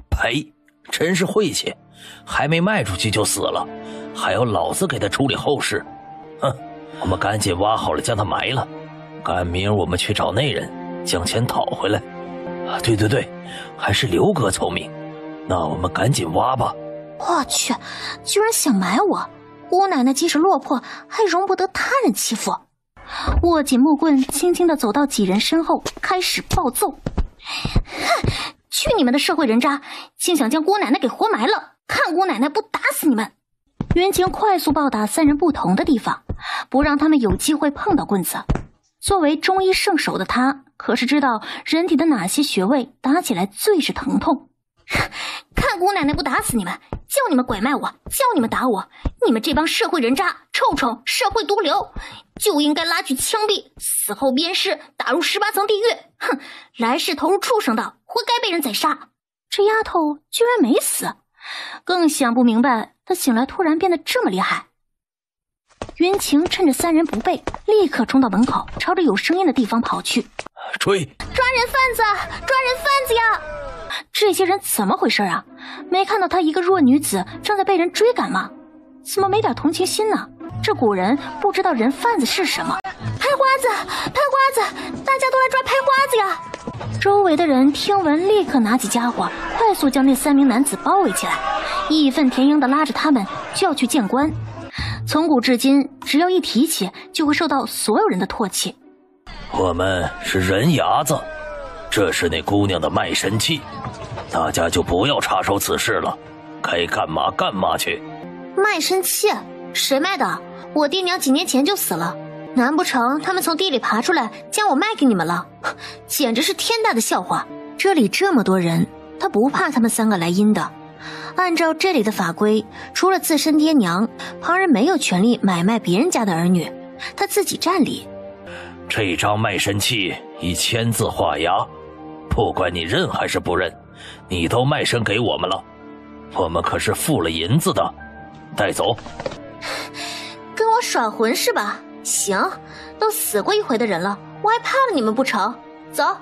呸，真是晦气，还没卖出去就死了，还要老子给他处理后事。哼，我们赶紧挖好了将他埋了，赶明儿我们去找那人将钱讨回来。啊，对对对，还是刘哥聪明，那我们赶紧挖吧。我去，居然想埋我！姑奶奶即使落魄，还容不得他人欺负。握紧木棍，轻轻地走到几人身后，开始暴揍。哼，去你们的社会人渣，竟想将姑奶奶给活埋了，看姑奶奶不打死你们！袁晴快速暴打三人不同的地方，不让他们有机会碰到棍子。作为中医圣手的他，可是知道人体的哪些穴位打起来最是疼痛。看姑奶奶不打死你们，叫你们拐卖我，叫你们打我，你们这帮社会人渣、臭虫、社会毒瘤，就应该拉去枪毙，死后鞭尸，打入18层地狱。哼，来世投入畜生道，活该被人宰杀。这丫头居然没死，更想不明白她醒来突然变得这么厉害。云晴趁着三人不备，立刻冲到门口，朝着有声音的地方跑去。追！抓人贩子！抓人贩子呀！这些人怎么回事啊？没看到她一个弱女子正在被人追赶吗？怎么没点同情心呢？这古人不知道人贩子是什么。拍花子，拍花子，大家都来抓拍花子呀！周围的人听闻，立刻拿起家伙，快速将那3名男子包围起来，义愤填膺地拉着他们就要去见官。从古至今，只要一提起，就会受到所有人的唾弃。我们是人牙子，这是那姑娘的卖身契，大家就不要插手此事了，该干嘛干嘛去。卖身契？谁卖的？我爹娘几年前就死了，难不成他们从地里爬出来将我卖给你们了？简直是天大的笑话！这里这么多人，他不怕他们3个来阴的。按照这里的法规，除了自身爹娘，旁人没有权利买卖别人家的儿女，他自己占理。这张卖身契以签字画押，不管你认还是不认，你都卖身给我们了，我们可是付了银子的，带走。跟我耍混是吧？行，都死过一回的人了，我还怕了你们不成？走，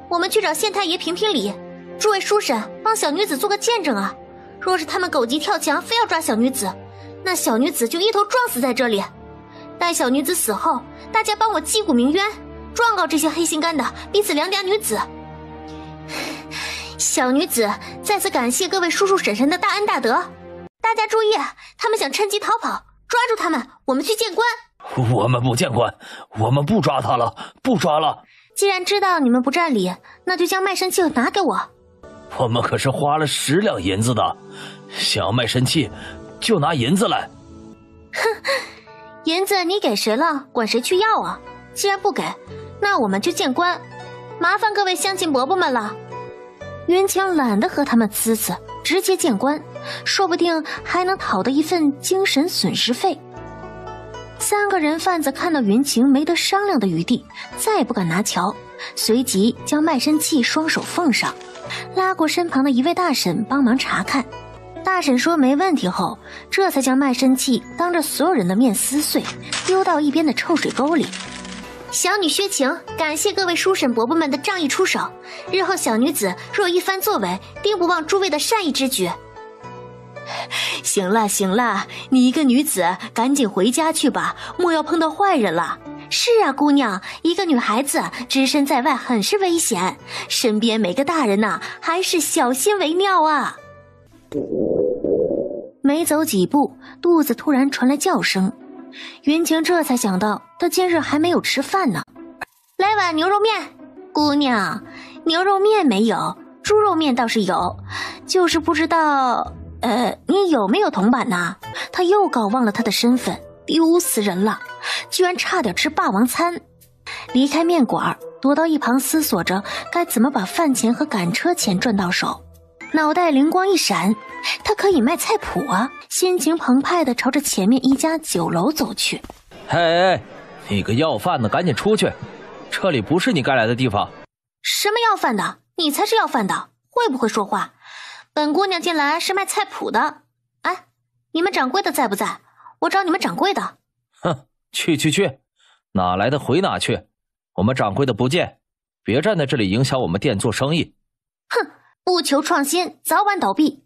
我们去找县太爷评评理。诸位书审，帮小女子做个见证啊！若是他们狗急跳墙，非要抓小女子，那小女子就一头撞死在这里。待小女子死后，大家帮我击鼓鸣冤，状告这些黑心肝的，逼死良家女子。小女子再次感谢各位叔叔婶婶的大恩大德。大家注意，他们想趁机逃跑，抓住他们，我们去见官。我们不见官，我们不抓他了，不抓了。既然知道你们不占理，那就将卖身契拿给我。我们可是花了10两银子的，想要卖身契，就拿银子来。哼，银子你给谁了，管谁去要啊？既然不给，那我们就见官。麻烦各位乡亲伯伯们了。云晴懒得和他们呲呲，直接见官，说不定还能讨得一份精神损失费。3个人贩子看到云晴没得商量的余地，再也不敢拿瞧，随即将卖身契双手奉上，拉过身旁的一位大婶帮忙查看。大婶说没问题后，这才将卖身契当着所有人的面撕碎，丢到一边的臭水沟里。小女薛晴感谢各位叔婶伯伯们的仗义出手，日后小女子若一番作为，定不忘诸位的善意之举。行了行了，你一个女子赶紧回家去吧，莫要碰到坏人了。是啊，姑娘，一个女孩子只身在外很是危险，身边每个大人呐，还是小心为妙啊。没走几步，肚子突然传来叫声，云晴这才想到她今日还没有吃饭呢。来碗牛肉面。姑娘，牛肉面没有，猪肉面倒是有，就是不知道你有没有铜板呐？她又搞忘了她的身份，丢死人了，居然差点吃霸王餐。离开面馆，躲到一旁思索着该怎么把饭钱和赶车钱赚到手。脑袋灵光一闪，他可以卖菜谱啊！心情澎湃地朝着前面一家酒楼走去。嘿，你个要饭的，赶紧出去！这里不是你该来的地方。什么要饭的？你才是要饭的！会不会说话？本姑娘进来是卖菜谱的。哎，你们掌柜的在不在？我找你们掌柜的。哼，去，哪来的回哪去！我们掌柜的不见，别站在这里影响我们店做生意。哼，不求创新，早晚倒闭。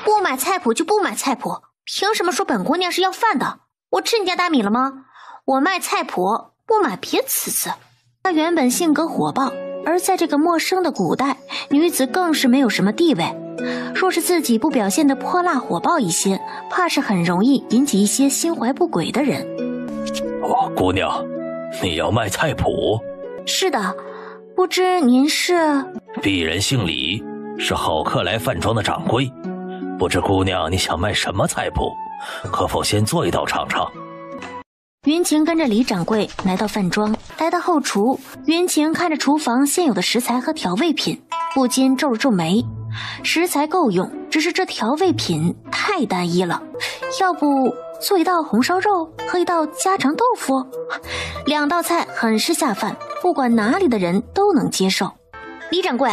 不买菜谱就不买菜谱，凭什么说本姑娘是要饭的？我吃你家大米了吗？我卖菜谱，不买别呲呲。她原本性格火爆，而在这个陌生的古代，女子更是没有什么地位。若是自己不表现得泼辣火爆一些，怕是很容易引起一些心怀不轨的人。哦，姑娘，你要卖菜谱？是的，不知您是？鄙人姓李，是好客来饭庄的掌柜。不知姑娘你想卖什么菜谱？可否先做一道尝尝？云晴跟着李掌柜来到饭庄，来到后厨，云晴看着厨房现有的食材和调味品，不禁皱了皱眉。食材够用，只是这调味品太单一了，要不做一道红烧肉和一道家常豆腐，2道菜很是下饭，不管哪里的人都能接受。李掌柜，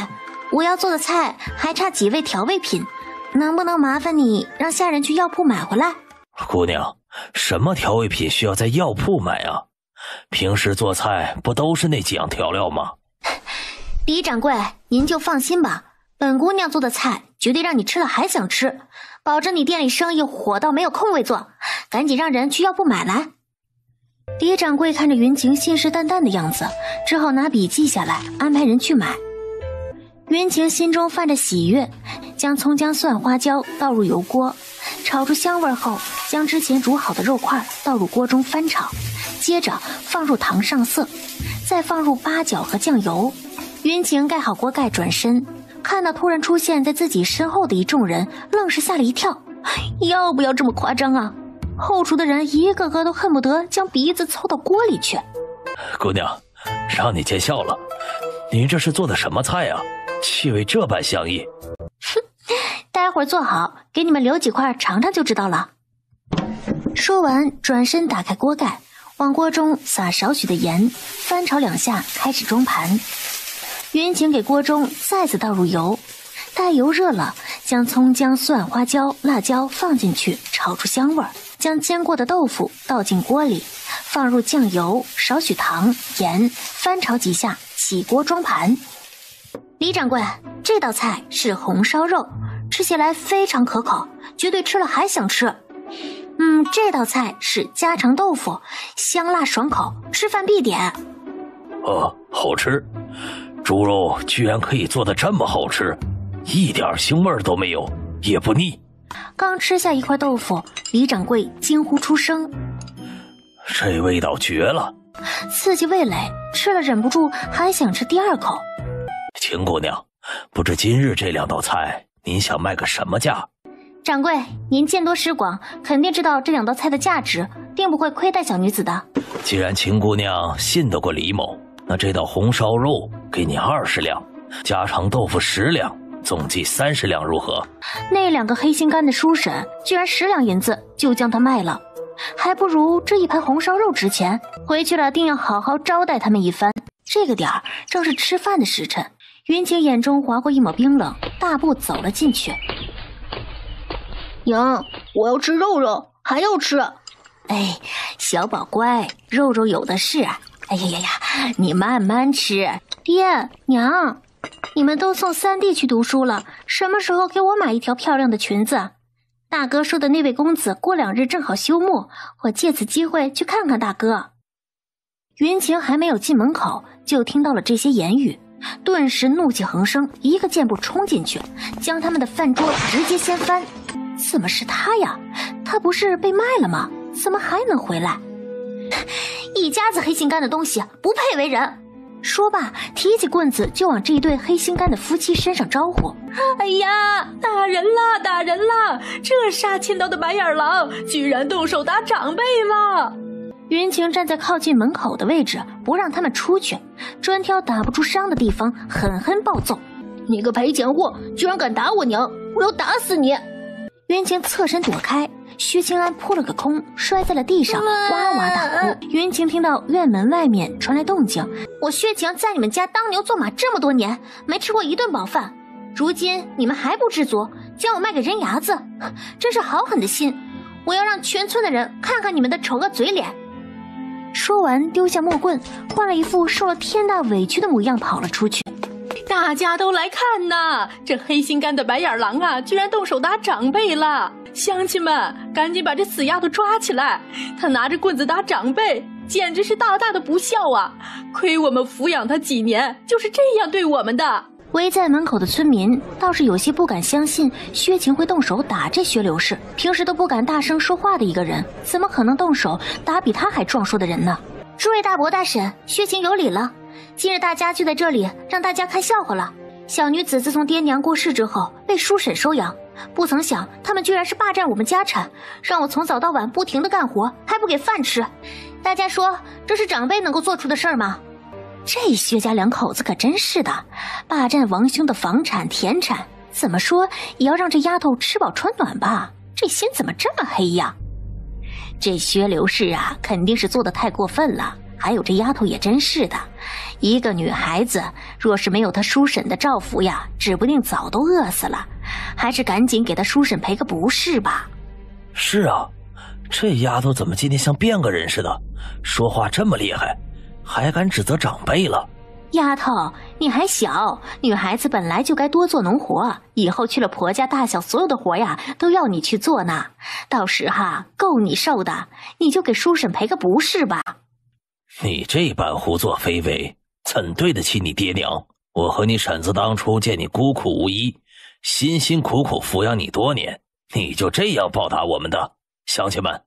我要做的菜还差几味调味品，能不能麻烦你让下人去药铺买回来？姑娘，什么调味品需要在药铺买啊？平时做菜不都是那几样调料吗？李掌柜，您就放心吧，本姑娘做的菜绝对让你吃了还想吃，保证你店里生意火到没有空位做，赶紧让人去药铺买来。李掌柜看着云晴信誓旦旦的样子，只好拿笔记下来，安排人去买。云晴心中泛着喜悦，将葱姜蒜花椒倒入油锅，炒出香味后，将之前煮好的肉块倒入锅中翻炒，接着放入糖上色，再放入八角和酱油。云晴盖好锅盖转身，看到突然出现在自己身后的一众人，愣是吓了一跳。要不要这么夸张啊？后厨的人一个个都恨不得将鼻子凑到锅里去。姑娘，让你见笑了，您这是做的什么菜啊？气味这般香溢。哼，待会儿做好，给你们留几块尝尝就知道了。说完，转身打开锅盖，往锅中撒少许的盐，翻炒2下，开始装盘。云晴给锅中再次倒入油，待油热了，将葱姜蒜花椒辣椒放进去，炒出香味儿，将煎过的豆腐倒进锅里，放入酱油少许糖盐，翻炒几下，起锅装盘。李掌柜，这道菜是红烧肉，吃起来非常可口，绝对吃了还想吃。这道菜是家常豆腐，香辣爽口，吃饭必点。好吃，猪肉居然可以做得这么好吃，一点腥味都没有，也不腻。刚吃下一块豆腐，李掌柜惊呼出声：这味道绝了，刺激味蕾，吃了忍不住还想吃第2口。秦姑娘，不知今日这2道菜您想卖个什么价？掌柜，您见多识广，肯定知道这2道菜的价值，定不会亏待小女子的。既然秦姑娘信得过李某，那这道红烧肉给你20两，家常豆腐10两，总计30两，如何？那2个黑心肝的书婶居然10两银子就将它卖了，还不如这一盘红烧肉值钱。回去了定要好好招待他们一番。这个点儿正是吃饭的时辰，云晴眼中划过一抹冰冷，大步走了进去。娘，我要吃肉肉，还要吃。哎，小宝乖，肉肉有的是。哎呀呀呀，你慢慢吃。爹娘，你们都送3弟去读书了，什么时候给我买一条漂亮的裙子？大哥说的那位公子过2日正好休沐，我借此机会去看看大哥。云晴还没有进门口，就听到了这些言语，顿时怒气横生，一个箭步冲进去，将他们的饭桌直接掀翻。怎么是他呀？他不是被卖了吗？怎么还能回来？一家子黑心肝的东西，不配为人！说罢，提起棍子就往这一对黑心肝的夫妻身上招呼。哎呀，打人啦，打人啦！这杀千刀的白眼狼，居然动手打长辈了！云晴站在靠近门口的位置，不让他们出去，专挑打不出伤的地方狠狠暴揍。你个赔钱货，居然敢打我娘！我要打死你！云晴侧身躲开，薛清安扑了个空，摔在了地上，哇哇大哭。云晴听到院门外面传来动静，我薛晴在你们家当牛做马这么多年，没吃过一顿饱饭，如今你们还不知足，将我卖给人牙子，真是好狠的心！我要让全村的人看看你们的丑恶嘴脸！说完，丢下木棍，换了一副受了天大委屈的模样跑了出去。大家都来看呐！这黑心肝的白眼狼啊，居然动手打长辈了！乡亲们，赶紧把这死丫头抓起来！她拿着棍子打长辈，简直是大大的不孝啊！亏我们抚养她几年，就是这样对我们的。围在门口的村民倒是有些不敢相信薛晴会动手打这薛刘氏，平时都不敢大声说话的一个人，怎么可能动手打比他还壮硕的人呢？诸位大伯大婶，薛晴有礼了。今日大家聚在这里，让大家看笑话了。小女子自从爹娘过世之后被叔婶收养，不曾想他们居然是霸占我们家产，让我从早到晚不停地干活，还不给饭吃。大家说这是长辈能够做出的事儿吗？这薛家两口子可真是的，霸占王兄的房产田产，怎么说也要让这丫头吃饱穿暖吧？这心怎么这么黑呀？这薛刘氏啊，肯定是做得太过分了。还有这丫头也真是的，一个女孩子若是没有她叔婶的照拂呀，指不定早都饿死了。还是赶紧给她叔婶赔个不是吧。是啊，这丫头怎么今天像变个人似的，说话这么厉害，还敢指责长辈了。丫头，你还小，女孩子本来就该多做农活，以后去了婆家，大小所有的活呀都要你去做呢。到时够你受的，你就给叔婶赔个不是吧。你这般胡作非为，怎对得起你爹娘？我和你婶子当初见你孤苦无依，辛辛苦苦抚养你多年，你就这样报答我们的？乡亲们，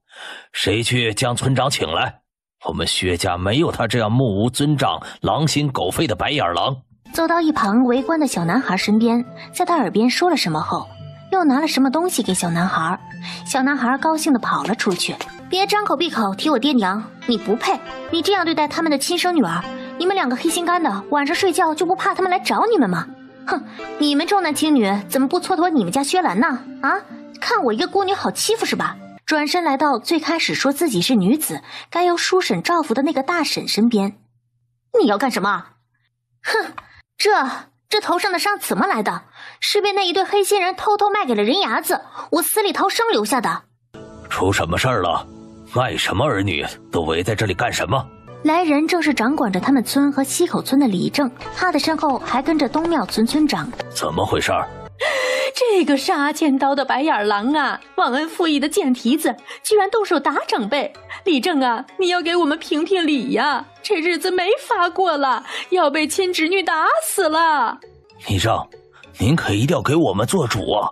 谁去将村长请来？我们薛家没有他这样目无尊长、狼心狗肺的白眼狼。走到一旁围观的小男孩身边，在他耳边说了什么后，又拿了什么东西给小男孩。小男孩高兴地跑了出去。别张口闭口提我爹娘，你不配！你这样对待他们的亲生女儿，你们两个黑心肝的，晚上睡觉就不怕他们来找你们吗？哼，你们重男轻女，怎么不蹉跎你们家薛兰呢？啊，看我一个孤女好欺负是吧？转身来到最开始说自己是女子，该由叔婶照拂的那个大婶身边。你要干什么？哼，这头上的伤怎么来的？是被那一对黑心人偷偷卖给了人牙子，我死里逃生留下的。出什么事儿了？卖什么儿女？都围在这里干什么？来人正是掌管着他们村和西口村的李正，他的身后还跟着东庙村村长。怎么回事？这个杀千刀的白眼狼啊，忘恩负义的贱蹄子，居然动手打长辈！李正啊，你要给我们评评理呀！这日子没法过了，要被亲侄女打死了！李正，您可一定要给我们做主啊！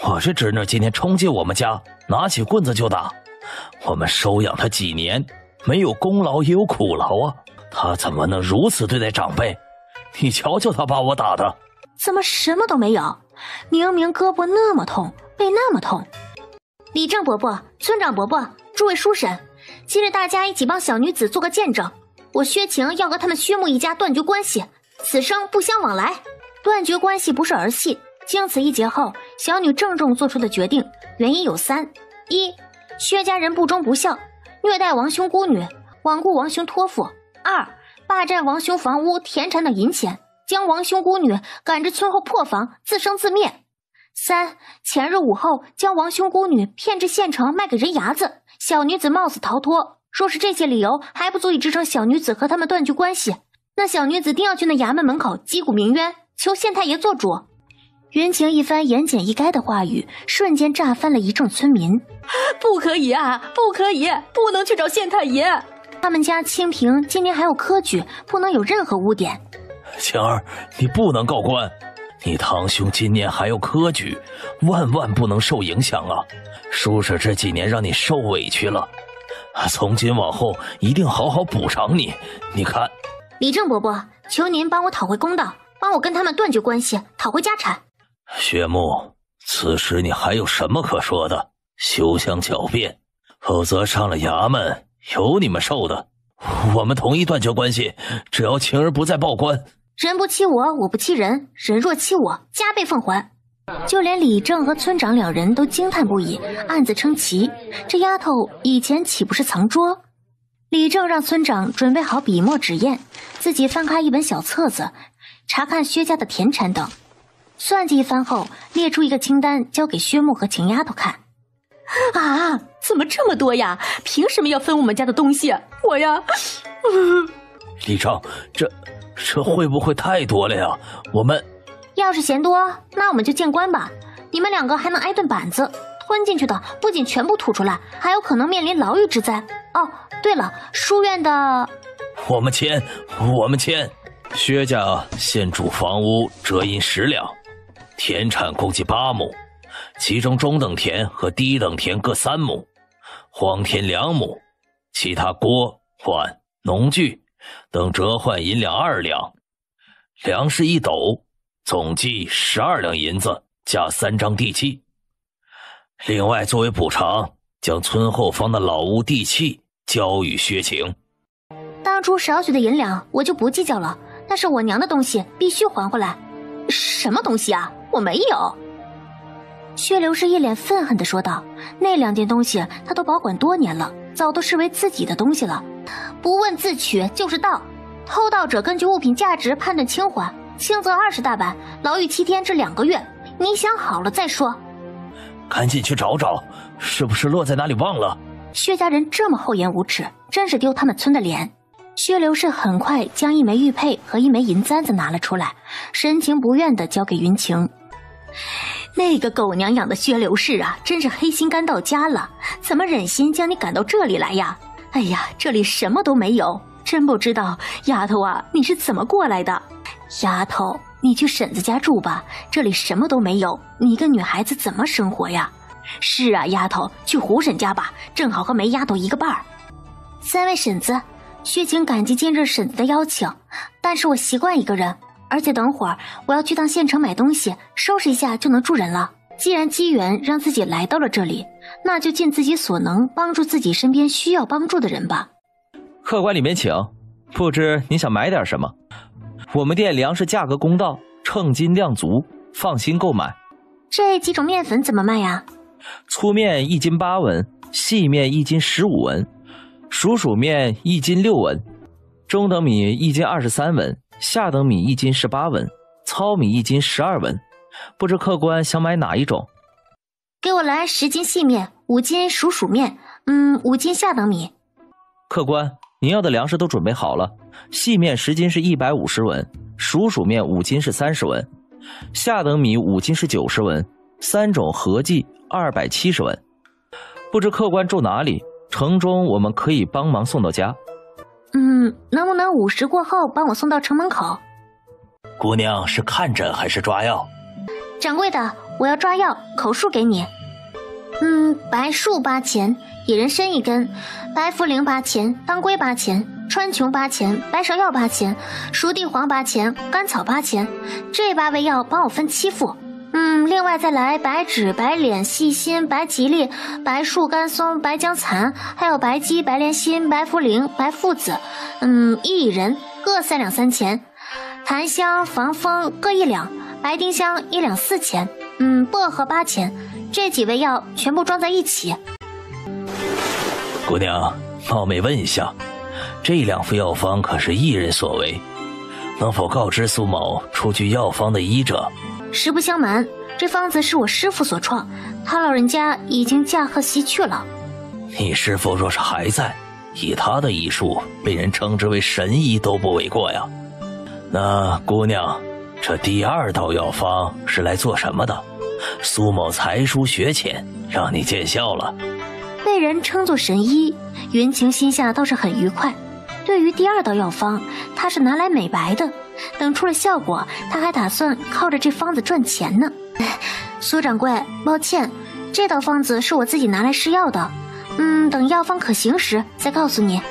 我这侄女今天冲进我们家，拿起棍子就打。我们收养她几年，没有功劳也有苦劳啊，她怎么能如此对待长辈？你瞧瞧她把我打的，怎么什么都没有？明明胳膊那么痛，背那么痛。李正伯伯、村长伯伯、诸位叔婶，今日大家一起帮小女子做个见证，我薛晴要和他们薛木一家断绝关系，此生不相往来。断绝关系不是儿戏。经此一劫后，小女郑重做出的决定，原因有三：一、薛家人不忠不孝，虐待王兄孤女，罔顾王兄托付；二、霸占王兄房屋、田产等银钱，将王兄孤女赶至村后破房，自生自灭；三、潜入午后，将王兄孤女骗至县城卖给人牙子，小女子冒死逃脱。若是这些理由还不足以支撑小女子和他们断绝关系，那小女子定要去那衙门门口击鼓鸣冤，求县太爷做主。云晴一番言简意赅的话语，瞬间炸翻了一众村民。不可以啊，不可以，不能去找县太爷。他们家清平今年还有科举，不能有任何污点。晴儿，你不能告官，你堂兄今年还有科举，万万不能受影响啊！叔婶这几年让你受委屈了，从今往后一定好好补偿你。你看，李正伯伯，求您帮我讨回公道，帮我跟他们断绝关系，讨回家产。薛木，此时你还有什么可说的？休想狡辩，否则上了衙门有你们受的。我们同意断绝关系，只要晴儿不再报官。人不欺我，我不欺人，人若欺我，加倍奉还。就连李正和村长两人都惊叹不已，暗自称奇，这丫头以前岂不是藏拙？李正让村长准备好笔墨纸砚，自己翻开一本小册子，查看薛家的田产等，算计一番后，列出一个清单交给薛木和秦丫头看。啊，怎么这么多呀？凭什么要分我们家的东西？我呀……李正，这会不会太多了呀？我们要是嫌多，那我们就见官吧。你们2个还能挨顿板子，吞进去的不仅全部吐出来，还有可能面临牢狱之灾。哦，对了，书院的……我们签。薛家现主房屋折银10两，田产共计8亩，其中中等田和低等田各3亩，荒田2亩，其他锅碗农具等折换银两2两，粮食1斗，总计12两银子加3张地契。另外作为补偿，将村后方的老屋地契交与薛晴。当初少许的银两我就不计较了，但是我娘的东西必须还回来。什么东西啊？我没有。薛刘氏一脸愤恨地说道，那2件东西他都保管多年了，早都视为自己的东西了，不问自取就是盗。偷盗者根据物品价值判断轻缓，轻则20大板，牢狱7天至2个月。你想好了再说。赶紧去找找，是不是落在哪里忘了？薛家人这么厚颜无耻，真是丢他们村的脸。薛刘氏很快将1枚玉佩和1枚银簪子拿了出来，神情不愿地交给云晴。那个狗娘养的薛刘氏啊，真是黑心肝到家了，怎么忍心将你赶到这里来呀？哎呀，这里什么都没有，真不知道丫头啊，你是怎么过来的？丫头，你去婶子家住吧，这里什么都没有，你一个女孩子怎么生活呀？是啊，丫头，去胡婶家吧，正好和梅丫头一个伴儿。3位婶子，薛晴感激今日婶子的邀请，但是我习惯一个人，而且等会儿我要去趟县城买东西，收拾一下就能住人了。既然机缘让自己来到了这里，那就尽自己所能帮助自己身边需要帮助的人吧。客官里面请，不知你想买点什么？我们店粮食价格公道，称斤量足，放心购买。这几种面粉怎么卖呀？粗面1斤8文，细面1斤15文，薯面1斤6文，中等米1斤23文，下等米1斤18文，糙米1斤12文。不知客官想买哪一种？给我来10斤细面，5斤薯面，5斤下等米。客官，您要的粮食都准备好了，细面10斤是150文，薯面5斤是30文，下等米5斤是90文，3种合计270文。不知客官住哪里？城中我们可以帮忙送到家。能不能午时过后帮我送到城门口？姑娘是看诊还是抓药？掌柜的，我要抓药，口述给你。白术8钱，野人参1根，白茯苓8钱，当归8钱，川穹8钱，白芍药8钱，熟地黄8钱，甘草8钱。这8味药帮我分7副。另外再来白芷、白脸、细辛、白吉利、白术、甘松、白姜蚕，还有白鸡、白莲心、白茯苓、白附子，薏仁各3两3钱，檀香、防风各1两，白丁香1两4钱，薄荷8钱。这几味药全部装在一起。姑娘，冒昧问一下，这2副药方可是一人所为，能否告知苏某出具药方的医者？实不相瞒，这方子是我师父所创，他老人家已经驾鹤西去了。你师父若是还在，以他的医术，被人称之为神医都不为过呀。那姑娘，这第2道药方是来做什么的？苏某才疏学浅，让你见笑了。被人称作神医，云晴心下倒是很愉快。对于第2道药方，他是拿来美白的，等出了效果，他还打算靠着这方子赚钱呢。苏掌柜，抱歉，这道方子是我自己拿来试药的，等药方可行时再告诉你。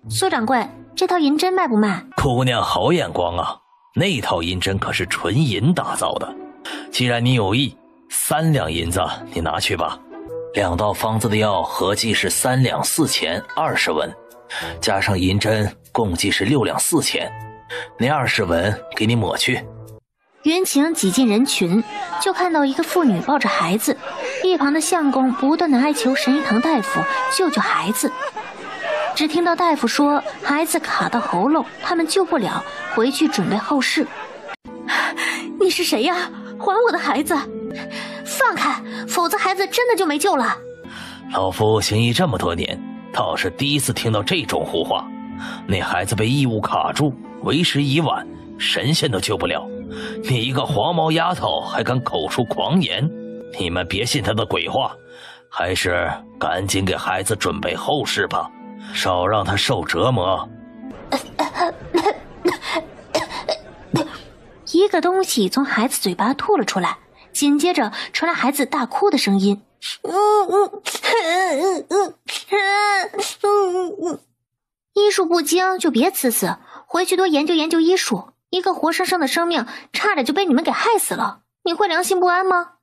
苏掌柜，这套银针卖不卖？姑娘好眼光啊，那套银针可是纯银打造的。既然你有意，3两银子你拿去吧。2道方子的药合计是3两4钱20文，加上银针共计是6两4钱，那20文给你抹去。云晴挤进人群，就看到一个妇女抱着孩子，一旁的相公不断地哀求神医堂大夫救救孩子。只听到大夫说孩子卡到喉咙，他们救不了，回去准备后事。你是谁呀？还我的孩子！放开，否则孩子真的就没救了。老夫行医这么多年，倒是第一次听到这种胡话。那孩子被异物卡住，为时已晚，神仙都救不了。你一个黄毛丫头还敢口出狂言，你们别信他的鬼话，还是赶紧给孩子准备后事吧，少让他受折磨。一个东西从孩子嘴巴吐了出来，紧接着传来孩子大哭的声音。医术不精就别呲呲，回去多研究研究医术。一个活生生的生命差点就被你们给害死了，你会良心不安吗？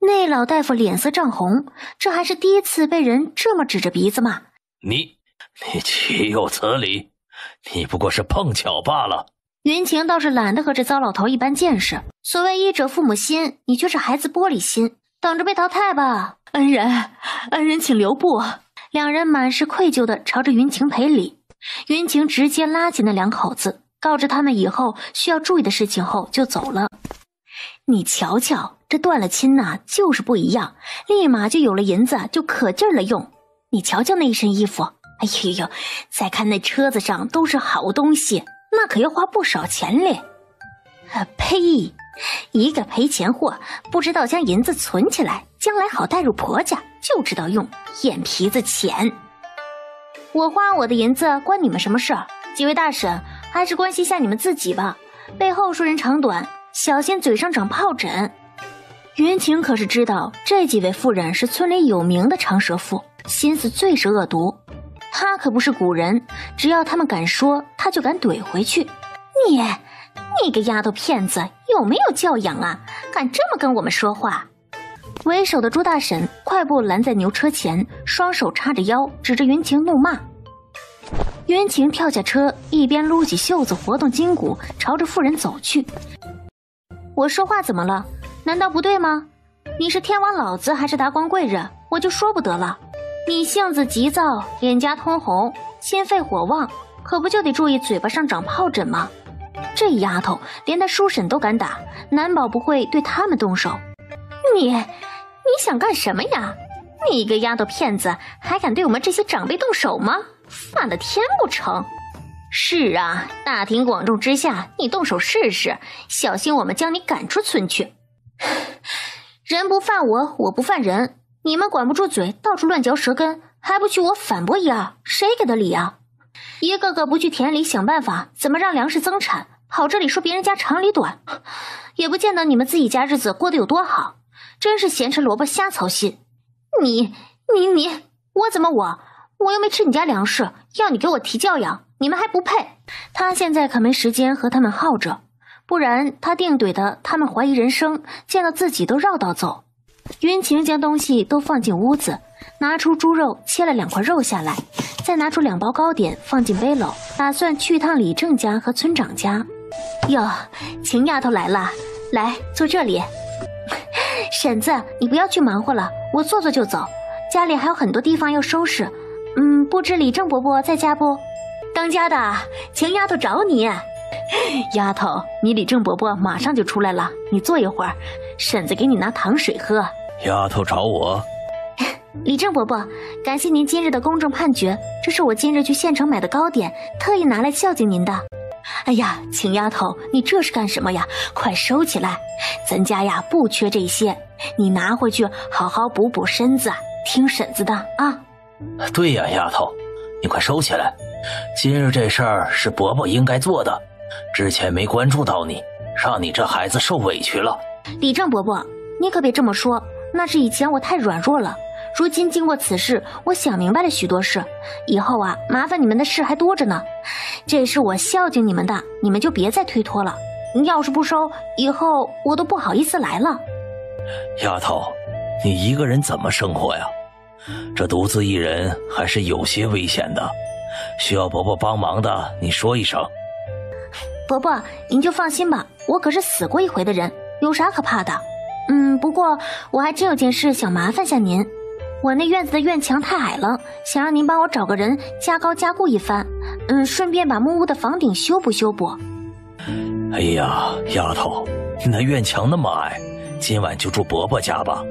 那老大夫脸色涨红，这还是第一次被人这么指着鼻子骂。你岂有此理，你不过是碰巧罢了。云晴倒是懒得和这糟老头一般见识，所谓医者父母心，你却是孩子玻璃心，等着被淘汰吧。恩人请留步。两人满是愧疚地朝着云晴赔礼，云晴直接拉起那两口子，告知他们以后需要注意的事情后就走了。你瞧瞧，这断了亲呐，就是不一样，立马就有了银子，就可劲儿了用。你瞧瞧那一身衣服，哎呦呦，再看那车子上都是好东西，那可要花不少钱嘞。呸！一个赔钱货，不知道将银子存起来，将来好带入婆家，就知道用，眼皮子浅。我花我的银子关你们什么事儿？几位大婶，还是关心下你们自己吧，背后说人长短，小心嘴上长疱疹。云晴可是知道这几位妇人是村里有名的长舌妇，心思最是恶毒。她可不是古人，只要他们敢说，她就敢怼回去。你个丫头片子，有没有教养啊？敢这么跟我们说话？为首的朱大婶快步拦在牛车前，双手叉着腰，指着云晴怒骂。云晴跳下车，一边撸起袖子活动筋骨，朝着妇人走去。我说话怎么了？难道不对吗？你是天王老子还是达官贵人，我就说不得了。你性子急躁，脸颊通红，心肺火旺，可不就得注意嘴巴上长疱疹吗？这丫头连她叔婶都敢打，难保不会对他们动手。你想干什么呀？你一个丫头片子，还敢对我们这些长辈动手吗？犯了天不成？是啊，大庭广众之下，你动手试试，小心我们将你赶出村去。人不犯我，我不犯人。你们管不住嘴，到处乱嚼舌根，还不去我反驳一二，谁给的理啊？一个个不去田里想办法，怎么让粮食增产，跑这里说别人家长里短，也不见得你们自己家日子过得有多好，真是咸吃萝卜瞎操心。你，我怎么我又没吃你家粮食，要你给我提教养，你们还不配。他现在可没时间和他们耗着，不然他定怼的他们怀疑人生，见到自己都绕道走。云晴将东西都放进屋子，拿出猪肉切了2块肉下来，再拿出2包糕点放进背篓，打算去一趟李正家和村长家。哟，晴丫头来了，来坐这里。婶子，你不要去忙活了，我坐坐就走，家里还有很多地方要收拾。不知李正伯伯在家不？当家的，晴丫头找你。丫头，你李正伯伯马上就出来了，你坐一会儿，婶子给你拿糖水喝。丫头找我？李正伯伯，感谢您今日的公正判决，这是我今日去县城买的糕点，特意拿来孝敬您的。哎呀，晴丫头，你这是干什么呀？快收起来，咱家呀不缺这些，你拿回去好好补补身子，听婶子的啊。对呀，丫头，你快收起来，今日这事儿是伯伯应该做的，之前没关注到你，让你这孩子受委屈了。李正伯伯，你可别这么说，那是以前我太软弱了，如今经过此事，我想明白了许多事，以后啊麻烦你们的事还多着呢，这是我孝敬你们的，你们就别再推脱了，要是不收，以后我都不好意思来了。丫头，你一个人怎么生活呀？这独自一人还是有些危险的，需要伯伯帮忙的你说一声。伯伯您就放心吧，我可是死过一回的人，有啥可怕的。不过我还真有件事想麻烦下您，我那院子的院墙太矮了，想让您帮我找个人加高加固一番，顺便把木屋的房顶修补修补。哎呀，丫头，你那院墙那么矮，今晚就住伯伯家吧，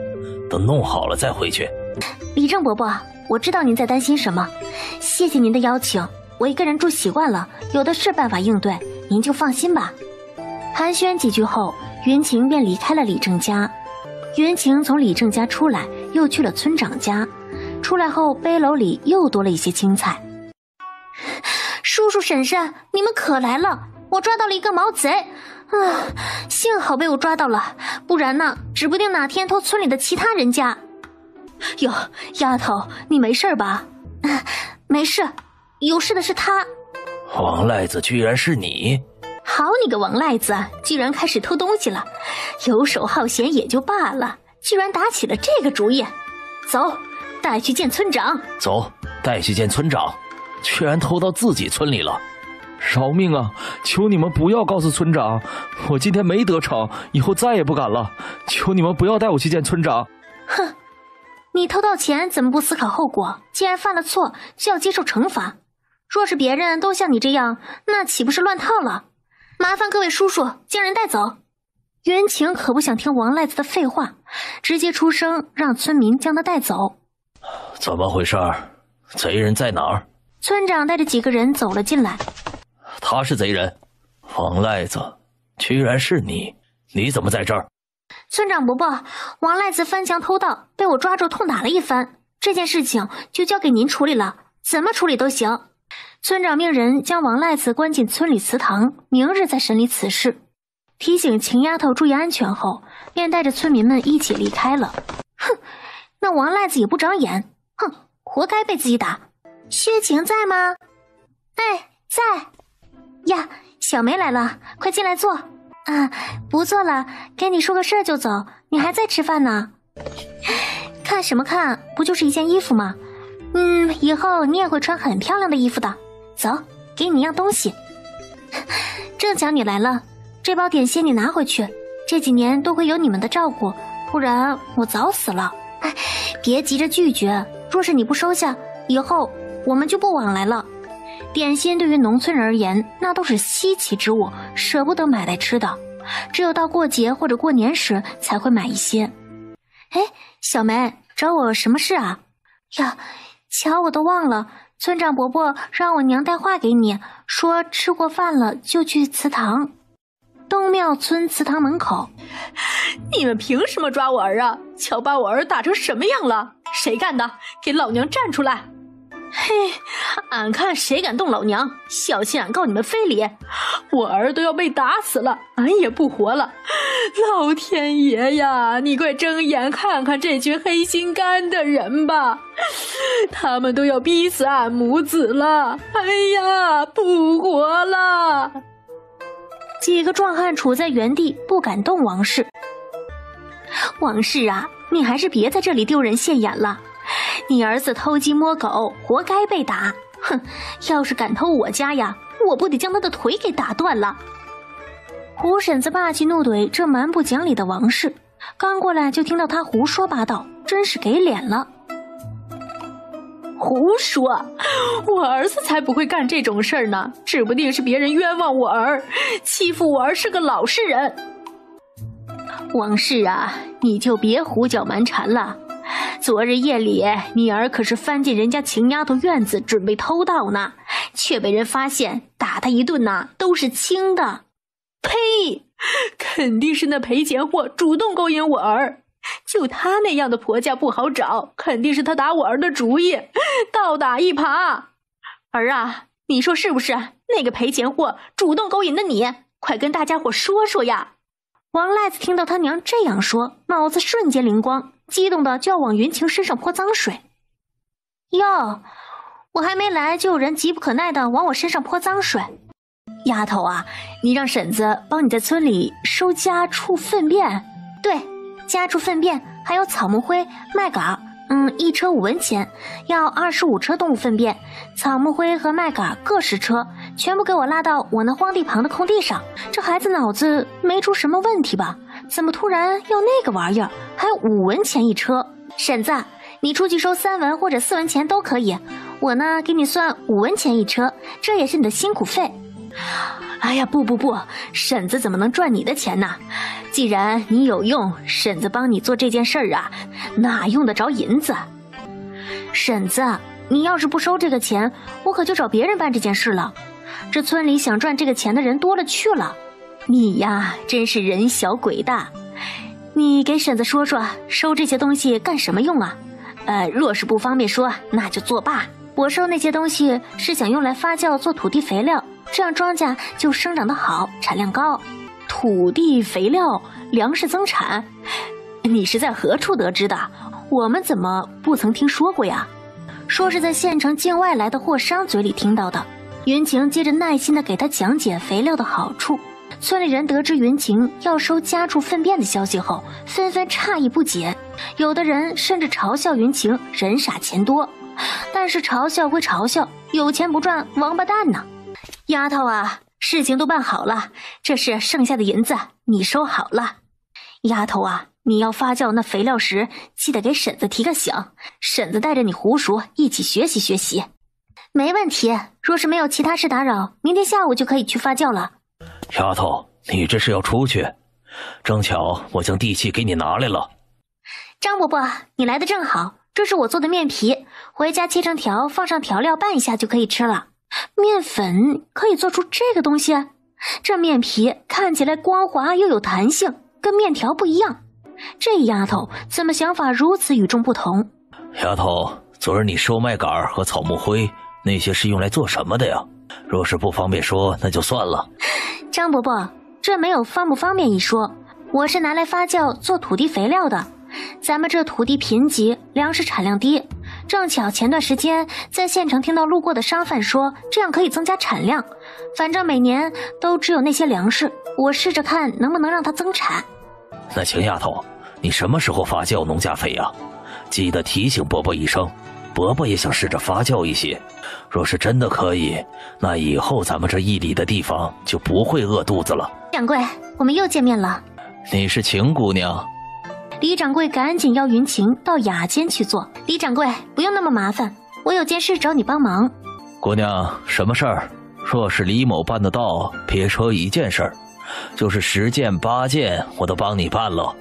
等弄好了再回去。李正伯伯，我知道您在担心什么，谢谢您的邀请，我一个人住习惯了，有的是办法应对，您就放心吧。寒暄几句后，云晴便离开了李正家。云晴从李正家出来，又去了村长家。出来后，背篓里又多了一些青菜。叔叔婶婶，你们可来了！我抓到了一个毛贼，幸好被我抓到了，不然呢，指不定哪天偷村里的其他人家。哟，丫头，你没事吧？没事，有事的是他。王赖子居然是你！好你个王赖子，居然开始偷东西了！游手好闲也就罢了，居然打起了这个主意。走，带去见村长。走，带去见村长。居然偷到自己村里了！饶命啊！求你们不要告诉村长，我今天没得逞，以后再也不敢了。求你们不要带我去见村长。哼，你偷到钱怎么不思考后果？既然犯了错，就要接受惩罚。若是别人都像你这样，那岂不是乱套了？麻烦各位叔叔将人带走。袁晴可不想听王赖子的废话，直接出声让村民将他带走。怎么回事？贼人在哪儿？村长带着几个人走了进来。他是贼人，王赖子，居然是你！你怎么在这儿？村长伯伯，王赖子翻墙偷盗，被我抓住痛打了一番，这件事情就交给您处理了，怎么处理都行。村长命人将王赖子关进村里祠堂，明日再审理此事。提醒秦丫头注意安全后，便带着村民们一起离开了。哼，那王赖子也不长眼，哼，活该被自己打。薛晴在吗？哎，在。呀，小梅来了，快进来坐。不坐了，跟你说个事儿就走，你还在吃饭呢。看什么看，不就是一件衣服吗？以后你也会穿很漂亮的衣服的。走，给你样东西。正巧你来了，这包点心你拿回去，这几年都会有你们的照顾，不然我早死了。别急着拒绝，若是你不收下，以后我们就不往来了。点心对于农村人而言，那都是稀奇之物，舍不得买来吃的，只有到过节或者过年时才会买一些。小梅，找我什么事啊？呀，瞧我都忘了，村长伯伯让我娘带话给你，说吃过饭了就去祠堂。东庙村祠堂门口。你们凭什么抓我儿啊？瞧把我儿打成什么样了？谁干的？给老娘站出来！嘿，俺看谁敢动老娘，小心俺告你们非礼！我儿都要被打死了，俺也不活了！老天爷呀，你快睁眼看看这群黑心肝的人吧，他们都要逼死俺母子了！哎呀，不活了！几个壮汉处在原地不敢动王氏。王氏啊，你还是别在这里丢人现眼了。你儿子偷鸡摸狗，活该被打。哼，要是敢偷我家呀，我不得将他的腿给打断了。胡婶子霸气怒怼这蛮不讲理的王氏，刚过来就听到他胡说八道，真是给脸了。胡说，我儿子才不会干这种事儿呢，指不定是别人冤枉我儿，欺负我儿是个老实人。王氏啊，你就别胡搅蛮缠了。昨日夜里，你儿可是翻进人家秦丫头院子准备偷盗呢，却被人发现，打他一顿呐，都是轻的。呸！肯定是那赔钱货主动勾引我儿，就他那样的婆家不好找，肯定是他打我儿的主意，倒打一耙。儿啊，你说是不是？那个赔钱货主动勾引的你，快跟大家伙说说呀！王赖子听到他娘这样说，脑子瞬间灵光，激动的就要往云晴身上泼脏水。哟，我还没来，就有人急不可耐的往我身上泼脏水。丫头啊，你让婶子帮你在村里收家畜粪便。对，家畜粪便还有草木灰、麦秆，一车5文钱，要25车动物粪便，草木灰和麦秆各10车，全部给我拉到我那荒地旁的空地上。这孩子脑子没出什么问题吧？怎么突然要那个玩意儿？还5文钱一车。婶子，你出去收3文或者4文钱都可以，我呢给你算5文钱一车，这也是你的辛苦费。哎呀，不，婶子怎么能赚你的钱呢？既然你有用，婶子帮你做这件事儿啊，哪用得着银子？婶子，你要是不收这个钱，我可就找别人办这件事了。这村里想赚这个钱的人多了去了。你呀，真是人小鬼大。你给婶子说说，收这些东西干什么用啊？若是不方便说，那就作罢。我收那些东西是想用来发酵做土地肥料，这样庄稼就生长得好，产量高。土地肥料，粮食增产，你是在何处得知的？我们怎么不曾听说过呀？说是在县城境外来的货商嘴里听到的。云晴接着耐心地给他讲解肥料的好处。村里人得知云晴要收家畜粪便的消息后，纷纷诧异不解，有的人甚至嘲笑云晴人傻钱多。但是嘲笑归嘲笑，有钱不赚王八蛋呢。丫头啊，事情都办好了，这是剩下的银子，你收好了。丫头啊，你要发酵那肥料时，记得给婶子提个醒，婶子带着你胡叔一起学习学习。没问题，若是没有其他事打扰，明天下午就可以去发酵了。丫头，你这是要出去？正巧我将地契给你拿来了。张伯伯，你来的正好，这是我做的面皮，回家切成条，放上调料拌一下就可以吃了。面粉可以做出这个东西？这面皮看起来光滑又有弹性，跟面条不一样。这丫头怎么想法如此与众不同？丫头，昨儿你收麦秆和草木灰那些是用来做什么的呀？若是不方便说，那就算了。张伯伯，这没有方不方便一说，我是拿来发酵做土地肥料的。咱们这土地贫瘠，粮食产量低，正巧前段时间在县城听到路过的商贩说，这样可以增加产量。反正每年都只有那些粮食，我试着看能不能让它增产。那秦丫头，你什么时候发酵农家肥呀？记得提醒伯伯一声，伯伯也想试着发酵一些。若是真的可以，那以后咱们这一里的地方就不会饿肚子了。掌柜，我们又见面了。你是秦姑娘？李掌柜赶紧邀云晴到雅间去坐。李掌柜，不用那么麻烦，我有件事找你帮忙。姑娘，什么事儿？若是李某办得到，别说一件事儿，就是10件8件，我都帮你办了。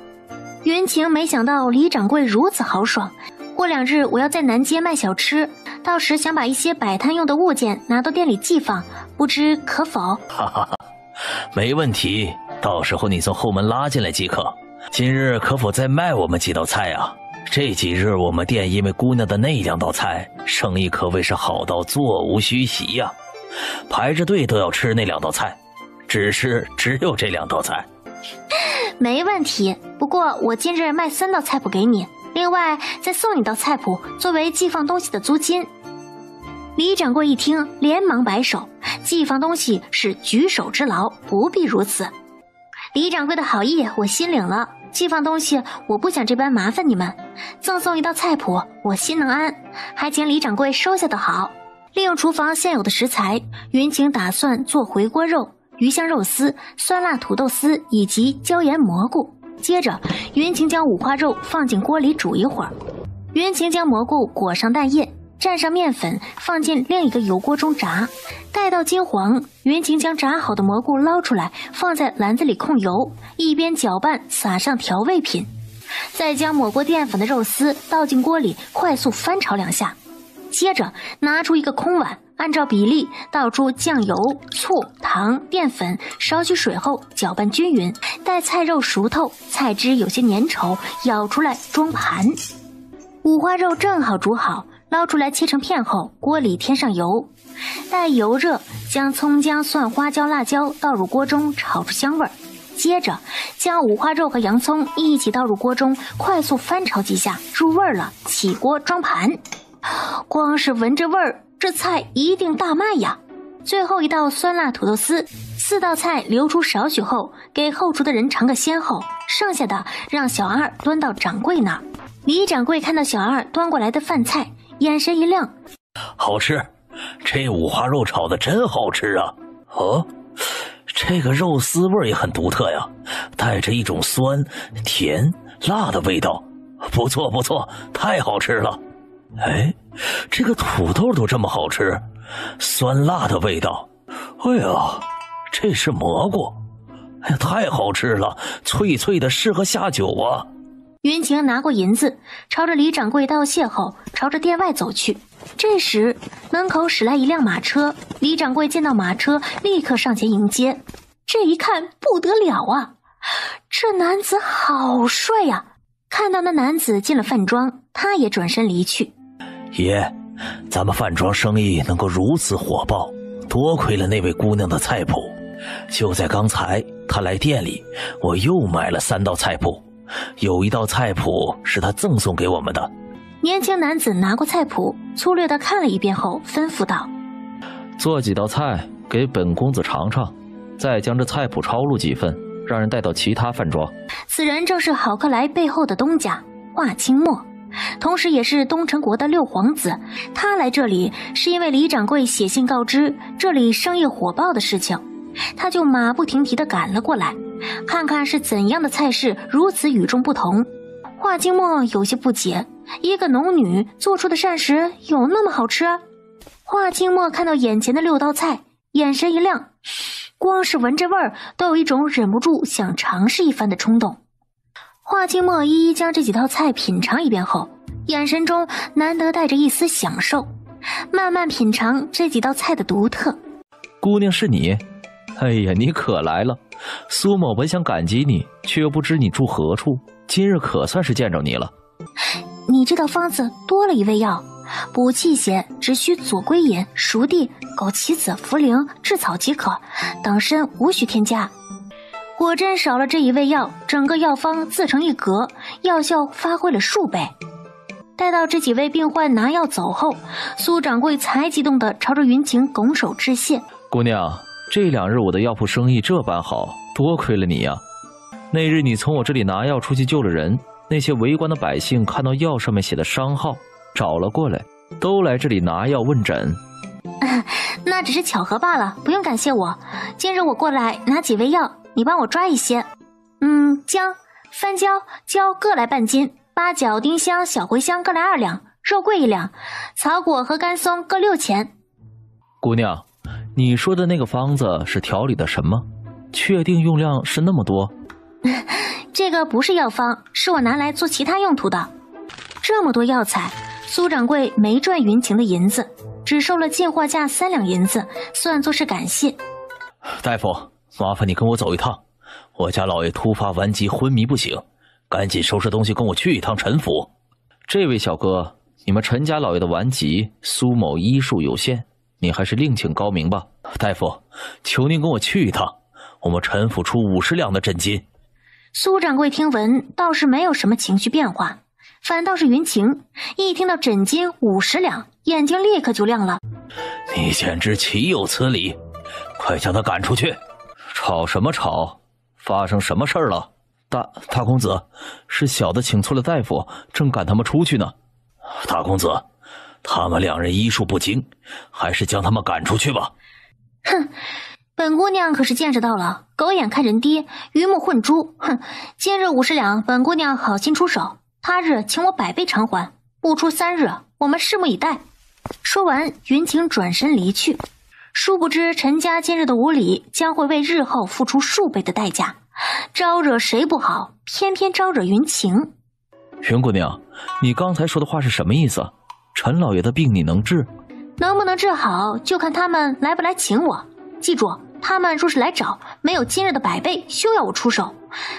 云晴没想到李掌柜如此豪爽。过2日我要在南街卖小吃，到时想把一些摆摊用的物件拿到店里寄放，不知可否？哈哈哈，没问题，到时候你从后门拉进来即可。今日可否再卖我们几道菜啊？这几日我们店因为姑娘的那2道菜，生意可谓是好到座无虚席呀，排着队都要吃那2道菜，只有这2道菜。没问题，不过我今日卖3道菜谱给你，另外再送你道菜谱作为寄放东西的租金。李掌柜一听，连忙摆手，寄放东西是举手之劳，不必如此。李掌柜的好意我心领了，寄放东西我不想这般麻烦你们，赠送一道菜谱我心能安，还请李掌柜收下的好。利用厨房现有的食材，云晴打算做回锅肉、鱼香肉丝、酸辣土豆丝以及椒盐蘑菇。接着云晴将五花肉放进锅里煮一会儿，云晴将蘑菇裹上蛋液，蘸上面粉，放进另一个油锅中炸，待到金黄，云晴将炸好的蘑菇捞出来，放在篮子里控油，一边搅拌，撒上调味品，再将抹过淀粉的肉丝倒进锅里，快速翻炒2下。接着拿出一个空碗，按照比例倒出酱油、醋、糖、淀粉，少许水后搅拌均匀，待菜肉熟透，菜汁有些粘稠，舀出来装盘。五花肉正好煮好，捞出来切成片后，锅里添上油，待油热，将葱姜蒜花椒辣椒倒入锅中炒出香味儿。接着将五花肉和洋葱一起倒入锅中，快速翻炒几下，入味了，起锅装盘。光是闻着味儿，这菜一定大卖呀！最后一道酸辣土豆丝，4道菜留出少许后，给后厨的人尝个先后，剩下的让小二端到掌柜那儿。李掌柜看到小二端过来的饭菜，眼神一亮，好吃，这五花肉炒的真好吃啊！哦，这个肉丝味也很独特呀，带着一种酸、甜、辣的味道，不错不错，太好吃了。哎，这个土豆都这么好吃，酸辣的味道。哎呀，这是蘑菇，哎呀，太好吃了，脆脆的，适合下酒啊。云晴拿过银子，朝着李掌柜道谢后，朝着店外走去。这时门口驶来一辆马车，李掌柜见到马车，立刻上前迎接。这一看不得了啊，这男子好帅呀！看到那男子进了饭庄，他也转身离去。爷，咱们饭庄生意能够如此火爆，多亏了那位姑娘的菜谱。就在刚才，她来店里，我又买了3道菜谱，有一道菜谱是她赠送给我们的。年轻男子拿过菜谱，粗略地看了一遍后，吩咐道：做几道菜给本公子尝尝，再将这菜谱抄录几份，让人带到其他饭庄。此人正是好客来背后的东家华清墨，同时也是东城国的六皇子。他来这里是因为李掌柜写信告知这里生意火爆的事情，他就马不停蹄地赶了过来，看看是怎样的菜式如此与众不同。华清墨有些不解，一个农女做出的膳食有那么好吃？华清墨看到眼前的6道菜，眼神一亮，光是闻这味儿都有一种忍不住想尝试一番的冲动。华清墨一一将这几道菜品尝一遍后，眼神中难得带着一丝享受，慢慢品尝这几道菜的独特。姑娘是你？哎呀，你可来了！苏某本想感激你，却又不知你住何处，今日可算是见着你了。你这道方子多了一味药，补气血只需左归饮、熟地、枸杞子、茯苓、炙草即可，等参无需添加。果真少了这一味药，整个药方自成一格，药效发挥了数倍。待到这几位病患拿药走后，苏掌柜才激动地朝着云晴拱手致谢。姑娘，这2日我的药铺生意这般好，多亏了你呀！那日你从我这里拿药出去救了人，那些围观的百姓看到药上面写的商号，找了过来，都来这里拿药问诊。那只是巧合罢了，不用感谢我。今日我过来拿几味药，你帮我抓一些。姜、番椒、椒各来半斤，八角、丁香、小茴香各来2两，肉桂1两，草果和干松各6钱。姑娘，你说的那个方子是调理的什么？确定用量是那么多？这个不是药方，是我拿来做其他用途的。这么多药材，苏掌柜没赚云晴的银子，只收了进货价3两银子，算作是感谢。大夫，麻烦你跟我走一趟，我家老爷突发顽疾，昏迷不醒，赶紧收拾东西跟我去一趟陈府。这位小哥，你们陈家老爷的顽疾，苏某医术有限，你还是另请高明吧。大夫，求您跟我去一趟，我们陈府出50两的诊金。苏掌柜听闻倒是没有什么情绪变化，反倒是云晴一听到诊金50两，眼睛立刻就亮了。你简直岂有此理，快将他赶出去！吵什么吵？发生什么事儿了？大公子，是小的请错了大夫，正赶他们出去呢。大公子，他们2人医术不精，还是将他们赶出去吧。哼，本姑娘可是见识到了，狗眼看人低，鱼目混珠。今日50两，本姑娘好心出手，他日请我100倍偿还，不出3日，我们拭目以待。说完，云晴转身离去。殊不知陈家今日的无礼，将会为日后付出数倍的代价。招惹谁不好，偏偏招惹云晴。云姑娘，你刚才说的话是什么意思？陈老爷的病你能治？能不能治好，就看他们来不来请我。记住，他们若是来找，没有今日的100倍，休要我出手。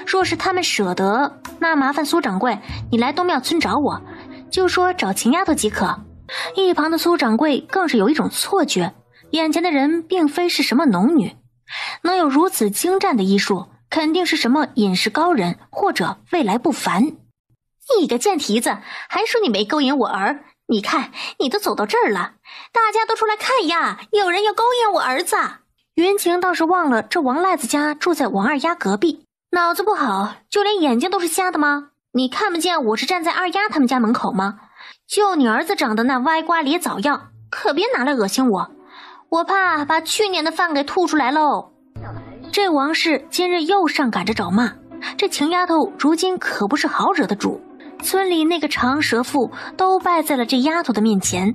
若是他们舍得，那麻烦苏掌柜，你来东庙村找我，就说找秦丫头即可。一旁的苏掌柜更是有一种错觉，眼前的人并非是什么农女，能有如此精湛的医术，肯定是什么饮食高人，或者未来不凡。你个贱蹄子，还说你没勾引我儿，你看你都走到这儿了，大家都出来看呀，有人要勾引我儿子。云晴倒是忘了这王赖子家住在王二丫隔壁，脑子不好，就连眼睛都是瞎的吗？你看不见我是站在二丫他们家门口吗？就你儿子长得那歪瓜裂枣样，可别拿来恶心我，我怕把去年的饭给吐出来喽。这王氏今日又上赶着找骂，这秦丫头如今可不是好惹的主，村里那个长舌妇都败在了这丫头的面前。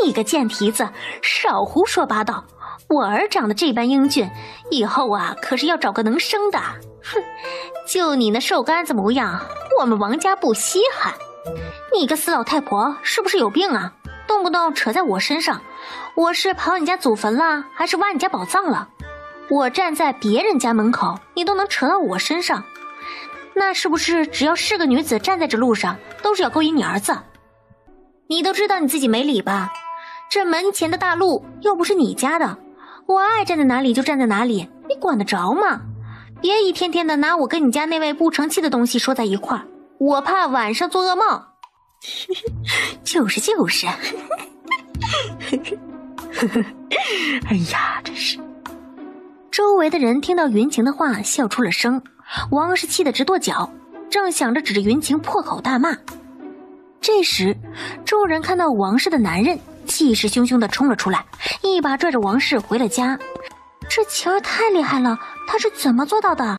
你个贱蹄子，少胡说八道，我儿长得这般英俊，以后啊可是要找个能生的，哼，就你那瘦干子模样，我们王家不稀罕。你个死老太婆，是不是有病啊？动不动扯在我身上，我是刨你家祖坟了，还是挖你家宝藏了？我站在别人家门口，你都能扯到我身上，那是不是只要是个女子站在这路上，都是要勾引你儿子？你都知道你自己没理吧？这门前的大路又不是你家的，我爱站在哪里就站在哪里，你管得着吗？别一天天的拿我跟你家那位不成器的东西说在一块儿，我怕晚上做噩梦。就是，哎呀，真是！周围的人听到云晴的话，笑出了声。王氏气得直跺脚，正想着指着云晴破口大骂。这时，众人看到王氏的男人气势汹汹地冲了出来，一把拽着王氏回了家。这晴儿太厉害了，她是怎么做到的？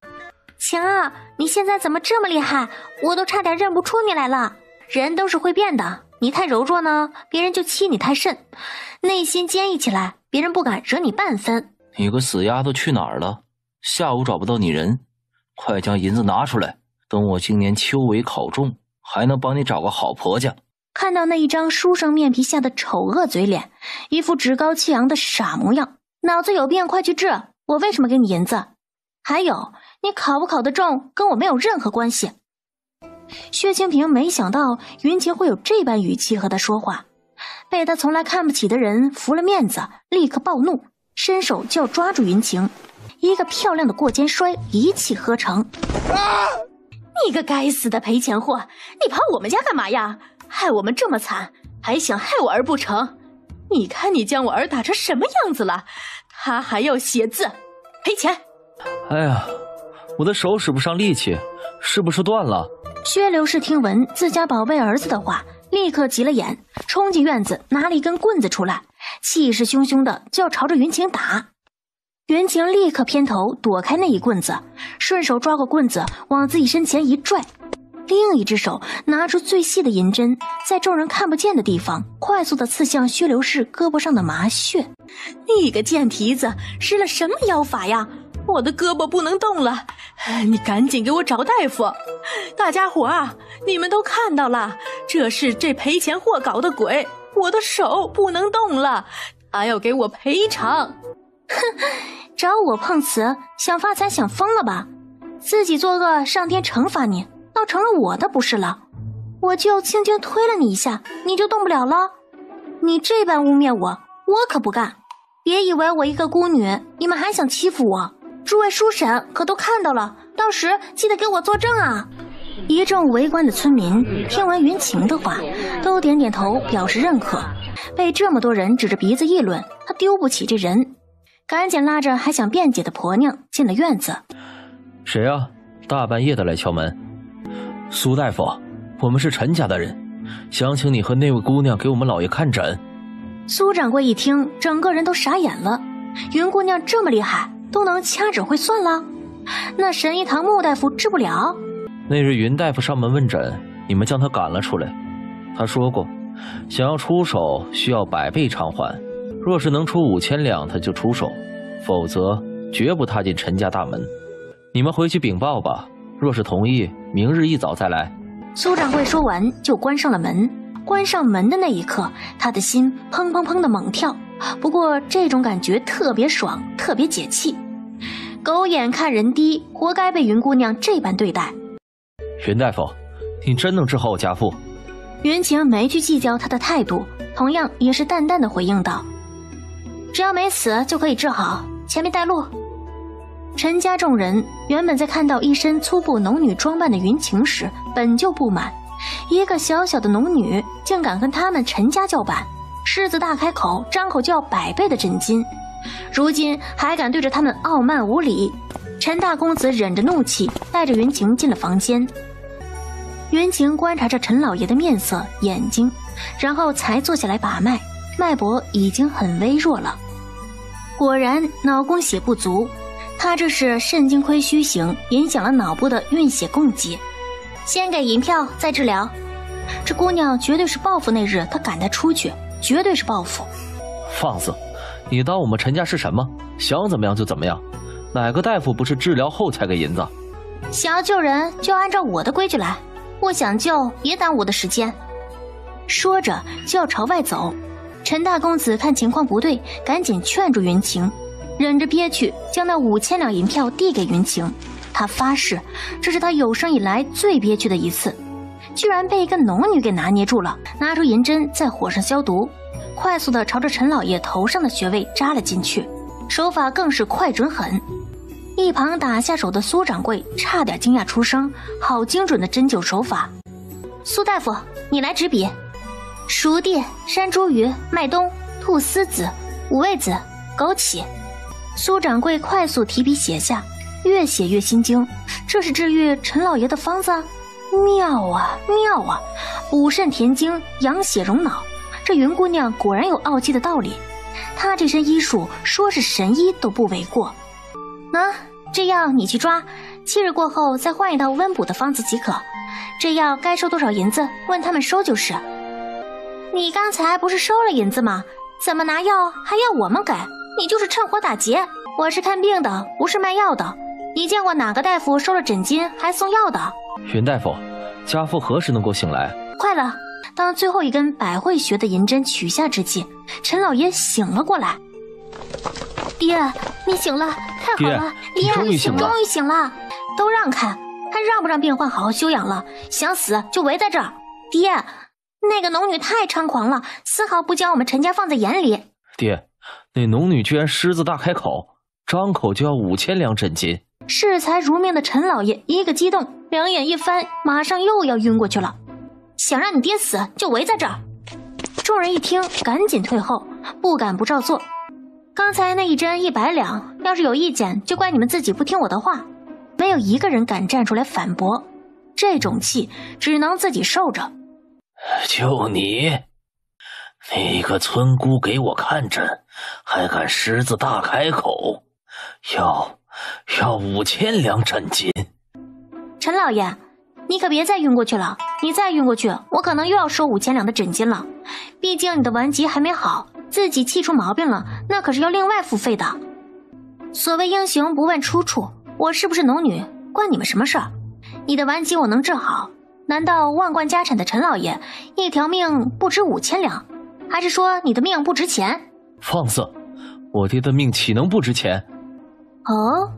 晴儿，你现在怎么这么厉害？我都差点认不出你来了。人都是会变的，你太柔弱呢，别人就欺你太甚；内心坚毅起来，别人不敢惹你半分。你个死丫头去哪儿了？下午找不到你人，快将银子拿出来，等我今年秋闱考中，还能帮你找个好婆家。看到那一张书生面皮下的丑恶嘴脸，一副趾高气扬的傻模样，脑子有病快去治！我为什么给你银子？还有，你考不考得中跟我没有任何关系。薛清平没想到云晴会有这般语气和他说话，被他从来看不起的人服了面子，立刻暴怒，伸手就要抓住云晴，一个漂亮的过肩摔一气呵成。你个该死的赔钱货，你跑我们家干嘛呀？害我们这么惨，还想害我儿不成？你看你将我儿打成什么样子了，他还要写字，赔钱！哎呀，我的手使不上力气，是不是断了？薛刘氏听闻自家宝贝儿子的话，立刻急了眼，冲进院子拿了一根棍子出来，气势汹汹的就要朝着云晴打。云晴立刻偏头躲开那一棍子，顺手抓过棍子往自己身前一拽，另一只手拿出最细的银针，在众人看不见的地方快速的刺向薛刘氏胳膊上的麻穴。你个贱蹄子，施了什么妖法呀？我的胳膊不能动了，你赶紧给我找大夫！大家伙啊，你们都看到了，这是这赔钱货搞的鬼，我的手不能动了，他要给我赔偿。哼，找我碰瓷，想发财想疯了吧？自己作恶，上天惩罚你，倒成了我的不是了。我就轻轻推了你一下，你就动不了了。你这般污蔑我，我可不干。别以为我一个孤女，你们还想欺负我。诸位书审可都看到了，到时记得给我作证啊！一众围观的村民听完云晴的话，都点点头表示认可。被这么多人指着鼻子议论，他丢不起这人，赶紧拉着还想辩解的婆娘进了院子。谁啊？大半夜的来敲门。苏大夫，我们是陈家的人，想请你和那位姑娘给我们老爷看诊。苏掌柜一听，整个人都傻眼了。云姑娘这么厉害，都能掐指会算了？那神医堂穆大夫治不了？那日云大夫上门问诊，你们将他赶了出来。他说过，想要出手需要100倍偿还，若是能出5000两，他就出手，否则绝不踏进陈家大门。你们回去禀报吧，若是同意，明日一早再来。苏掌柜说完就关上了门。关上门的那一刻，他的心砰砰砰的猛跳，不过这种感觉特别爽，特别解气。狗眼看人低，活该被云姑娘这般对待。云大夫，你真能治好我家父？云晴没去计较他的态度，同样也是淡淡的回应道：只要没死就可以治好，前面带路。陈家众人原本在看到一身粗布农女装扮的云晴时本就不满，一个小小的农女竟敢跟他们陈家叫板，狮子大开口，张口就要100倍的震惊，如今还敢对着他们傲慢无礼。陈大公子忍着怒气，带着云晴进了房间。云晴观察着陈老爷的面色眼睛，然后才坐下来把脉，脉搏已经很微弱了。果然脑供血不足，他这是肾精亏虚型，影响了脑部的运血供给。先给银票再治疗。这姑娘绝对是报复那日他赶她出去，绝对是报复。放肆！你当我们陈家是什么？想怎么样就怎么样？哪个大夫不是治疗后才给银子？想要救人就按照我的规矩来，不想救别耽误我的时间。说着就要朝外走，陈大公子看情况不对，赶紧劝住云晴，忍着憋屈将那5000两银票递给云晴。他发誓这是他有生以来最憋屈的一次，居然被一个农女给拿捏住了。拿出银针在火上消毒，快速的朝着陈老爷头上的穴位扎了进去，手法更是快准狠。一旁打下手的苏掌柜差点惊讶出声，好精准的针灸手法。苏大夫，你来执笔。熟地、山茱萸、麦冬、菟丝子、五味子、枸杞。苏掌柜快速提笔写下，越写越心惊，这是治愈陈老爷的方子？妙啊妙啊，补肾填精，养血容脑，这云姑娘果然有傲气的道理，她这身医术说是神医都不为过。这药你去抓，7日过后再换一套温补的方子即可。这药该收多少银子，问他们收就是。你刚才不是收了银子吗？怎么拿药还要我们给？你就是趁火打劫。我是看病的，不是卖药的。你见过哪个大夫收了诊金还送药的？云大夫，家父何时能够醒来？快了！当最后一根百会穴的银针取下之际，陈老爷醒了过来。爹，你醒了，太好了！爹，终于醒了，终于醒了！都让开，还让不让病患好好休养了？想死就围在这儿！爹，那个农女太猖狂了，丝毫不将我们陈家放在眼里。爹，那农女居然狮子大开口，张口就要5000两诊金。视财如命的陈老爷一个激动，两眼一翻，马上又要晕过去了。想让你爹死，就围在这儿！众人一听，赶紧退后，不敢不照做。刚才那一针100两，要是有意见，就怪你们自己不听我的话。没有一个人敢站出来反驳，这种气只能自己受着。就你个村姑给我看诊，还敢狮子大开口，要5000两诊金。陈老爷，你可别再晕过去了，你再晕过去，我可能又要收5000两的诊金了。毕竟你的顽疾还没好，自己气出毛病了，那可是要另外付费的。所谓英雄不问出处，我是不是农女，关你们什么事儿？你的顽疾我能治好，难道万贯家产的陈老爷一条命不值5000两？还是说你的命不值钱？放肆！我爹的命岂能不值钱？哦，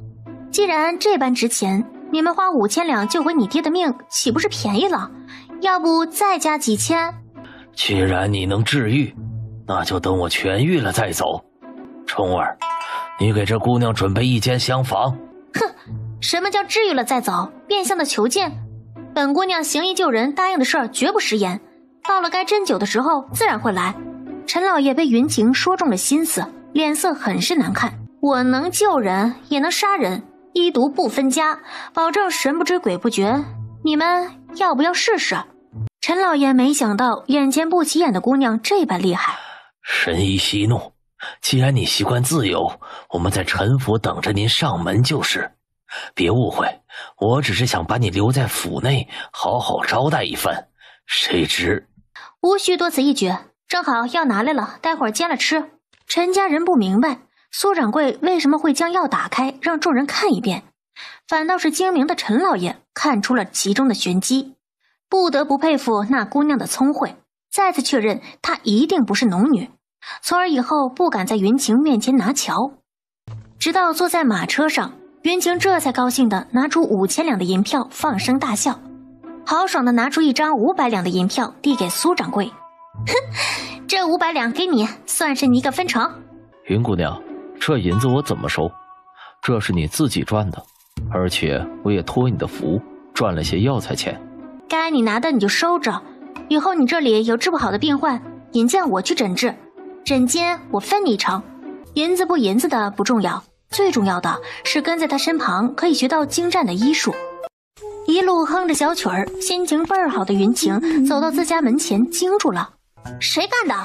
既然这般值钱，你们花5000两救回你爹的命，岂不是便宜了？要不再加几千？既然你能治愈，那就等我痊愈了再走。冲儿，你给这姑娘准备一间厢房。哼，什么叫治愈了再走？变相的囚禁？本姑娘行医救人答应的事儿绝不食言，到了该针灸的时候自然会来。陈老爷被云晴说中了心思，脸色很是难看。我能救人也能杀人，医毒不分家，保证神不知鬼不觉。你们要不要试试？陈老爷没想到眼前不起眼的姑娘这般厉害。神医息怒，既然你习惯自由，我们在陈府等着您上门就是。别误会，我只是想把你留在府内，好好招待一番。谁知无需多此一举，正好药拿来了，待会儿煎了吃。陈家人不明白苏掌柜为什么会将药打开让众人看一遍，反倒是精明的陈老爷看出了其中的玄机，不得不佩服那姑娘的聪慧，再次确认她一定不是农女，从而以后不敢在云晴面前拿瞧。直到坐在马车上，云晴这才高兴地拿出5000两的银票，放声大笑，豪爽地拿出一张500两的银票递给苏掌柜。哼，这500两给你，算是你一个分成。云姑娘，这银子我怎么收？这是你自己赚的，而且我也托你的福，赚了些药材钱。该你拿的你就收着，以后你这里有治不好的病患，引荐我去诊治，诊金我分你一成。银子不银子的不重要，最重要的是跟在他身旁可以学到精湛的医术。一路哼着小曲儿，心情倍儿好的云晴走到自家门前，惊住了。谁干的？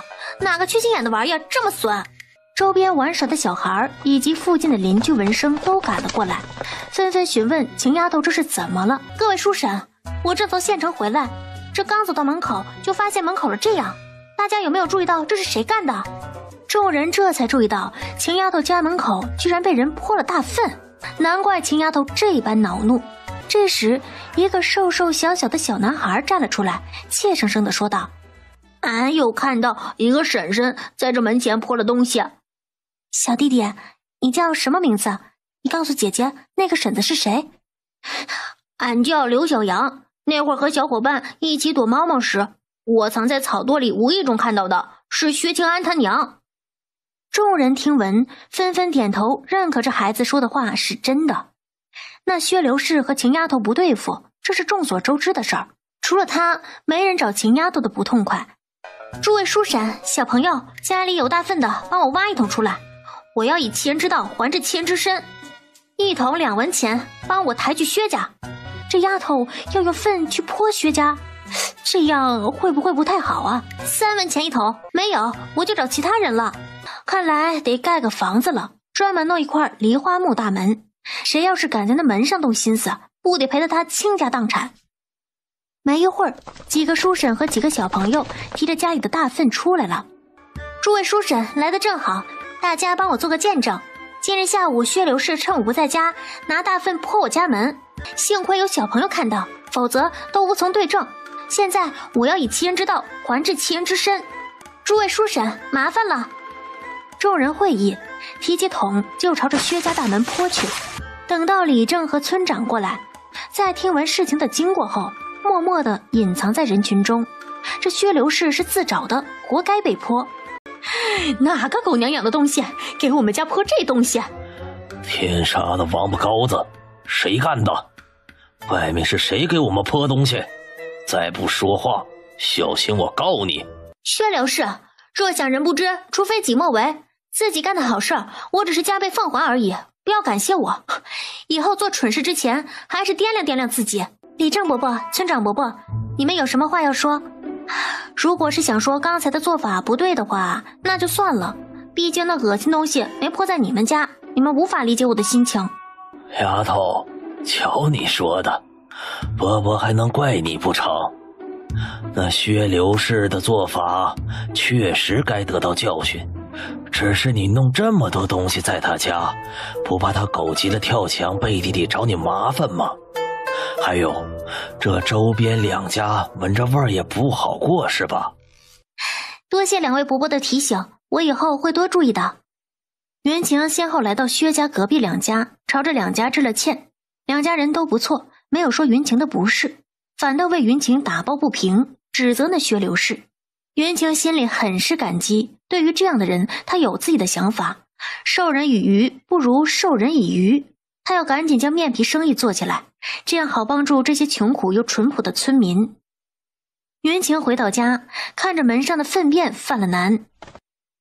哪个缺心眼的玩意儿这么损？周边玩耍的小孩以及附近的邻居闻声都赶了过来，纷纷询问秦丫头这是怎么了。各位叔婶，我正从县城回来，这刚走到门口就发现门口了这样，大家有没有注意到这是谁干的？众人这才注意到秦丫头家门口居然被人泼了大粪，难怪秦丫头这般恼怒。这时，一个瘦瘦小小的小男孩站了出来，怯生生地说道：“俺有看到一个婶婶在这门前泼了东西。”小弟弟，你叫什么名字？你告诉姐姐，那个婶子是谁？俺叫刘小阳，那会儿和小伙伴一起躲猫猫时，我藏在草垛里无意中看到的，是薛庆安他娘。众人听闻，纷纷点头，认可这孩子说的话是真的。那薛刘氏和秦丫头不对付，这是众所周知的事儿。除了他，没人找秦丫头的不痛快。诸位叔婶、小朋友，家里有大粪的，帮我挖一桶出来，我要以其人之道还治其人之身。1桶2文钱，帮我抬去薛家。这丫头要用粪去泼薛家，这样会不会不太好啊？3文钱1桶，没有我就找其他人了。看来得盖个房子了，专门弄一块梨花木大门。谁要是敢在那门上动心思，不得赔得他倾家荡产。没一会儿，几个叔婶和几个小朋友提着家里的大粪出来了。诸位叔婶来得正好，大家帮我做个见证。今日下午薛刘氏趁我不在家，拿大粪泼我家门，幸亏有小朋友看到，否则都无从对证。现在我要以其人之道还治其人之身，诸位叔婶麻烦了。众人会意，提起桶就朝着薛家大门泼去。等到李正和村长过来，在听闻事情的经过后，默默地隐藏在人群中。这薛刘氏是自找的，活该被泼。哪个狗娘养的东西给我们家泼这东西？天杀的王八羔子，谁干的？外面是谁给我们泼东西？再不说话，小心我告你！薛刘氏，若想人不知，除非己莫为。自己干的好事，我只是加倍奉还而已，不要感谢我。以后做蠢事之前，还是掂量掂量自己。李正伯伯、村长伯伯，你们有什么话要说？如果是想说刚才的做法不对的话，那就算了。毕竟那恶心东西没泼在你们家，你们无法理解我的心情。丫头，瞧你说的，伯伯还能怪你不成？那薛刘氏的做法确实该得到教训，只是你弄这么多东西在他家，不怕他狗急了跳墙，背地里找你麻烦吗？还有，这周边2家闻着味儿也不好过是吧？多谢2位伯伯的提醒，我以后会多注意的。袁晴先后来到薛家隔壁2家，朝着2家致了歉。2家人都不错，没有说云晴的不是，反倒为云晴打抱不平，指责那薛刘氏。云晴心里很是感激，对于这样的人，他有自己的想法，授人以鱼不如授人以渔。他要赶紧将面皮生意做起来，这样好帮助这些穷苦又淳朴的村民。云晴回到家，看着门上的粪便犯了难。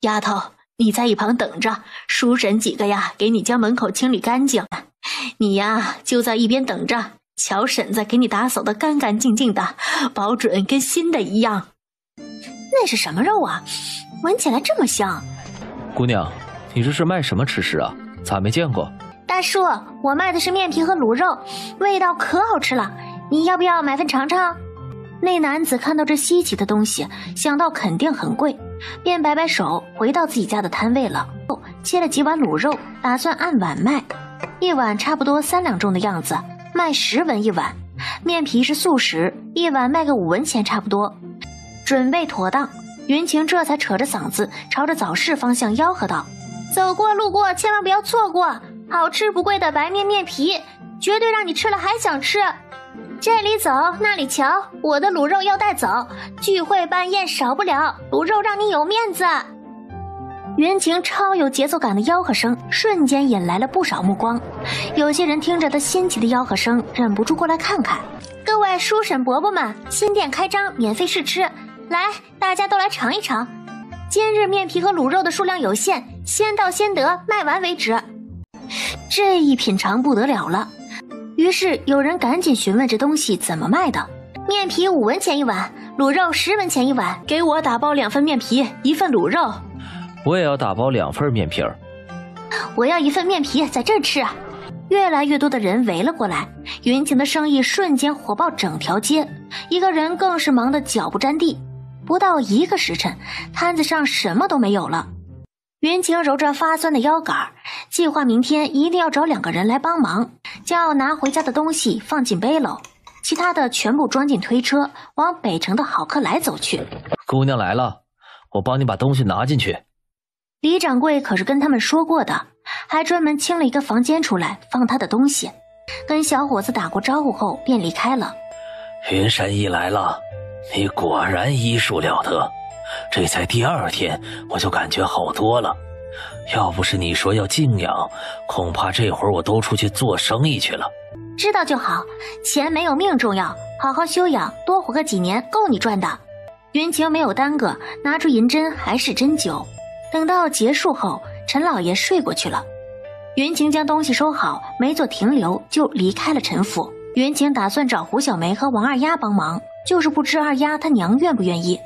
丫头，你在一旁等着，叔婶几个呀，给你将门口清理干净。你呀，就在一边等着，乔婶子给你打扫得干干净净的，保准跟新的一样。那是什么肉啊？闻起来这么香。姑娘，你这是卖什么吃食啊？咋没见过？大叔，我卖的是面皮和卤肉，味道可好吃了，你要不要买份尝尝？那男子看到这稀奇的东西，想到肯定很贵，便摆摆手回到自己家的摊位了，切了几碗卤肉，打算按碗卖，一碗差不多3两重的样子，卖10文一碗。面皮是素食，一碗卖个5文钱差不多。准备妥当，云晴这才扯着嗓子朝着早市方向吆喝道：走过路过千万不要错过，好吃不贵的白面面皮，绝对让你吃了还想吃。这里走那里瞧，我的卤肉要带走，聚会办宴少不了，卤肉让你有面子。云晴超有节奏感的吆喝声瞬间引来了不少目光，有些人听着他新奇的吆喝声，忍不住过来看看。各位叔婶伯伯们，新店开张，免费试吃，来，大家都来尝一尝。今日面皮和卤肉的数量有限，先到先得，卖完为止。这一品尝不得了了，于是有人赶紧询问这东西怎么卖的。面皮5文钱一碗，卤肉10文钱一碗，给我打包2份面皮，1份卤肉。我也要打包2份面皮儿。我要1份面皮，在这儿吃。越来越多的人围了过来，云晴的生意瞬间火爆整条街，一个人更是忙得脚不沾地。不到1个时辰，摊子上什么都没有了。云晴揉着发酸的腰杆，计划明天一定要找2个人来帮忙，将要拿回家的东西放进背篓，其他的全部装进推车，往北城的好客来走去。姑娘来了，我帮你把东西拿进去。李掌柜可是跟他们说过的，还专门清了一个房间出来放他的东西，跟小伙子打过招呼后便离开了。云山一来了，你果然医术了得，这才第2天我就感觉好多了。要不是你说要静养，恐怕这会儿我都出去做生意去了。知道就好，钱没有命重要，好好休养，多活个几年够你赚的。云晴没有耽搁，拿出银针还是针灸。等到结束后，陈老爷睡过去了。云晴将东西收好，没做停留就离开了陈府。云晴打算找胡小梅和王二丫帮忙，就是不知二丫她娘愿不愿意。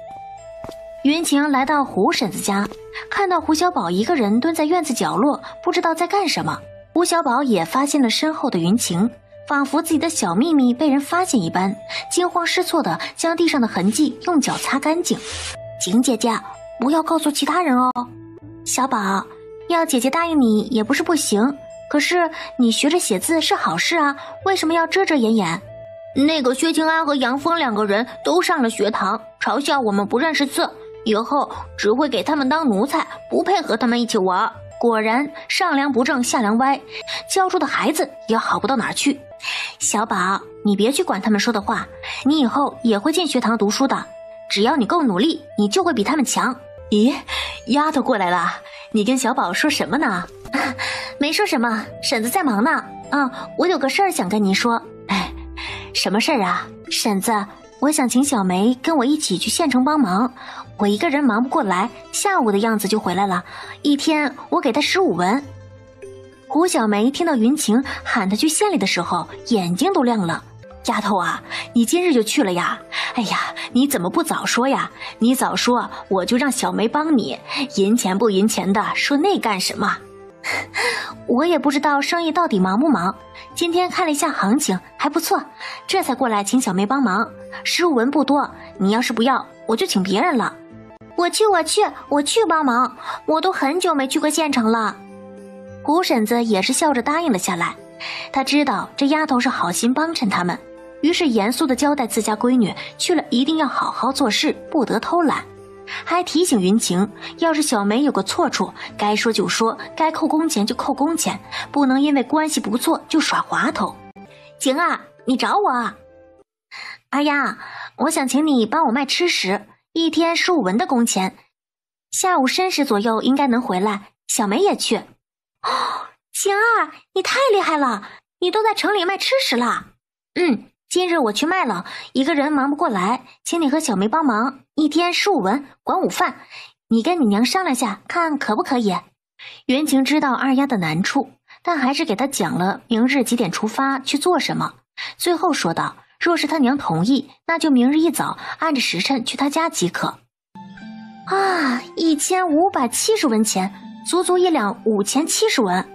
云晴来到胡婶子家，看到胡小宝一个人蹲在院子角落，不知道在干什么。胡小宝也发现了身后的云晴，仿佛自己的小秘密被人发现一般，惊慌失措地将地上的痕迹用脚擦干净。晴姐姐，不要告诉其他人哦。小宝，要姐姐答应你也不是不行，可是你学着写字是好事啊，为什么要遮遮掩掩？那个薛清安和杨峰2个人都上了学堂，嘲笑我们不认识字，以后只会给他们当奴才，不配和他们一起玩。果然上梁不正下梁歪，教出的孩子也好不到哪儿去。小宝，你别去管他们说的话，你以后也会进学堂读书的，只要你够努力，你就会比他们强。咦，丫头过来了，你跟小宝说什么呢？没说什么，婶子在忙呢。我有个事儿想跟您说。什么事儿啊？婶子，我想请小梅跟我一起去县城帮忙，我一个人忙不过来，下午的样子就回来了，一天我给她15文。胡小梅听到云晴喊她去县里的时候，眼睛都亮了。丫头啊，你今日就去了呀？哎呀，你怎么不早说呀？你早说，我就让小梅帮你，银钱不银钱的，说那干什么？我也不知道生意到底忙不忙，今天看了一下行情还不错，这才过来请小梅帮忙。15文不多，你要是不要，我就请别人了。我去帮忙，我都很久没去过县城了。胡婶子也是笑着答应了下来，她知道这丫头是好心帮衬他们，于是严肃地交代自家闺女去了一定要好好做事，不得偷懒，还提醒云晴，要是小梅有个错处，该说就说，该扣工钱就扣工钱，不能因为关系不错就耍滑头。晴啊，你找我啊？二丫，我想请你帮我卖吃食，一天15文的工钱，下午申时左右应该能回来，小梅也去。晴儿，你太厉害了，你都在城里卖吃食了。今日我去卖了，一个人忙不过来，请你和小梅帮忙，一天15文，管午饭，你跟你娘商量下，看可不可以？云晴知道二丫的难处，但还是给她讲了明日几点出发去做什么，最后说道，若是她娘同意，那就明日一早按着时辰去她家即可。1570文钱，足足1两5070文。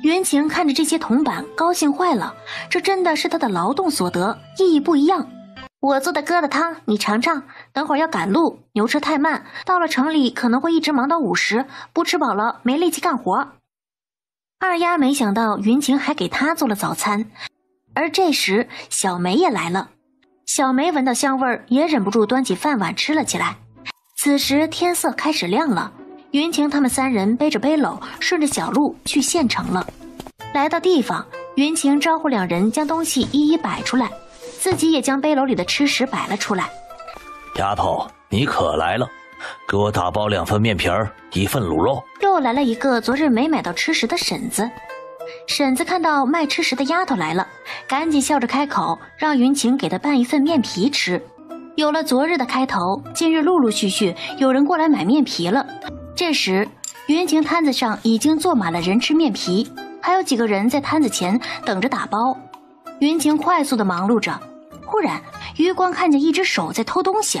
云晴看着这些铜板高兴坏了，这真的是她的劳动所得，意义不一样。我做的疙瘩汤你尝尝，等会儿要赶路，牛车太慢，到了城里可能会一直忙到午时，不吃饱了没力气干活。二丫没想到云晴还给她做了早餐，而这时小梅也来了。小梅闻到香味儿，也忍不住端起饭碗吃了起来。此时天色开始亮了，云晴他们3人背着背篓，顺着小路去县城了。来到地方，云晴招呼2人将东西一一摆出来，自己也将背篓里的吃食摆了出来。丫头，你可来了，给我打包2份面皮儿，1份卤肉。又来了一个昨日没买到吃食的婶子。婶子看到卖吃食的丫头来了，赶紧笑着开口，让云晴给她拌1份面皮吃。有了昨日的开头，今日陆陆续续有人过来买面皮了。这时云晴摊子上已经坐满了人吃面皮，还有几个人在摊子前等着打包。云晴快速地忙碌着，忽然余光看见一只手在偷东西。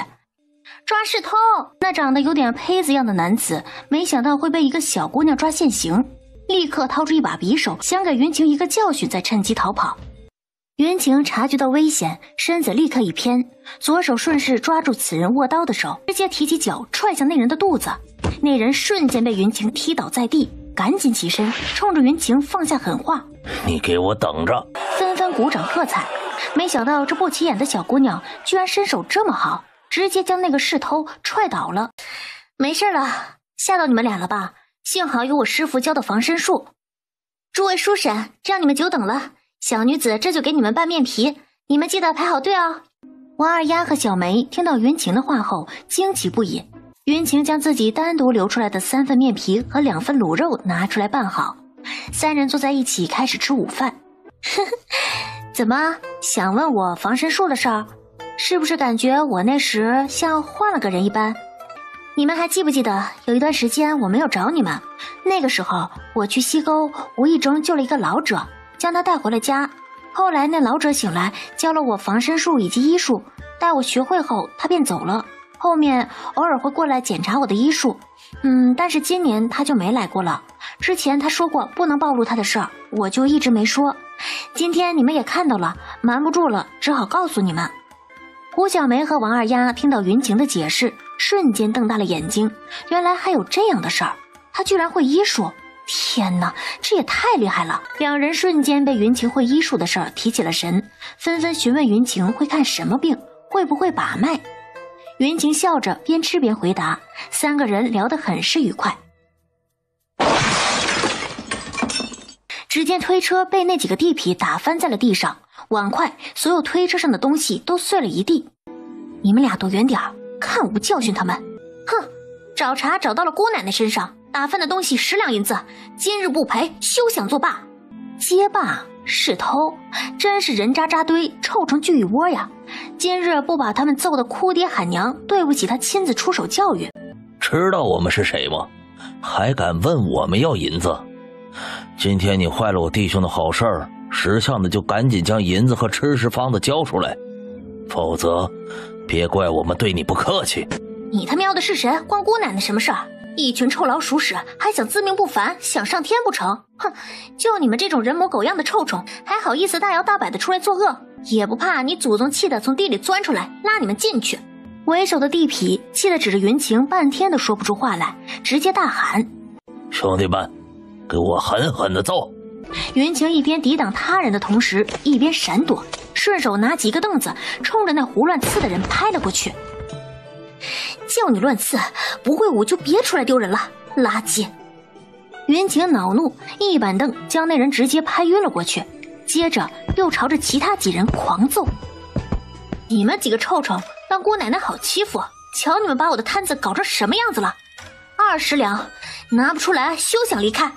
抓是偷！那长得有点胚子样的男子没想到会被一个小姑娘抓现行，立刻掏出一把匕首，想给云晴一个教训，再趁机逃跑。云晴察觉到危险，身子立刻一偏，左手顺势抓住此人握刀的手，直接提起脚踹向那人的肚子。那人瞬间被云晴踢倒在地，赶紧起身冲着云晴放下狠话：你给我等着！纷纷鼓掌喝彩。没想到这不起眼的小姑娘居然身手这么好，直接将那个侍偷踹倒了。没事了，吓到你们俩了吧？幸好有我师傅教的防身术。诸位叔婶，让你们久等了，小女子这就给你们拌面皮，你们记得排好队哦。王二丫和小梅听到云晴的话后惊奇不已。云晴将自己单独留出来的3份面皮和2份卤肉拿出来拌好，3人坐在一起开始吃午饭。怎么想问我防身术的事儿？是不是感觉我那时像换了个人一般？你们还记不记得有一段时间我没有找你们，那个时候我去西沟无意中救了一个老者，将他带回了家。后来那老者醒来教了我防身术以及医术，待我学会后他便走了，后面偶尔会过来检查我的医术。但是今年他就没来过了，之前他说过不能暴露他的事儿，我就一直没说。今天你们也看到了，瞒不住了，只好告诉你们。胡小梅和王二丫听到云晴的解释，瞬间瞪大了眼睛，原来还有这样的事儿，她居然会医术，天哪，这也太厉害了！两人瞬间被云晴会医术的事儿提起了神，纷纷询问云晴会看什么病，会不会把脉。云晴笑着边吃边回答，3个人聊得很是愉快。只见推车被那几个地痞打翻在了地上，碗筷所有推车上的东西都碎了一地。你们俩躲远点儿，看我不教训他们！哼，找茬找到了姑奶奶身上，打翻的东西10两银子，今日不赔，休想作罢！街霸是偷，真是人渣渣堆，臭成聚一窝呀！今日不把他们揍得哭爹喊娘，对不起他亲自出手教育。知道我们是谁吗？还敢问我们要银子？今天你坏了我弟兄的好事儿，识相的就赶紧将银子和吃食方子交出来，否则别怪我们对你不客气。你他喵的是谁？关姑奶奶什么事儿？一群臭老鼠屎，还想自命不凡，想上天不成？哼，就你们这种人模狗样的臭虫，还好意思大摇大摆的出来作恶，也不怕你祖宗气的从地里钻出来拉你们进去。为首的地痞气得指着云晴，半天都说不出话来，直接大喊：兄弟们，给我狠狠的揍！云晴一边抵挡他人的同时，一边闪躲，顺手拿几个凳子冲着那胡乱刺的人拍了过去。叫你乱刺，不会武就别出来丢人了，垃圾！云晴恼怒，一板凳将那人直接拍晕了过去，接着又朝着其他几人狂揍。你们几个臭虫当姑奶奶好欺负，瞧你们把我的摊子搞成什么样子了！20两拿不出来，休想离开！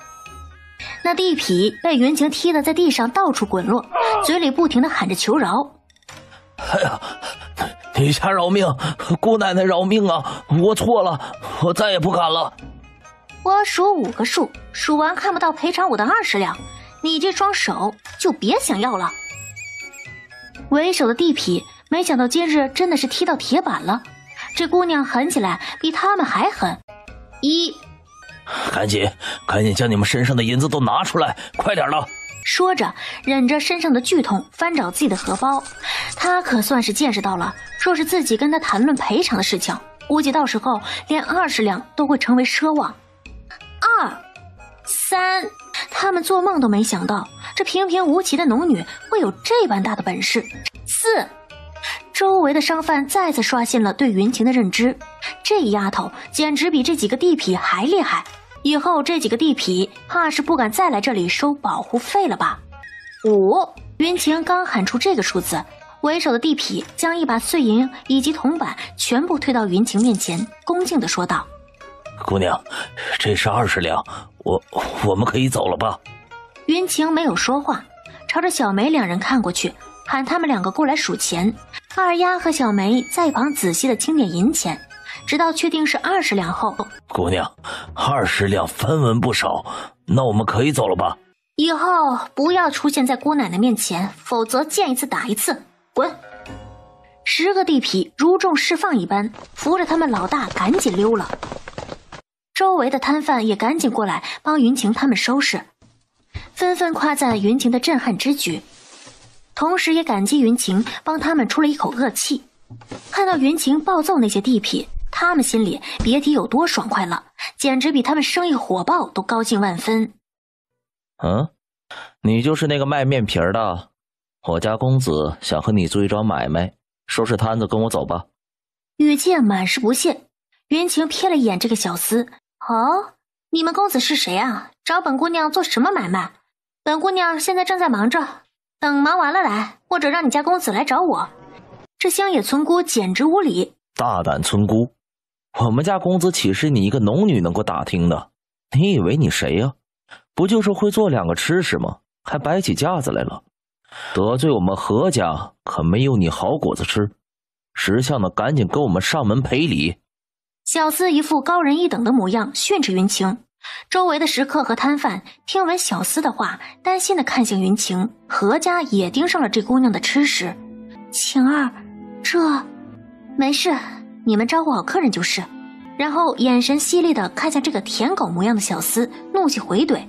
那地痞被云晴踢得在地上到处滚落，嘴里不停地喊着求饶。哎呀，女侠饶命，姑奶奶饶命啊！我错了，我再也不敢了。我数5个数，数完看不到赔偿我的20两，你这双手就别想要了。为首的地痞没想到今日真的是踢到铁板了，这姑娘狠起来比他们还狠。赶紧将你们身上的银子都拿出来，快点的！说着忍着身上的剧痛翻找自己的荷包，他可算是见识到了，若是自己跟他谈论赔偿的事情，估计到时候连20两都会成为奢望。2、3，他们做梦都没想到这平平无奇的农女会有这般大的本事。4，周围的商贩再次刷新了对云晴的认知，这丫头简直比这几个地痞还厉害，以后这几个地痞怕是不敢再来这里收保护费了吧。5，云晴刚喊出这个数字，为首的地痞将一把碎银以及铜板全部推到云晴面前，恭敬地说道：姑娘，这是20两，我们可以走了吧？云晴没有说话，朝着小梅2人看过去，喊他们2个过来数钱。二丫和小梅在一旁仔细的清点银钱，直到确定是20两后，姑娘，20两分文不少，那我们可以走了吧？以后不要出现在姑奶奶面前，否则见一次打一次，滚！10个地痞如众释放一般，扶着他们老大赶紧溜了。周围的摊贩也赶紧过来帮云晴他们收拾，纷纷夸赞云晴的震撼之举，同时也感激云晴帮他们出了一口恶气。看到云晴暴揍那些地痞，他们心里别提有多爽快了，简直比他们生意火爆都高兴万分。你就是那个卖面皮的，我家公子想和你做一桩买卖，收拾摊子跟我走吧。语气满是不屑。云晴瞥了一眼这个小厮，哦，你们公子是谁啊？找本姑娘做什么买卖？本姑娘现在正在忙着，等忙完了来，或者让你家公子来找我。这乡野村姑简直无礼！大胆村姑，我们家公子岂是你一个农女能够打听的？你以为你谁呀？不就是会做2个吃食吗？还摆起架子来了，得罪我们何家可没有你好果子吃。识相的赶紧跟我们上门赔礼。小厮一副高人一等的模样，训斥云晴。周围的食客和摊贩听闻小厮的话，担心的看向云晴。何家也盯上了这姑娘的吃食。晴儿，这没事，你们招呼好客人就是。然后眼神犀利的看向这个舔狗模样的小厮，怒气回怼：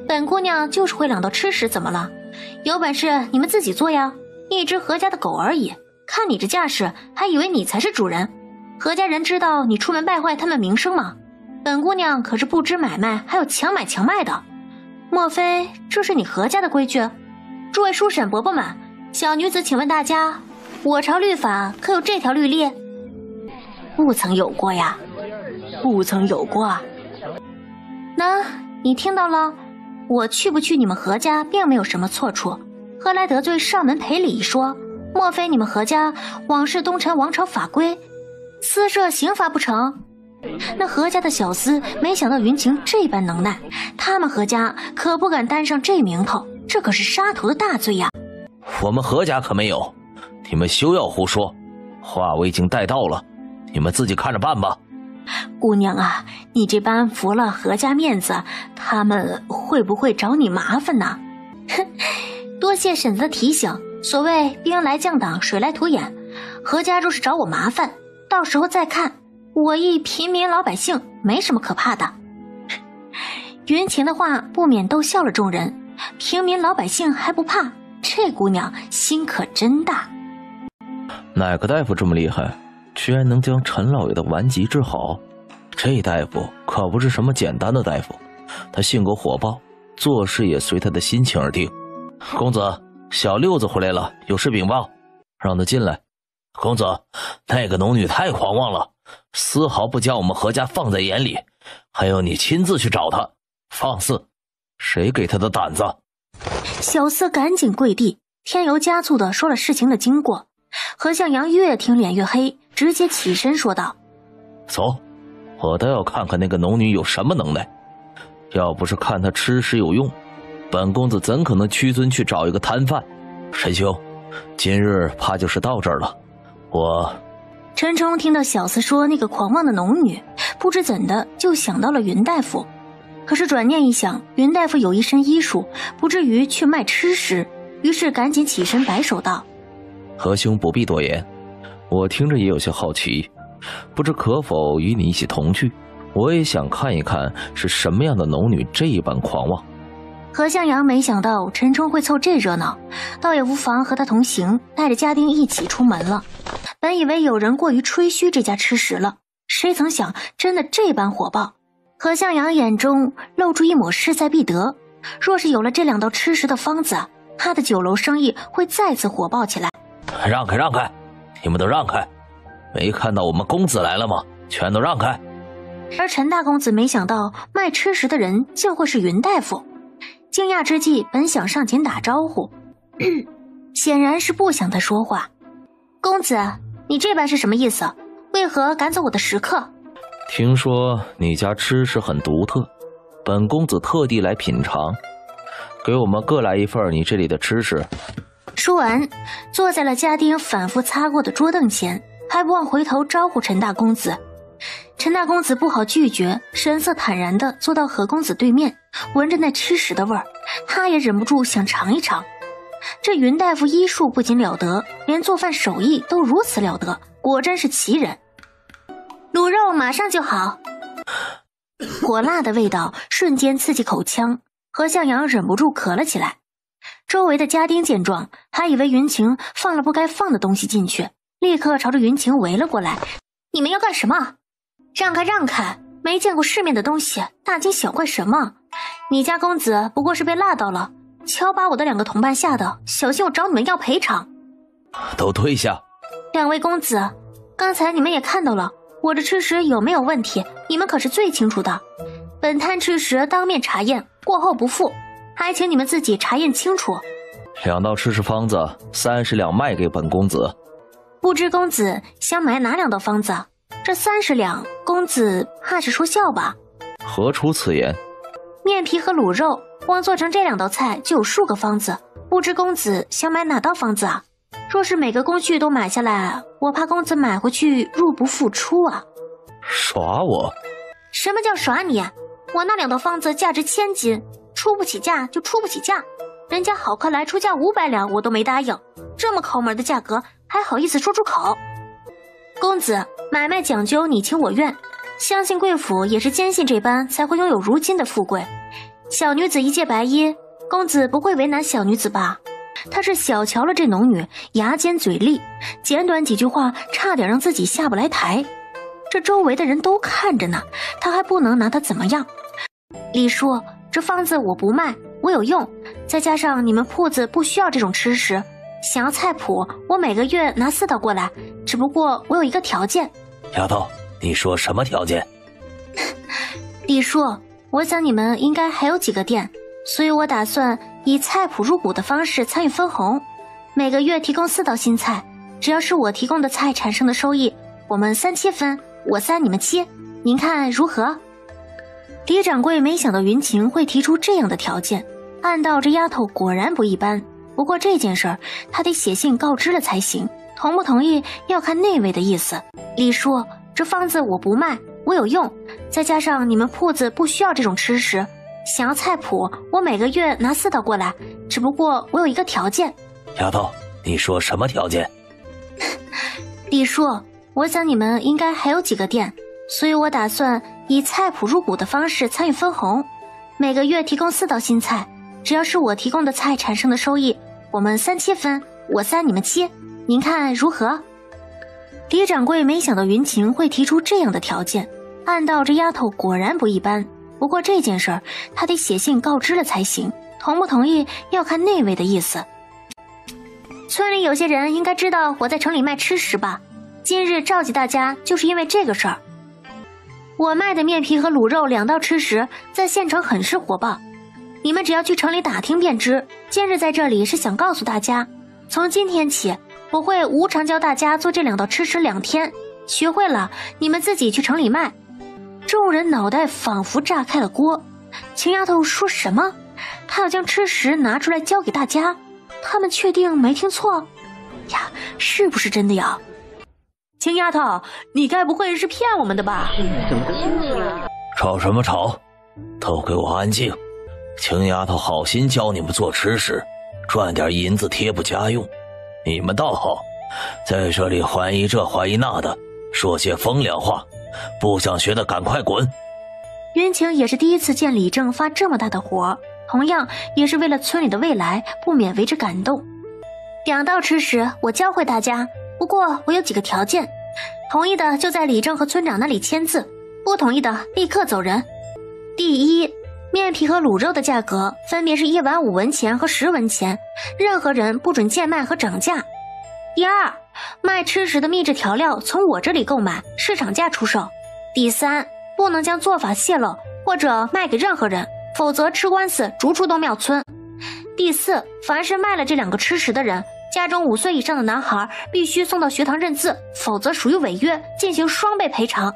本姑娘就是会2道吃食，怎么了？有本事你们自己做呀！一只何家的狗而已，看你这架势，还以为你才是主人。何家人知道你出门败坏他们名声吗？本姑娘可是不知买卖，还有强买强卖的。莫非这是你何家的规矩？诸位叔婶伯伯们，小女子请问大家，我朝律法可有这条律例？不曾有过呀，不曾有过啊。那你听到了？我去不去你们何家并没有什么错处，何来得罪上门赔礼一说？莫非你们何家枉视东陈王朝法规，私设刑罚不成？那何家的小厮没想到云晴这般能耐，他们何家可不敢担上这名头，这可是杀头的大罪呀！我们何家可没有，你们休要胡说，话我已经带到了，你们自己看着办吧。姑娘啊，你这般服了何家面子，他们会不会找你麻烦呢？哼，多谢婶子的提醒。所谓兵来将挡，水来土掩，何家若是找我麻烦，到时候再看。我一平民老百姓，没什么可怕的。云晴的话不免逗笑了众人，平民老百姓还不怕，这姑娘心可真大。哪个大夫这么厉害，居然能将陈老爷的顽疾治好？这大夫可不是什么简单的大夫，他性格火爆，做事也随他的心情而定。公子，小六子回来了，有事禀报，让他进来。公子，那个农女太狂妄了，丝毫不将我们何家放在眼里，还要你亲自去找她，放肆！谁给她的胆子？小厮赶紧跪地，添油加醋地说了事情的经过。何向阳越听脸越黑，直接起身说道：走，我倒要看看那个农女有什么能耐。要不是看她吃食有用，本公子怎可能屈尊去找一个摊贩？陈兄，今日怕就是到这儿了。陈冲听到小厮说那个狂妄的农女，不知怎的就想到了云大夫。可是转念一想，云大夫有一身医术，不至于去卖吃食，于是赶紧起身摆手道：何兄不必多言，我听着也有些好奇，不知可否与你一起同去？我也想看一看是什么样的农女这般狂妄。何向阳没想到陈冲会凑这热闹，倒也无妨和他同行，带着家丁一起出门了。本以为有人过于吹嘘这家吃食了，谁曾想真的这般火爆。何向阳眼中露出一抹势在必得，若是有了这2道吃食的方子，他的酒楼生意会再次火爆起来。让开让开，你们都让开，没看到我们公子来了吗？全都让开。而陈大公子没想到卖吃食的人竟会是云大夫，惊讶之际本想上前打招呼，显然是不想再说话。公子，你这般是什么意思？为何赶走我的食客？听说你家吃食很独特，本公子特地来品尝，给我们各来一份你这里的吃食。说完，坐在了家丁反复擦过的桌凳前，还不忘回头招呼陈大公子。陈大公子不好拒绝，神色坦然地坐到何公子对面，闻着那吃食的味儿，他也忍不住想尝一尝。这云大夫医术不仅了得，连做饭手艺都如此了得，果真是奇人。卤肉马上就好。火辣的味道瞬间刺激口腔，何向阳忍不住咳了起来。周围的家丁见状，还以为云晴放了不该放的东西进去，立刻朝着云晴围了过来。你们要干什么？让开让开，没见过世面的东西，大惊小怪什么？你家公子不过是被辣到了，瞧把我的2个同伴吓的，小心我找你们要赔偿。都退下。2位公子，刚才你们也看到了，我这吃食有没有问题，你们可是最清楚的。本摊吃食当面查验，过后不付，还请你们自己查验清楚。2道吃食方子，30两卖给本公子。不知公子想买哪2道方子？这30两，公子怕是说笑吧？何出此言？面皮和卤肉，光做成这2道菜就有数个方子，不知公子想买哪道方子啊？若是每个工序都买下来，我怕公子买回去入不敷出啊。耍我？什么叫耍你？我那2道方子价值1000金，出不起价就出不起价，人家好客来出价500两我都没答应，这么抠门的价格还好意思说出口？公子，买卖讲究你情我愿，相信贵府也是坚信这般才会拥有如今的富贵。小女子一介白衣，公子不会为难小女子吧？他是小瞧了这农女，牙尖嘴利，简短几句话差点让自己下不来台。这周围的人都看着呢，他还不能拿他怎么样。李叔，这方子我不卖，我有用，再加上你们铺子不需要这种吃食，想要菜谱，我每个月拿4道过来，只不过我有一个条件。丫头，你说什么条件？李叔，我想你们应该还有几个店，所以我打算以菜谱入股的方式参与分红，每个月提供4道新菜，只要是我提供的菜产生的收益，我们3切分，我3你们7，您看如何？李掌柜没想到云晴会提出这样的条件，暗道这丫头果然不一般。不过这件事儿他得写信告知了才行，同不同意要看那位的意思。李叔，这方子我不卖，我有用，再加上你们铺子不需要这种吃食，想要菜谱，我每个月拿4道过来，只不过我有一个条件。丫头，你说什么条件？李叔，我想你们应该还有几个店，所以我打算以菜谱入股的方式参与分红，每个月提供4道新菜，只要是我提供的菜产生的收益，我们3切分，我3你们7，您看如何？李掌柜没想到云晴会提出这样的条件，暗道这丫头果然不一般。不过这件事儿他得写信告知了才行，同不同意要看那位的意思。村里有些人应该知道我在城里卖吃食吧，今日召集大家就是因为这个事儿。我卖的面皮和卤肉2道吃食在县城很是火爆，你们只要去城里打听便知。今日在这里是想告诉大家，从今天起我会无偿教大家做这2道吃食2天，学会了你们自己去城里卖。众人脑袋仿佛炸开了锅，秦丫头说什么？她要将吃食拿出来教给大家？他们确定没听错呀？是不是真的呀？秦丫头，你该不会是骗我们的吧？吵什么吵？都给我安静！秦丫头好心教你们做吃食，赚点银子贴补家用。你们倒好，在这里怀疑这怀疑那的，说些风凉话，不想学的赶快滚！云晴也是第一次见李正发这么大的火，同样也是为了村里的未来，不免为之感动。2道吃食我教会大家，不过我有几个条件，同意的就在李正和村长那里签字，不同意的立刻走人。第一，面皮和卤肉的价格分别是1碗5文钱和10文钱，任何人不准贱卖和涨价。第二，卖吃食的秘制调料从我这里购买，市场价出售。第三，不能将做法泄露或者卖给任何人，否则吃官司逐出东庙村。第四，凡是卖了这2个吃食的人，家中5岁以上的男孩必须送到学堂认字，否则属于违约，进行双倍赔偿。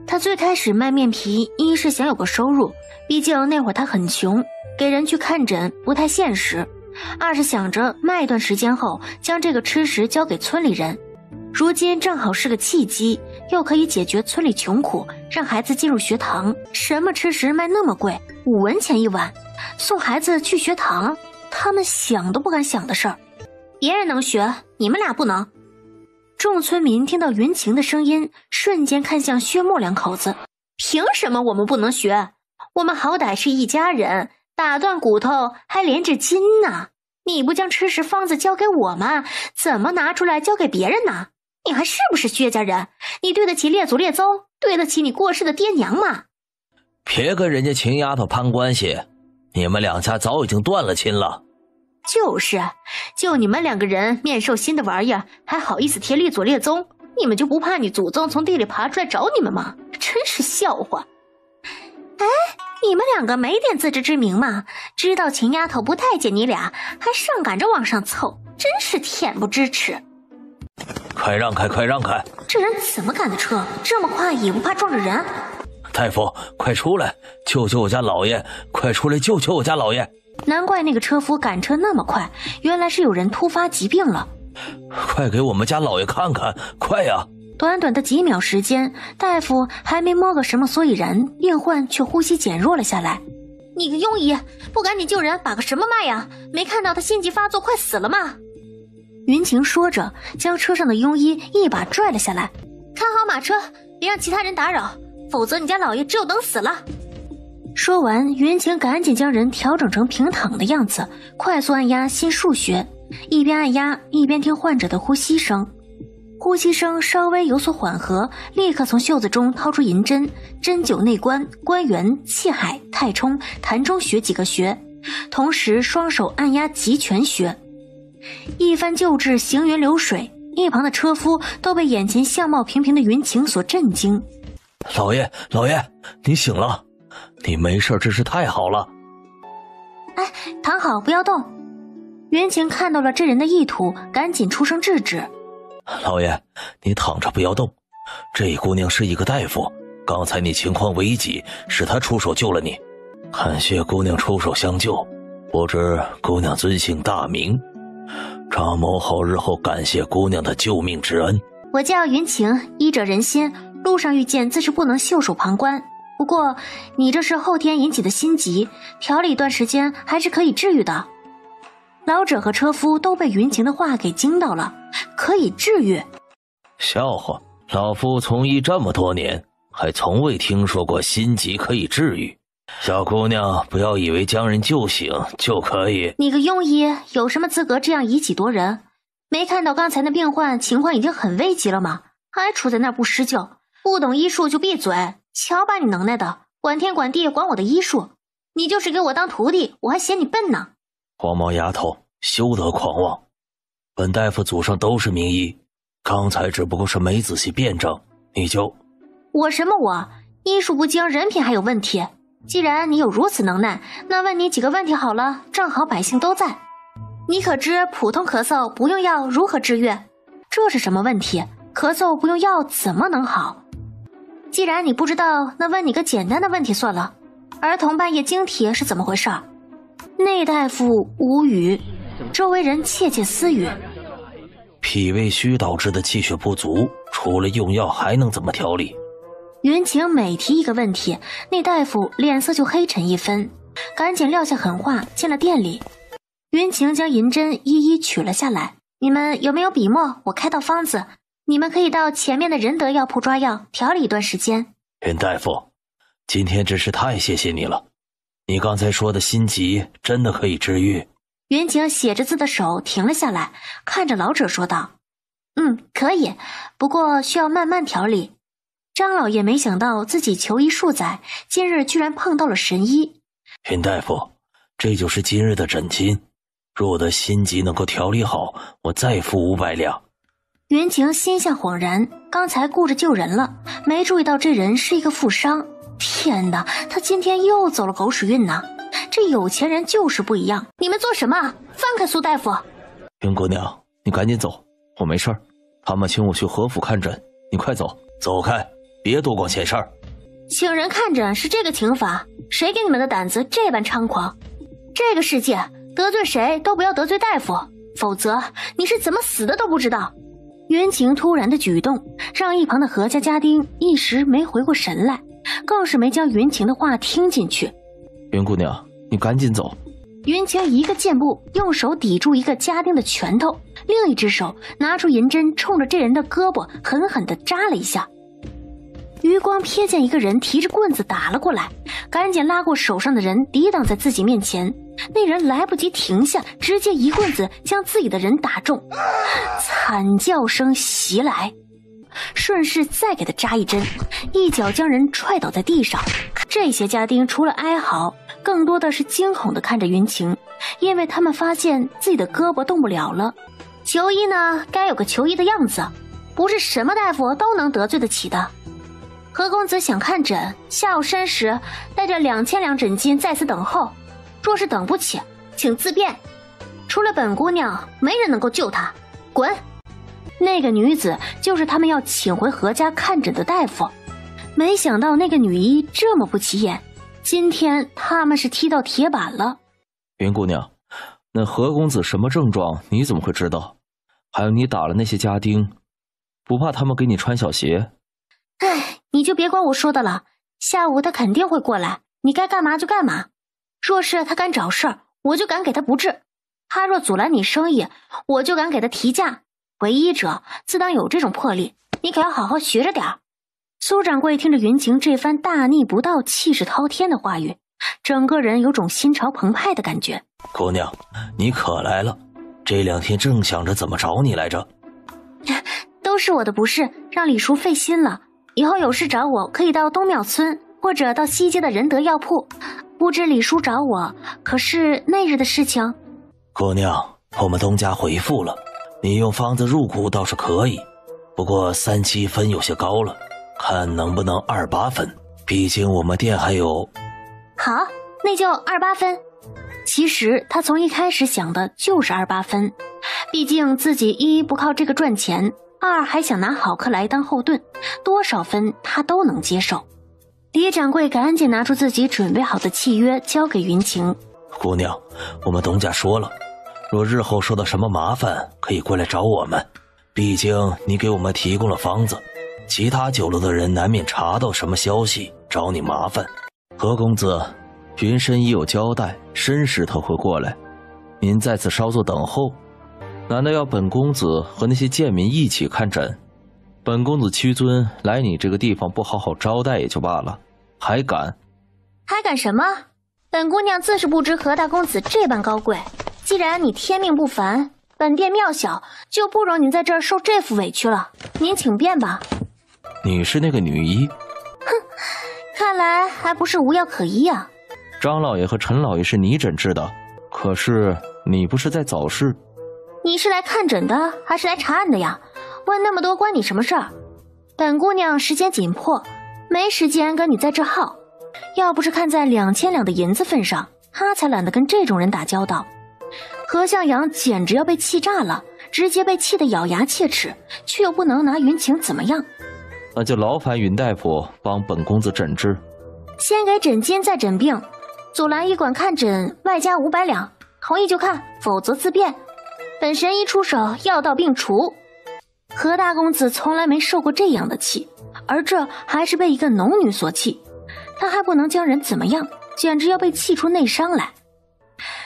他最开始卖面皮，一是想有个收入，毕竟那会儿他很穷，给人去看诊不太现实；二是想着卖一段时间后，将这个吃食交给村里人。如今正好是个契机，又可以解决村里穷苦，让孩子进入学堂。什么吃食卖那么贵，5文钱1碗，送孩子去学堂，他们想都不敢想的事儿。别人能学，你们俩不能。众村民听到云晴的声音，瞬间看向薛墨2口子。凭什么我们不能学？我们好歹是一家人，打断骨头还连着筋呢。你不将吃食方子交给我们，怎么拿出来交给别人呢？你还是不是薛家人？你对得起列祖列宗，对得起你过世的爹娘吗？别跟人家秦丫头攀关系，你们两家早已经断了亲了。就是，就你们2个人面授新的玩意儿，还好意思贴立祖列宗？你们就不怕你祖宗从地里爬出来找你们吗？真是笑话！哎，你们2个没点自知之明吗？知道秦丫头不待见你俩，还上赶着往上凑，真是恬不知耻！快让开，快让开！这人怎么赶的车？这么快也不怕撞着人？大夫，快出来，救救我家老爷！快出来救救我家老爷！难怪那个车夫赶车那么快，原来是有人突发疾病了。快给我们家老爷看看，快呀！短短的几秒时间，大夫还没摸个什么所以然，病患却呼吸减弱了下来。你个庸医，不赶紧救人，把个什么脉呀？没看到他心急发作快死了吗？云晴说着，将车上的庸医一把拽了下来。看好马车，别让其他人打扰，否则你家老爷只有等死了。说完，云晴赶紧将人调整成平躺的样子，快速按压心腧穴，一边按压一边听患者的呼吸声。呼吸声稍微有所缓和，立刻从袖子中掏出银针，针灸内关、关元、气海、太冲、膻中穴几个穴，同时双手按压极泉穴。一番救治行云流水，一旁的车夫都被眼前相貌平平的云晴所震惊。老爷，老爷，你醒了，你没事真是太好了。哎，躺好，不要动。云晴看到了这人的意图，赶紧出声制止。老爷，你躺着不要动，这姑娘是一个大夫，刚才你情况危急，是她出手救了你，感谢姑娘出手相救。不知姑娘尊姓大名？张某好日后感谢姑娘的救命之恩。我叫云晴，医者仁心，路上遇见自是不能袖手旁观。不过你这是后天引起的心疾，调理一段时间还是可以治愈的。老者和车夫都被云晴的话给惊到了，可以治愈？笑话，老夫从医这么多年，还从未听说过心疾可以治愈。小姑娘，不要以为将人救醒就可以。你个庸医，有什么资格这样以己夺人？没看到刚才那病患情况已经很危急了吗？还杵在那儿不施救，不懂医术就闭嘴。瞧把你能耐的，管天管地管我的医术，你就是给我当徒弟，我还嫌你笨呢。黄毛丫头，休得狂妄！本大夫祖上都是名医，刚才只不过是没仔细辩证，你就……我什么我？医术不精，人品还有问题。既然你有如此能耐，那问你几个问题好了，正好百姓都在。你可知普通咳嗽不用药如何治愈？这是什么问题？咳嗽不用药怎么能好？既然你不知道，那问你个简单的问题算了。儿童半夜经体是怎么回事？内大夫无语，周围人窃窃私语。脾胃虚导致的气血不足，除了用药还能怎么调理？云晴每提一个问题，那大夫脸色就黑沉一分，赶紧撂下狠话进了店里。云晴将银针一一取了下来。你们有没有笔墨？我开道方子，你们可以到前面的仁德药铺抓药，调理一段时间。云大夫，今天真是太谢谢你了。你刚才说的心疾真的可以治愈？云晴写着字的手停了下来，看着老者说道：可以，不过需要慢慢调理。张老爷没想到自己求医数载，今日居然碰到了神医。云大夫，这就是今日的诊金，若我的心疾能够调理好，我再付500两。云晴心下恍然，刚才顾着救人了，没注意到这人是一个富商。天哪，他今天又走了狗屎运呢！这有钱人就是不一样。你们做什么？放开苏大夫！云姑娘，你赶紧走，我没事儿。他们请我去和府看诊，你快走。走开，别多管闲事儿。请人看诊是这个请法？谁给你们的胆子这般猖狂？这个世界得罪谁都不要得罪大夫，否则你是怎么死的都不知道。云晴突然的举动让一旁的何家家丁一时没回过神来，更是没将云晴的话听进去。云姑娘，你赶紧走。云晴一个箭步用手抵住一个家丁的拳头，另一只手拿出银针冲着这人的胳膊狠狠地扎了一下。余光瞥见一个人提着棍子打了过来，赶紧拉过手上的人抵挡在自己面前。那人来不及停下，直接一棍子将自己的人打中，惨叫声袭来，顺势再给他扎一针，一脚将人踹倒在地上。这些家丁除了哀嚎，更多的是惊恐地看着云晴，因为他们发现自己的胳膊动不了了。求医呢，该有个求医的样子，不是什么大夫都能得罪得起的。何公子想看诊，下午申时带着2000两诊金在此等候，若是等不起，请自便。除了本姑娘，没人能够救她，滚！那个女子就是他们要请回何家看诊的大夫。没想到那个女医这么不起眼，今天他们是踢到铁板了。云姑娘，那何公子什么症状你怎么会知道？还有你打了那些家丁，不怕他们给你穿小鞋？哎，你就别管我说的了，下午他肯定会过来，你该干嘛就干嘛。若是他敢找事儿，我就敢给他不治；他若阻拦你生意，我就敢给他提价。为医者自当有这种魄力，你可要好好学着点儿。苏掌柜听着云晴这番大逆不道、气势滔天的话语，整个人有种心潮澎湃的感觉。姑娘，你可来了，这2天正想着怎么找你来着。都是我的不是，让李叔费心了。以后有事找我可以到东庙村，或者到西街的仁德药铺。不知李叔找我，可是那日的事情？姑娘，我们东家回复了，你用方子入股倒是可以，不过37分有些高了，看能不能28分，毕竟我们店还有。好，那就28分。其实他从一开始想的就是28分，毕竟自己一不靠这个赚钱，二还想拿好客来当后盾，多少分他都能接受。李掌柜赶紧拿出自己准备好的契约交给云晴。姑娘，我们东家说了，若日后受到什么麻烦，可以过来找我们，毕竟你给我们提供了方子，其他酒楼的人难免查到什么消息找你麻烦。何公子，云深已有交代，申时他会过来，您在此稍作等候。难道要本公子和那些贱民一起看诊？本公子屈尊来你这个地方不好好招待也就罢了，还敢什么？本姑娘自是不知何大公子这般高贵，既然你天命不凡，本店庙小，就不容你在这儿受这副委屈了。您请便吧。你是那个女医？哼，看来还不是无药可医啊。张老爷和陈老爷是你诊治的，可是你不是在早市？你是来看诊的还是来查案的呀？问那么多关你什么事儿？本姑娘时间紧迫，没时间跟你在这耗。要不是看在2000两的银子份上，她才懒得跟这种人打交道。何向阳简直要被气炸了，直接被气得咬牙切齿，却又不能拿云晴怎么样。那就劳烦云大夫帮本公子诊治。先给诊金再诊病，阻拦医馆看诊外加500两，同意就看，否则自便。本神医出手，药到病除。何大公子从来没受过这样的气，而这还是被一个农女所气，他还不能将人怎么样，简直要被气出内伤来。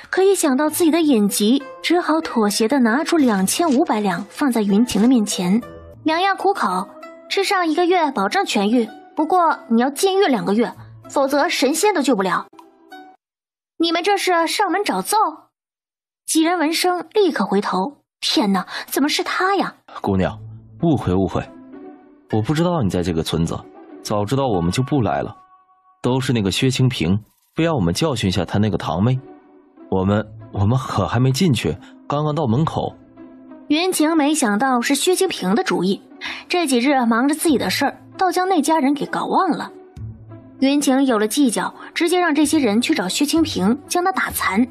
可一想到自己的隐疾，只好妥协地拿出2500两放在云晴的面前。2样苦口，吃上1个月保证痊愈，不过你要禁欲2个月，否则神仙都救不了。你们这是上门找揍？几人闻声立刻回头，天哪，怎么是他呀？姑娘，误会，我不知道你在这个村子，早知道我们就不来了。都是那个薛清平，非要我们教训下他那个堂妹。我们可还没进去，刚刚到门口。云晴没想到是薛清平的主意，这几日忙着自己的事儿，倒将那家人给搞忘了。云晴有了计较，直接让这些人去找薛清平，将他打残。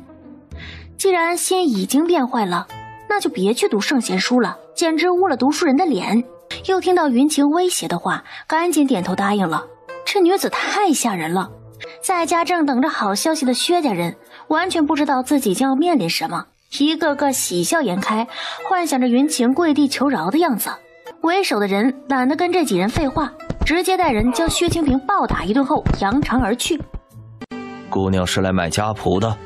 既然心已经变坏了，那就别去读圣贤书了，简直污了读书人的脸。又听到云晴威胁的话，赶紧点头答应了。这女子太吓人了，在家正等着好消息的薛家人完全不知道自己将要面临什么，一个个喜笑颜开，幻想着云晴跪地求饶的样子。为首的人懒得跟这几人废话，直接带人将薛清平暴打一顿后扬长而去。姑娘是来买家仆的。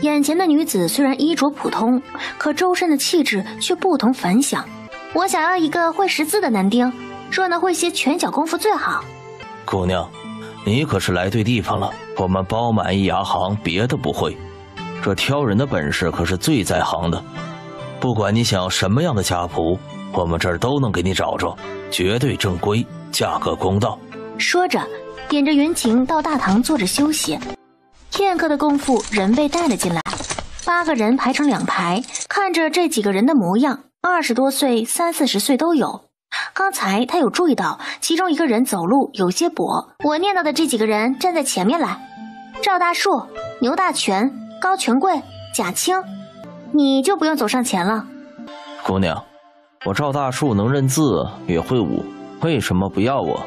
眼前的女子虽然衣着普通，可周身的气质却不同凡响。我想要一个会识字的男丁，若能会些拳脚功夫最好。姑娘，你可是来对地方了，我们包满一牙行，别的不会，这挑人的本事可是最在行的。不管你想要什么样的家仆，我们这儿都能给你找着，绝对正规，价格公道。说着，点着云晴到大堂坐着休息。片刻的功夫，人被带了进来，8个人排成2排，看着这几个人的模样，20多岁、30、40岁都有。刚才他有注意到，其中一个人走路有些跛。我念叨的这几个人站在前面来：赵大树、牛大全、高权贵、贾青，你就不用走上前了。姑娘，我赵大树能认字，也会武，为什么不要我？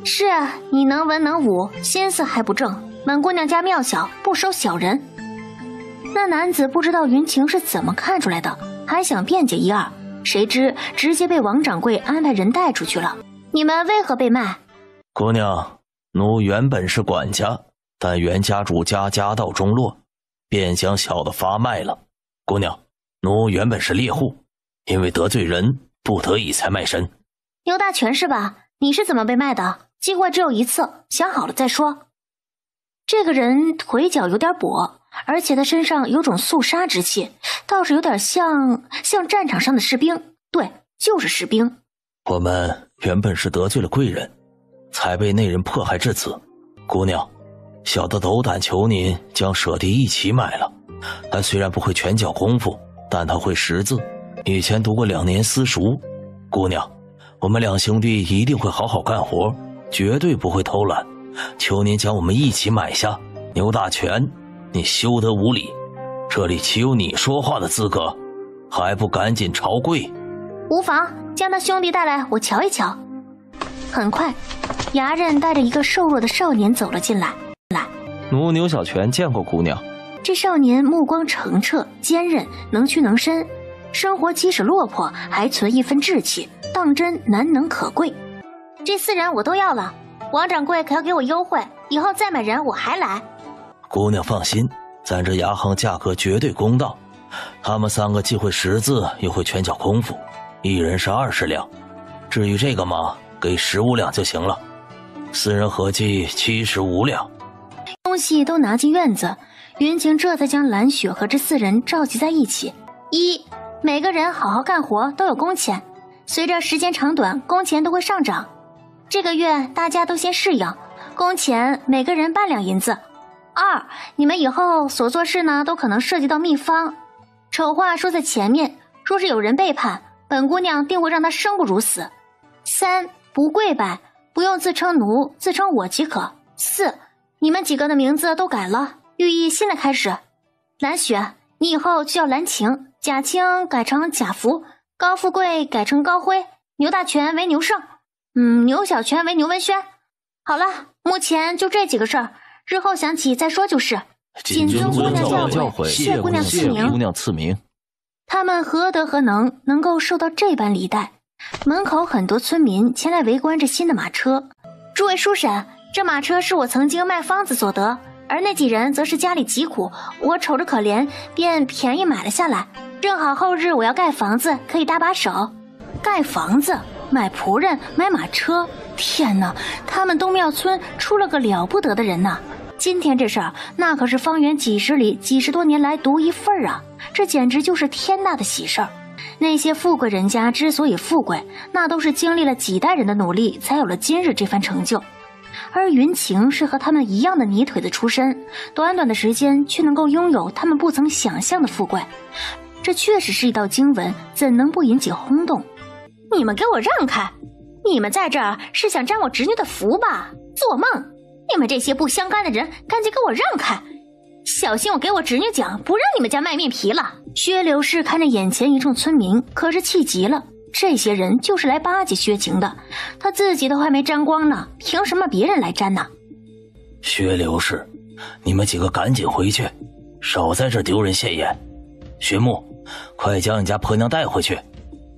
是啊，你能文能武，心思还不正。本姑娘家庙小，不收小人。那男子不知道云晴是怎么看出来的，还想辩解一二，谁知直接被王掌柜安排人带出去了。你们为何被卖？姑娘，奴原本是管家，但袁家主家家道中落，便将小的发卖了。姑娘，奴原本是猎户，因为得罪人，不得已才卖身。牛大全是吧？你是怎么被卖的？机会只有一次，想好了再说。这个人腿脚有点跛，而且他身上有种肃杀之气，倒是有点像战场上的士兵。对，就是士兵。我们原本是得罪了贵人，才被那人迫害至此。姑娘，小的斗胆求您将舍弟一起买了。他虽然不会拳脚功夫，但他会识字，以前读过2年私塾。姑娘，我们2兄弟一定会好好干活，绝对不会偷懒，求您将我们一起买下。牛大全，你休得无礼，这里岂有你说话的资格？还不赶紧朝跪！无妨，将他兄弟带来，我瞧一瞧。很快，衙人带着一个瘦弱的少年走了进来。奴牛小泉见过姑娘。这少年目光澄澈坚韧，能屈能伸，生活即使落魄，还存一分志气，当真难能可贵。这4人我都要了，王掌柜可要给我优惠，以后再买人我还来。姑娘放心，咱这牙行价格绝对公道。他们3个既会识字，又会拳脚功夫，一人是20两。至于这个嘛，给15两就行了，4人合计75两。东西都拿进院子，云晴这才将蓝雪和这4人召集在一起。每个人好好干活都有工钱，随着时间长短，工钱都会上涨。这个月大家都先适应，工钱每个人半两银子。2，你们以后所做事呢，都可能涉及到秘方，丑话说在前面，若是有人背叛，本姑娘定会让他生不如死。3，不跪拜，不用自称奴，自称我即可。4，你们几个的名字都改了，寓意新的开始。蓝雪，你以后就叫蓝晴，贾青改成贾福，高富贵改成高辉，牛大全为牛胜，牛小泉为牛文轩。好了，目前就这几个事儿，日后想起再说就是。谨遵姑娘教诲，谢姑娘赐名。他们何德何能，能够受到这般礼待？门口很多村民前来围观这新的马车。诸位叔婶，这马车是我曾经卖方子所得，而那几人则是家里疾苦，我瞅着可怜，便便宜买了下来。正好后日我要盖房子，可以搭把手。盖房子，买仆人，买马车，天哪，他们东庙村出了个了不得的人呐！今天这事儿，那可是方圆几十里几十多年来独一份啊！这简直就是天大的喜事儿。那些富贵人家之所以富贵，那都是经历了几代人的努力，才有了今日这番成就。而云晴是和他们一样的泥腿子出身，短短的时间却能够拥有他们不曾想象的富贵，这确实是一道经文，怎能不引起轰动？你们给我让开！你们在这儿是想沾我侄女的福吧？做梦！你们这些不相干的人，赶紧给我让开！小心我给我侄女讲，不让你们家卖面皮了。薛刘氏看着眼前一众村民，可是气急了。这些人就是来巴结薛晴的，他自己都还没沾光呢，凭什么别人来沾呢？薛刘氏，你们几个赶紧回去，少在这丢人现眼。薛木，快将你家婆娘带回去。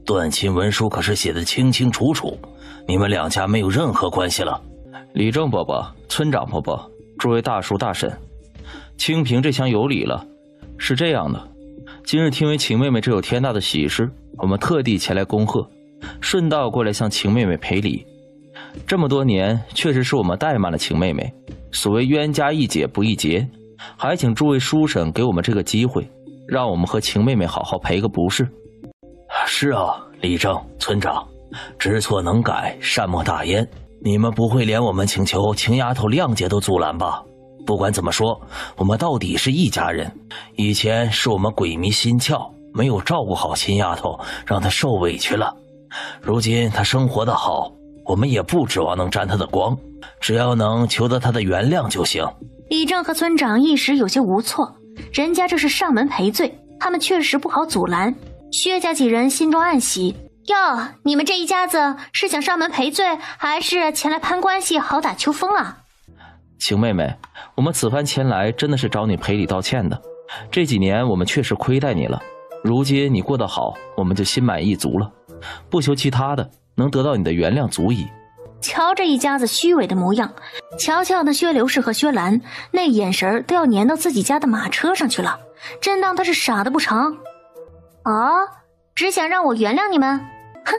断亲文书可是写得清清楚楚，你们2家没有任何关系了。李正伯伯、村长伯伯、诸位大叔大婶，清平这厢有礼了。是这样的，今日听为晴妹妹这有天大的喜事，我们特地前来恭贺，顺道过来向晴妹妹赔礼。这么多年，确实是我们怠慢了晴妹妹，所谓冤家宜解不宜结，还请诸位叔婶给我们这个机会，让我们和晴妹妹好好赔个不是。是啊，李正村长，知错能改，善莫大焉。你们不会连我们请求晴丫头谅解都阻拦吧？不管怎么说，我们到底是一家人。以前是我们鬼迷心窍，没有照顾好秦丫头，让她受委屈了。如今她生活得好，我们也不指望能沾她的光，只要能求得她的原谅就行。李正和村长一时有些无措，人家这是上门赔罪，他们确实不好阻拦。薛家几人心中暗喜，哟，你们这一家子是想上门赔罪，还是前来攀关系好打秋风啊？晴妹妹，我们此番前来真的是找你赔礼道歉的。这几年我们确实亏待你了，如今你过得好，我们就心满意足了，不求其他的，能得到你的原谅足矣。瞧这一家子虚伪的模样，瞧瞧那薛刘氏和薛兰，那眼神都要粘到自己家的马车上去了，真当他是傻的不成？哦，只想让我原谅你们？哼，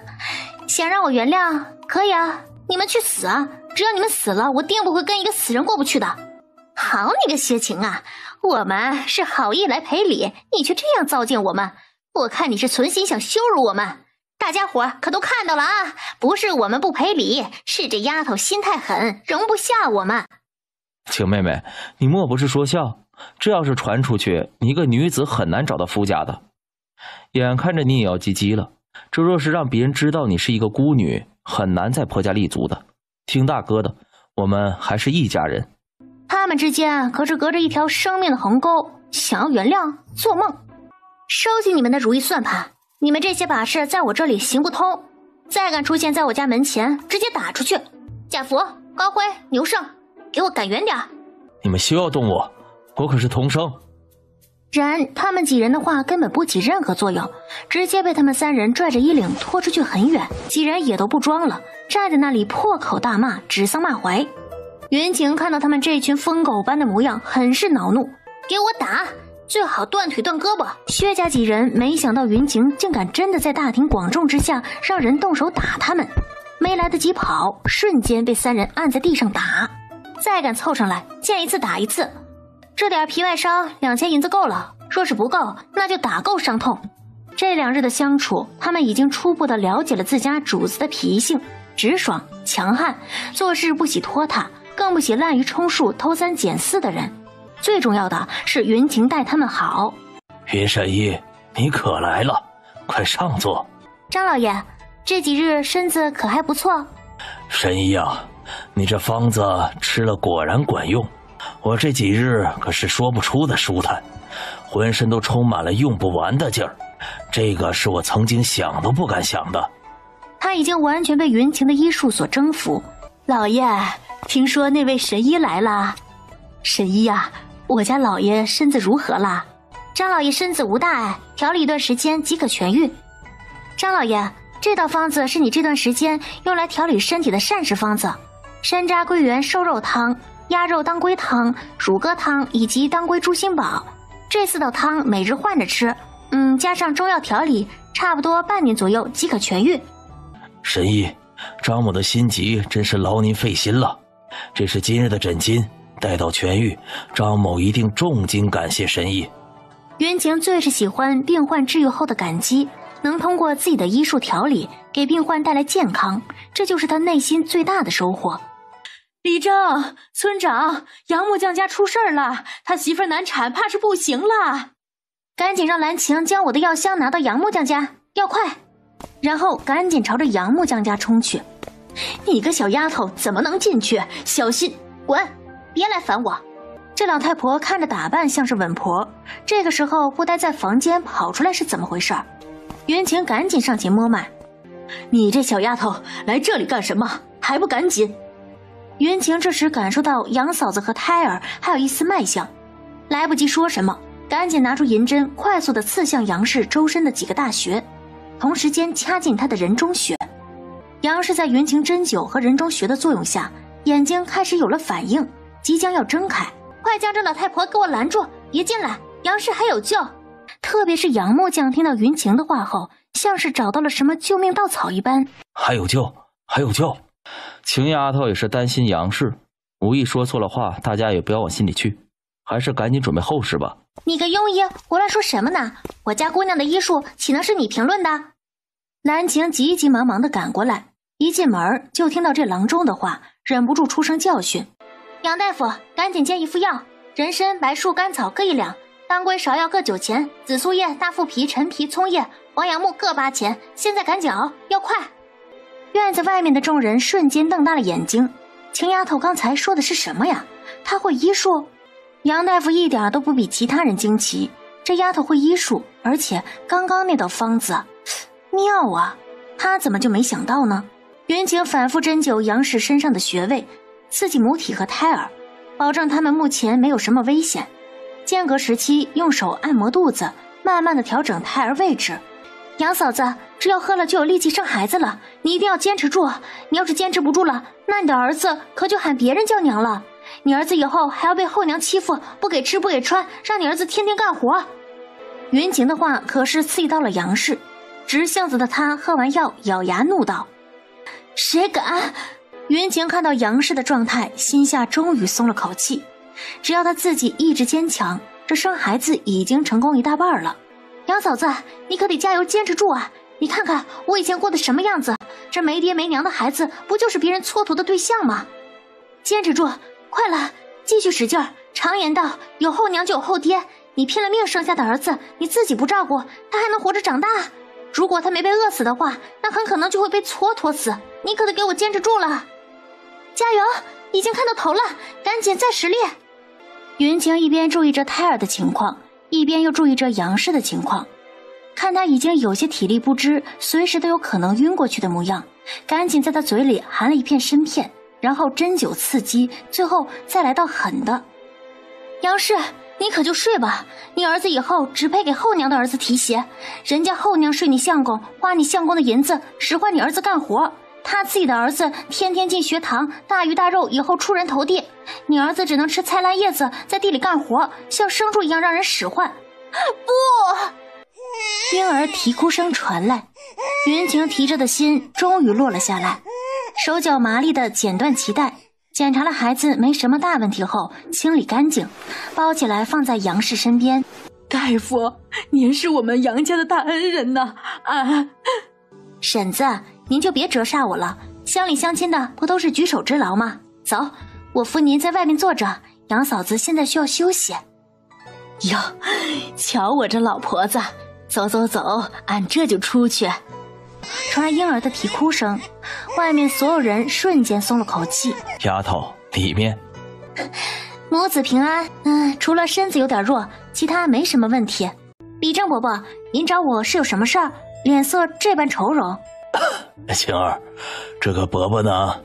想让我原谅可以啊，你们去死啊！只要你们死了，我定不会跟一个死人过不去的。好你个薛晴啊，我们是好意来赔礼，你却这样糟践我们，我看你是存心想羞辱我们。大家伙可都看到了啊，不是我们不赔礼，是这丫头心太狠，容不下我们。晴妹妹，你莫不是说笑？这要是传出去，你一个女子很难找到夫家的。眼看着你也要及笄了，这若是让别人知道你是一个孤女，很难在婆家立足的。听大哥的，我们还是一家人。他们之间可是隔着一条生命的鸿沟，想要原谅，做梦。收起你们的如意算盘，你们这些把式在我这里行不通，再敢出现在我家门前，直接打出去。贾福、高辉、牛胜，给我赶远点。你们休要动我，我可是童生。然他们几人的话根本不起任何作用，直接被他们三人拽着衣领拖出去很远。几人也都不装了，站在那里破口大骂，指桑骂槐。云晴看到他们这群疯狗般的模样，很是恼怒，给我打，最好断腿断胳膊。薛家几人没想到云晴竟敢真的在大庭广众之下让人动手打他们，没来得及跑，瞬间被三人按在地上打。再敢凑上来，见一次打一次。这点皮外伤2000银子够了，若是不够，那就打够伤痛。这2日的相处，他们已经初步的了解了自家主子的脾性，直爽强悍，做事不喜拖沓，更不喜滥竽充数偷3减4的人。最重要的是云晴待他们好。云神医，你可来了，快上座。张老爷，这几日身子可还不错？神医啊，你这方子吃了果然管用，我这几日可是说不出的舒坦，浑身都充满了用不完的劲儿，这个是我曾经想都不敢想的。他已经完全被云晴的医术所征服。老爷，听说那位神医来了。神医啊，我家老爷身子如何了？张老爷身子无大碍，调理一段时间即可痊愈。张老爷，这道方子是你这段时间用来调理身体的膳食方子，山楂桂圆瘦肉汤、鸭肉当归汤、乳鸽汤以及当归猪心煲，这4道汤每日换着吃，加上中药调理，差不多半年左右即可痊愈。神医，张某的心急真是劳您费心了，这是今日的诊金，待到痊愈，张某一定重金感谢神医。云晴最是喜欢病患治愈后的感激，能通过自己的医术调理给病患带来健康，这就是他内心最大的收获。李正，村长，杨木匠家出事了，他媳妇难产，怕是不行了。赶紧让兰晴将我的药箱拿到杨木匠家，要快！然后赶紧朝着杨木匠家冲去。你个小丫头怎么能进去？小心！滚！别来烦我！这老太婆看着打扮像是稳婆，这个时候不待在房间跑出来是怎么回事？云晴赶紧上前摸脉。你这小丫头来这里干什么？还不赶紧！云晴这时感受到杨嫂子和胎儿还有一丝脉象，来不及说什么，赶紧拿出银针，快速的刺向杨氏周身的几个大穴，同时间掐进他的人中穴。杨氏在云晴针灸和人中穴的作用下，眼睛开始有了反应，即将要睁开。快将这老太婆给我拦住，别进来，杨氏还有救。特别是杨木匠听到云晴的话后，像是找到了什么救命稻草一般。还有救，还有救！晴丫头也是担心杨氏，无意说错了话，大家也不要往心里去，还是赶紧准备后事吧。你个庸医，胡乱说什么呢？我家姑娘的医术岂能是你评论的？兰晴急急忙忙地赶过来，一进门就听到这郎中的话，忍不住出声教训。杨大夫，赶紧煎一副药，人参、白术、甘草各1两，当归、芍药各9钱，紫苏叶、大附皮、陈皮、葱叶、黄杨木各8钱。现在赶紧熬，要快！院子外面的众人瞬间瞪大了眼睛。秦丫头刚才说的是什么呀？她会医术？杨大夫一点都不比其他人惊奇，这丫头会医术，而且刚刚那道方子，妙啊！他怎么就没想到呢？云晴反复针灸杨氏身上的穴位，刺激母体和胎儿，保证他们目前没有什么危险。间隔时期用手按摩肚子，慢慢的调整胎儿位置。杨嫂子，这药喝了就有力气生孩子了，你一定要坚持住。你要是坚持不住了，那你的儿子可就喊别人叫娘了。你儿子以后还要被后娘欺负，不给吃不给穿，让你儿子天天干活。云晴的话可是刺激到了杨氏，直性子的他喝完药咬牙怒道：谁敢！云晴看到杨氏的状态，心下终于松了口气。只要他自己意志坚强，这生孩子已经成功1大半了。杨嫂子，你可得加油坚持住啊！你看看我以前过的什么样子，这没爹没娘的孩子不就是别人蹉跎的对象吗？坚持住，快了，继续使劲儿。常言道，有后娘就有后爹，你拼了命生下的儿子，你自己不照顾，他还能活着长大？如果他没被饿死的话，那很可能就会被蹉跎死。你可得给我坚持住了！加油，已经看到头了，赶紧再使力！云晴一边注意着胎儿的情况，一边又注意着杨氏的情况，看他已经有些体力不支，随时都有可能晕过去的模样，赶紧在他嘴里含了一片参片，然后针灸刺激，最后再来到狠的。杨氏，你可就睡吧，你儿子以后只配给后娘的儿子提鞋，人家后娘睡你相公，花你相公的银子，使唤你儿子干活，他自己的儿子天天进学堂，大鱼大肉，以后出人头地，你儿子只能吃菜烂叶子，在地里干活，像牲畜一样让人使唤。不！婴儿啼哭声传来，云晴提着的心终于落了下来，手脚麻利的剪断脐带，检查了孩子没什么大问题后，清理干净，包起来放在杨氏身边。大夫，您是我们杨家的大恩人呐！婶子，您就别折煞我了，乡里乡亲的不都是举手之劳吗？走，我扶您在外面坐着，杨嫂子现在需要休息。哟，瞧我这老婆子，走走走，俺这就出去。传来婴儿的啼哭声，外面所有人瞬间松了口气。丫头，里面。母子平安。除了身子有点弱，其他没什么问题。李正伯伯，您找我是有什么事儿？脸色这般愁容。晴儿，这个伯伯呢？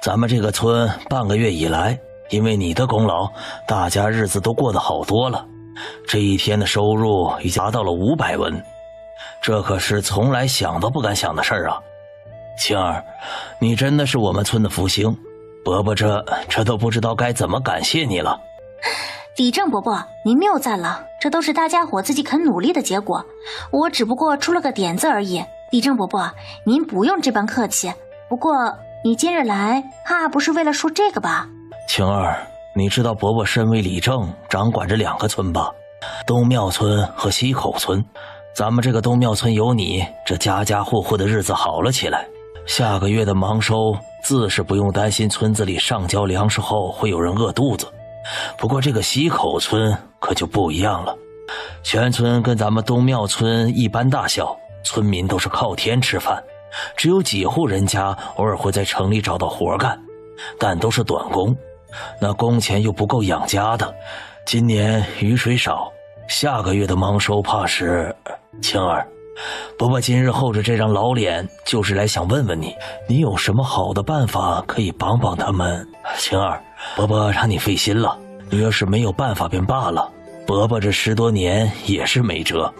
咱们这个村半个月以来，因为你的功劳，大家日子都过得好多了。这一天的收入已经达到了500文，这可是从来想都不敢想的事儿啊！晴儿，你真的是我们村的福星，伯伯这都不知道该怎么感谢你了。李正伯伯，您谬赞了，这都是大家伙自己肯努力的结果，我只不过出了个点子而已。李正伯伯，您不用这般客气。不过你今日来，怕不是为了说这个吧？晴儿，你知道伯伯身为李正，掌管着2个村吧？东庙村和西口村。咱们这个东庙村有你，这家家户户的日子好了起来。下个月的忙收，自是不用担心村子里上交粮食后会有人饿肚子。不过这个西口村可就不一样了，全村跟咱们东庙村一般大小，村民都是靠天吃饭，只有几户人家偶尔会在城里找到活干，但都是短工，那工钱又不够养家的。今年雨水少，下个月的忙收怕是……晴儿，伯伯今日厚着这张老脸，就是来想问问你，你有什么好的办法可以帮帮他们？晴儿，伯伯让你费心了，你要是没有办法便罢了，伯伯这10多年也是没辙。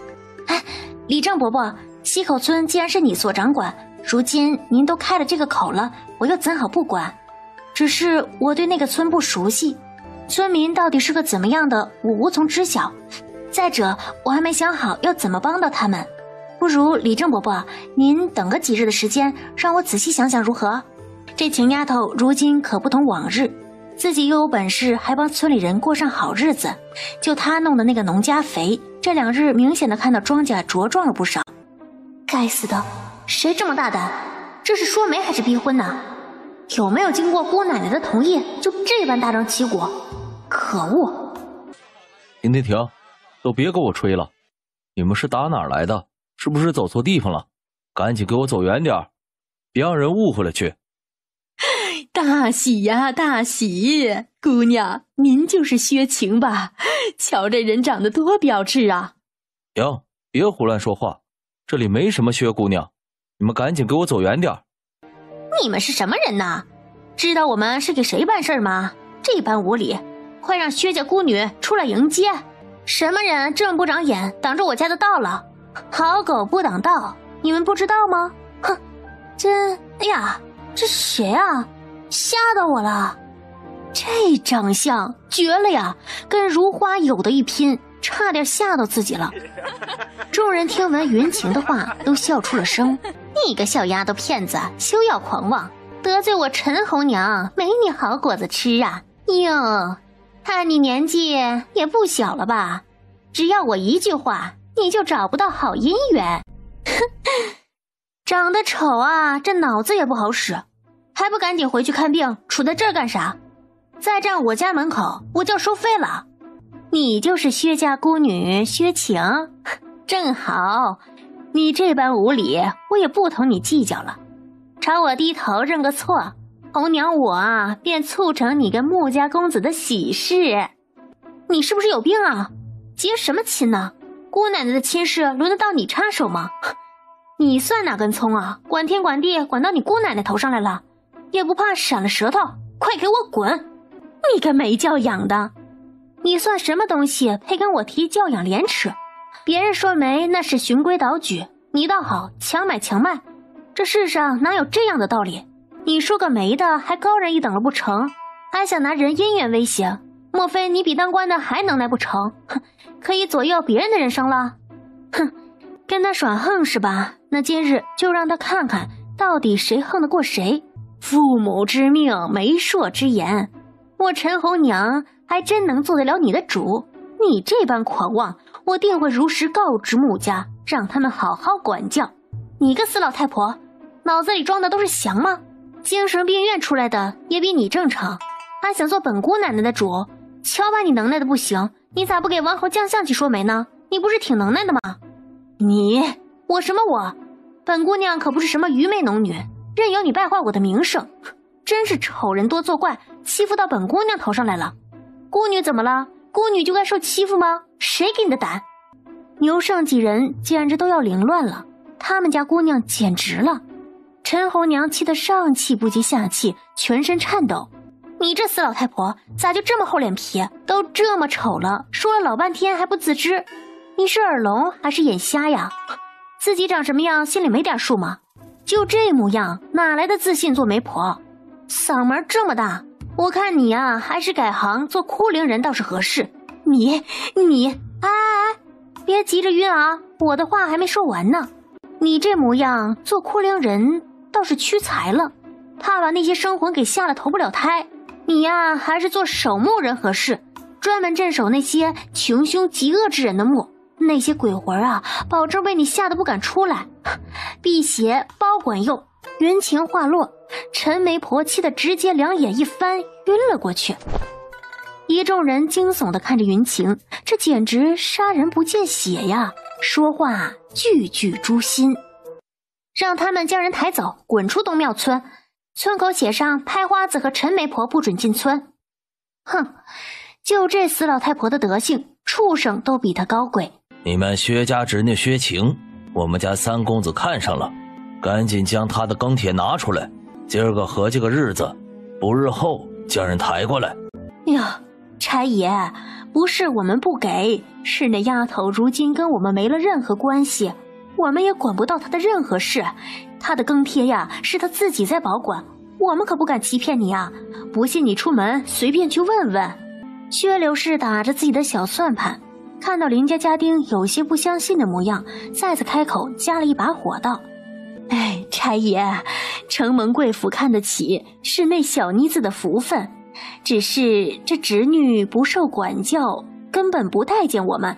李正伯伯，西口村既然是你所掌管，如今您都开了这个口了，我又怎好不管？只是我对那个村不熟悉，村民到底是个怎么样的，我无从知晓。再者，我还没想好要怎么帮到他们。不如李正伯伯，您等个几日的时间，让我仔细想想如何？这秦丫头如今可不同往日，自己又有本事，还帮村里人过上好日子。就她弄的那个农家肥，这2日明显的看到庄稼茁壮了不少。该死的，谁这么大胆？这是说媒还是逼婚呢？有没有经过姑奶奶的同意就这般大张旗鼓？可恶！停停停，都别给我吹了，你们是打哪儿来的？是不是走错地方了？赶紧给我走远点，别让人误会了去。大喜呀，大喜！姑娘，您就是薛晴吧？瞧这人长得多标致啊！行，别胡乱说话，这里没什么薛姑娘，你们赶紧给我走远点。你们是什么人呐？知道我们是给谁办事吗？这般无礼，快让薛家姑女出来迎接！什么人这么不长眼，挡着我家的道了？好狗不挡道，你们不知道吗？哼，哎呀，这谁啊？吓到我了！这长相绝了呀，跟如花有的一拼，差点吓到自己了。众人听闻云晴的话，都笑出了声。你个小丫头片子，休要狂妄，得罪我陈红娘，没你好果子吃啊！哟，看你年纪也不小了吧？只要我一句话，你就找不到好姻缘。长得丑啊，这脑子也不好使，还不赶紧回去看病，杵在这儿干啥？再站我家门口，我就要收费了。你就是薛家姑女薛晴，正好，你这般无礼，我也不同你计较了。朝我低头认个错，红娘我啊，便促成你跟穆家公子的喜事。你是不是有病啊？结什么亲呢？姑奶奶的亲事轮得到你插手吗？你算哪根葱啊？管天管地管到你姑奶奶头上来了，也不怕闪了舌头？快给我滚！你个没教养的，你算什么东西配跟我提教养廉耻？别人说媒那是循规蹈矩，你倒好，强买强卖。这世上哪有这样的道理？你说个媒的还高人一等了不成？还想拿人姻缘威胁？莫非你比当官的还能耐不成？哼，可以左右别人的人生了？哼，跟他耍横是吧？那今日就让他看看到底谁横得过谁。父母之命，媒妁之言，我陈红娘还真能做得了你的主。你这般狂妄，我定会如实告知穆家，让他们好好管教。你个死老太婆，脑子里装的都是翔吗？精神病院出来的也比你正常，还想做本姑奶奶的主？瞧把你能耐的不行，你咋不给王侯将相去说媒呢？你不是挺能耐的吗？我什么我？本姑娘可不是什么愚昧农女，任由你败坏我的名声。真是丑人多作怪，欺负到本姑娘头上来了。姑女怎么了？姑女就该受欺负吗？谁给你的胆？牛剩几人简直都要凌乱了，他们家姑娘简直了。陈红娘气得上气不接下气，全身颤抖。你这死老太婆，咋就这么厚脸皮？都这么丑了，说了老半天还不自知，你是耳聋还是眼瞎呀？自己长什么样心里没点数吗？就这模样，哪来的自信做媒婆？嗓门这么大，我看你啊，还是改行做哭灵人倒是合适。别急着晕啊，我的话还没说完呢。你这模样做哭灵人倒是屈才了，怕把那些生魂给吓了投不了胎。你呀，还是做守墓人合适，专门镇守那些穷凶极恶之人的墓，那些鬼魂啊，保证被你吓得不敢出来。辟邪包管用。云情话落，陈媒婆气得直接两眼一翻，晕了过去。一众人惊悚地看着云情，这简直杀人不见血呀！说话句句诛心。让他们将人抬走，滚出东庙村，村口写上拍花子和陈媒婆不准进村。哼，就这死老太婆的德行，畜生都比她高贵。你们薛家侄女薛晴，我们家三公子看上了，赶紧将他的庚帖拿出来，今儿个合计个日子，不日后将人抬过来。呀，差爷，不是我们不给，是那丫头如今跟我们没了任何关系，我们也管不到她的任何事。她的庚帖呀，是她自己在保管，我们可不敢欺骗你啊！不信你出门随便去问问。薛刘氏打着自己的小算盘，看到林家家丁有些不相信的模样，再次开口加了一把火道：哎，差爷，承蒙贵府看得起，是那小妮子的福分，只是这侄女不受管教，根本不待见我们。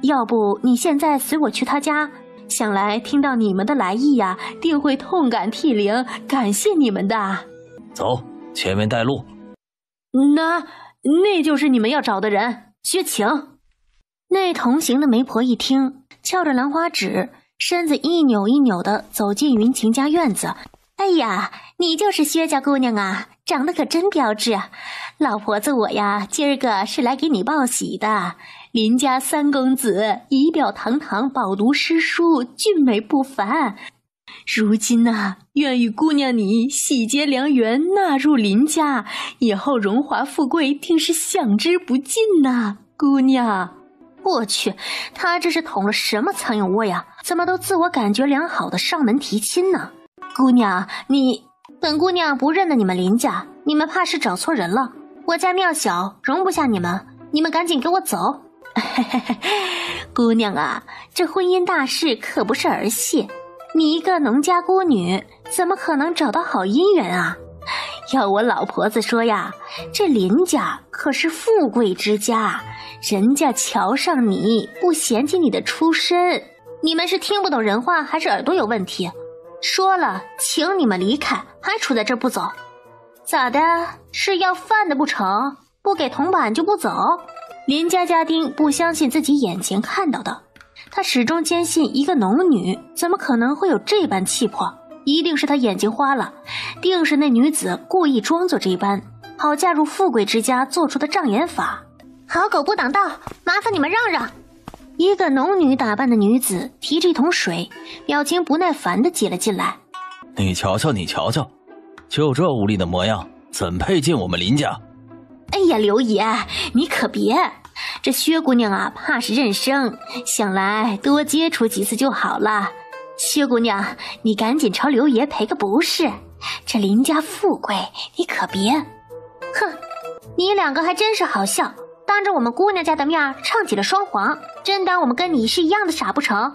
要不你现在随我去她家，想来听到你们的来意呀，定会痛感涕零，感谢你们的。走，前面带路。那就是你们要找的人，薛晴。那同行的媒婆一听，翘着兰花指，身子一扭一扭的走进云晴家院子。哎呀，你就是薛家姑娘啊，长得可真标致啊！老婆子我呀，今儿个是来给你报喜的。林家三公子仪表堂堂，饱读诗书，俊美不凡。如今啊，愿与姑娘你喜结良缘，纳入林家，以后荣华富贵定是享之不尽呐，姑娘。我去，他这是捅了什么苍蝇窝呀？怎么都自我感觉良好的上门提亲呢？姑娘，本姑娘不认得你们林家，你们怕是找错人了。我家庙小，容不下你们，你们赶紧给我走。姑娘啊，这婚姻大事可不是儿戏，你一个农家孤女，怎么可能找到好姻缘啊？要我老婆子说呀，这林家可是富贵之家，人家瞧上你，不嫌弃你的出身。你们是听不懂人话，还是耳朵有问题？说了，请你们离开，还杵在这儿不走？咋的？是要饭的不成？不给铜板就不走？林家家丁不相信自己眼前看到的，他始终坚信一个农女怎么可能会有这般气魄，一定是他眼睛花了，定是那女子故意装作这般，好嫁入富贵之家做出的障眼法。好狗不挡道，麻烦你们让让。一个农女打扮的女子提着一桶水，表情不耐烦地挤了进来。你瞧瞧，就这无力的模样，怎配进我们林家？哎呀，刘爷，你可别，这薛姑娘啊，怕是认生，想来多接触几次就好了。薛姑娘，你赶紧朝刘爷赔个不是，这林家富贵，你可别。哼，你两个还真是好笑，当着我们姑娘家的面唱起了双簧，真当我们跟你是一样的傻不成？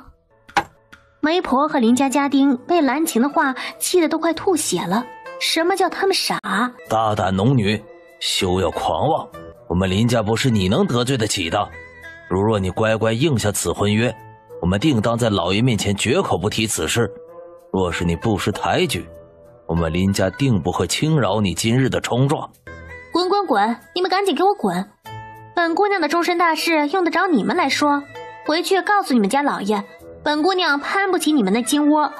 媒婆和林家家丁被兰晴的话气得都快吐血了。什么叫他们傻？大胆农女，休要狂妄，我们林家不是你能得罪得起的。如若你乖乖应下此婚约，我们定当在老爷面前绝口不提此事。若是你不识抬举，我们林家定不会轻饶你今日的冲撞。滚滚滚，你们赶紧给我滚！本姑娘的终身大事用得着你们来说？回去告诉你们家老爷，本姑娘攀不起你们那金窝，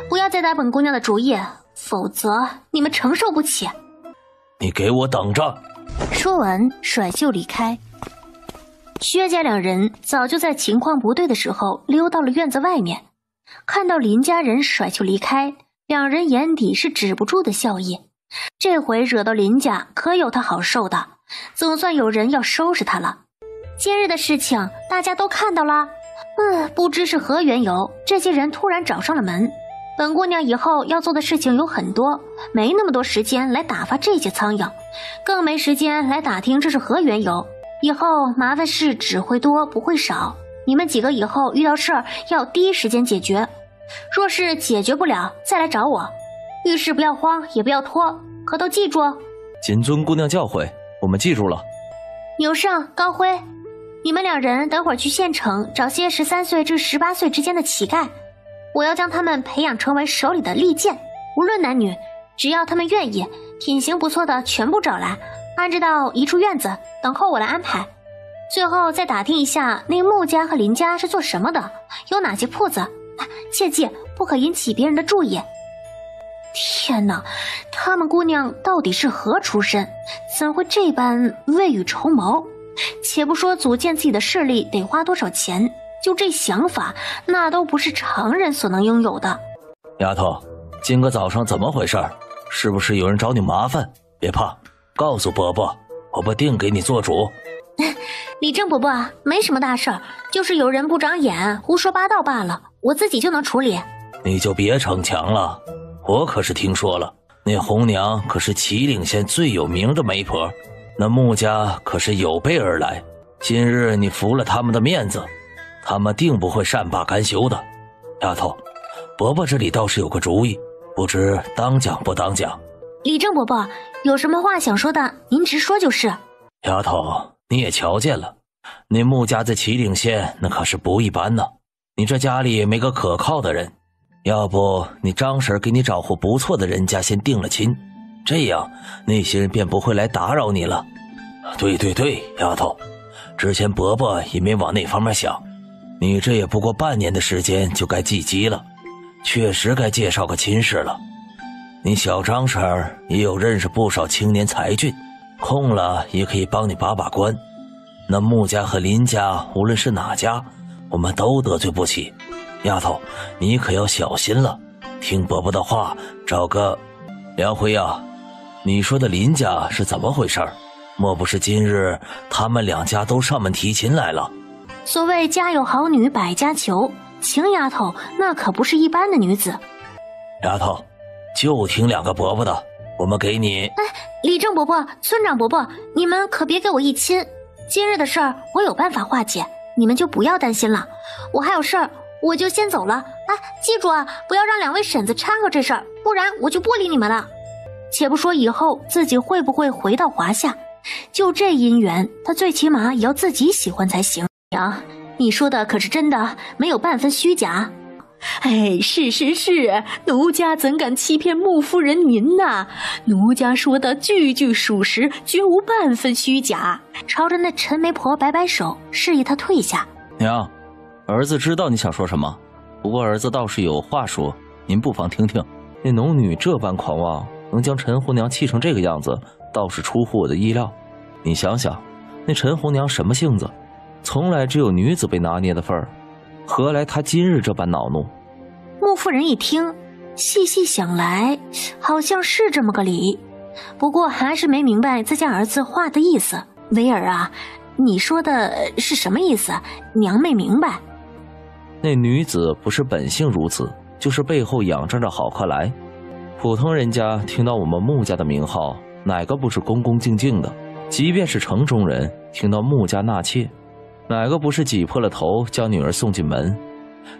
不要再打本姑娘的主意，否则你们承受不起。你给我等着！说完甩袖离开。薛家两人早就在情况不对的时候溜到了院子外面，看到林家人甩袖离开，两人眼底是止不住的笑意。这回惹到林家可有他好受的，总算有人要收拾他了。今日的事情大家都看到了，不知是何缘由，这些人突然找上了门。本姑娘以后要做的事情有很多，没那么多时间来打发这些苍蝇，更没时间来打听这是何缘由。以后麻烦事只会多不会少，你们几个以后遇到事儿要第一时间解决，若是解决不了再来找我。遇事不要慌，也不要拖，可都记住。谨遵姑娘教诲，我们记住了。牛胜、高辉，你们两人等会儿去县城找些13岁至18岁之间的乞丐，我要将他们培养成为手里的利剑，无论男女，只要他们愿意，品行不错的全部找来，安置到一处院子，等候我来安排。最后再打听一下那穆家和林家是做什么的，有哪些铺子，切记不可引起别人的注意。天哪，他们姑娘到底是何出身，怎会这般未雨绸缪？且不说组建自己的势力得花多少钱，就这想法，那都不是常人所能拥有的。丫头，今个早上怎么回事？是不是有人找你麻烦？别怕，告诉伯伯，伯伯定给你做主。李正伯伯，没什么大事儿，就是有人不长眼，胡说八道罢了，我自己就能处理。你就别逞强了，我可是听说了，那红娘可是祁岭县最有名的媒婆，那穆家可是有备而来。今日你服了他们的面子，他们定不会善罢甘休的。丫头，伯伯这里倒是有个主意，不知当讲不当讲。李正伯伯，有什么话想说的，您直说就是。丫头，你也瞧见了，那穆家在祁岭县那可是不一般呢。你这家里没个可靠的人，要不你张婶给你找户不错的人家先定了亲，这样那些人便不会来打扰你了。对对对，丫头，之前伯伯也没往那方面想，你这也不过半年的时间就该寄籍了，确实该介绍个亲事了。你小张婶儿也有认识不少青年才俊，空了也可以帮你把把关。那穆家和林家无论是哪家，我们都得罪不起。丫头，你可要小心了，听伯伯的话，找个……梁辉啊，你说的林家是怎么回事？莫不是今日他们两家都上门提亲来了？所谓家有好女百家求，秦丫头那可不是一般的女子。丫头，就听两个伯伯的，我们给你……李正伯伯、村长伯伯，你们可别给我一亲。今日的事儿我有办法化解，你们就不要担心了。我还有事儿，我就先走了。记住啊，不要让两位婶子掺和这事儿，不然我就不理你们了。且不说以后自己会不会回到华夏，就这姻缘，他最起码也要自己喜欢才行。娘，你说的可是真的，没有半分虚假。是，奴家怎敢欺骗穆夫人您呐？奴家说的句句属实，绝无半分虚假。朝着那陈媒婆摆摆手，示意她退下。娘，儿子知道你想说什么，不过儿子倒是有话说，您不妨听听。那农女这般狂妄，能将陈红娘气成这个样子，倒是出乎我的意料。你想想，那陈红娘什么性子？从来只有女子被拿捏的份儿，何来她今日这般恼怒？穆夫人一听，细细想来，好像是这么个理，不过还是没明白自家儿子话的意思。维尔啊，你说的是什么意思？娘没明白。那女子不是本性如此，就是背后仰仗着好客来。普通人家听到我们穆家的名号，哪个不是恭恭敬敬的？即便是城中人听到穆家纳妾，哪个不是挤破了头将女儿送进门？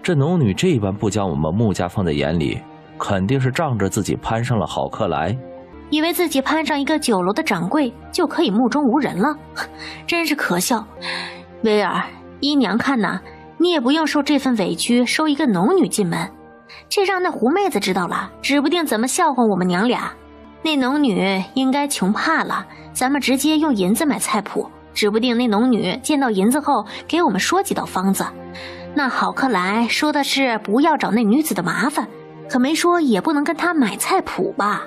这农女这般不将我们穆家放在眼里，肯定是仗着自己攀上了好客来，以为自己攀上一个酒楼的掌柜就可以目中无人了，真是可笑。威尔，依娘看呐，你也不用受这份委屈，收一个农女进门，这让那胡妹子知道了，指不定怎么笑话我们娘俩。那农女应该穷怕了，咱们直接用银子买菜谱，指不定那农女见到银子后给我们说几道方子。那好客来说的是不要找那女子的麻烦，可没说也不能跟她买菜谱吧。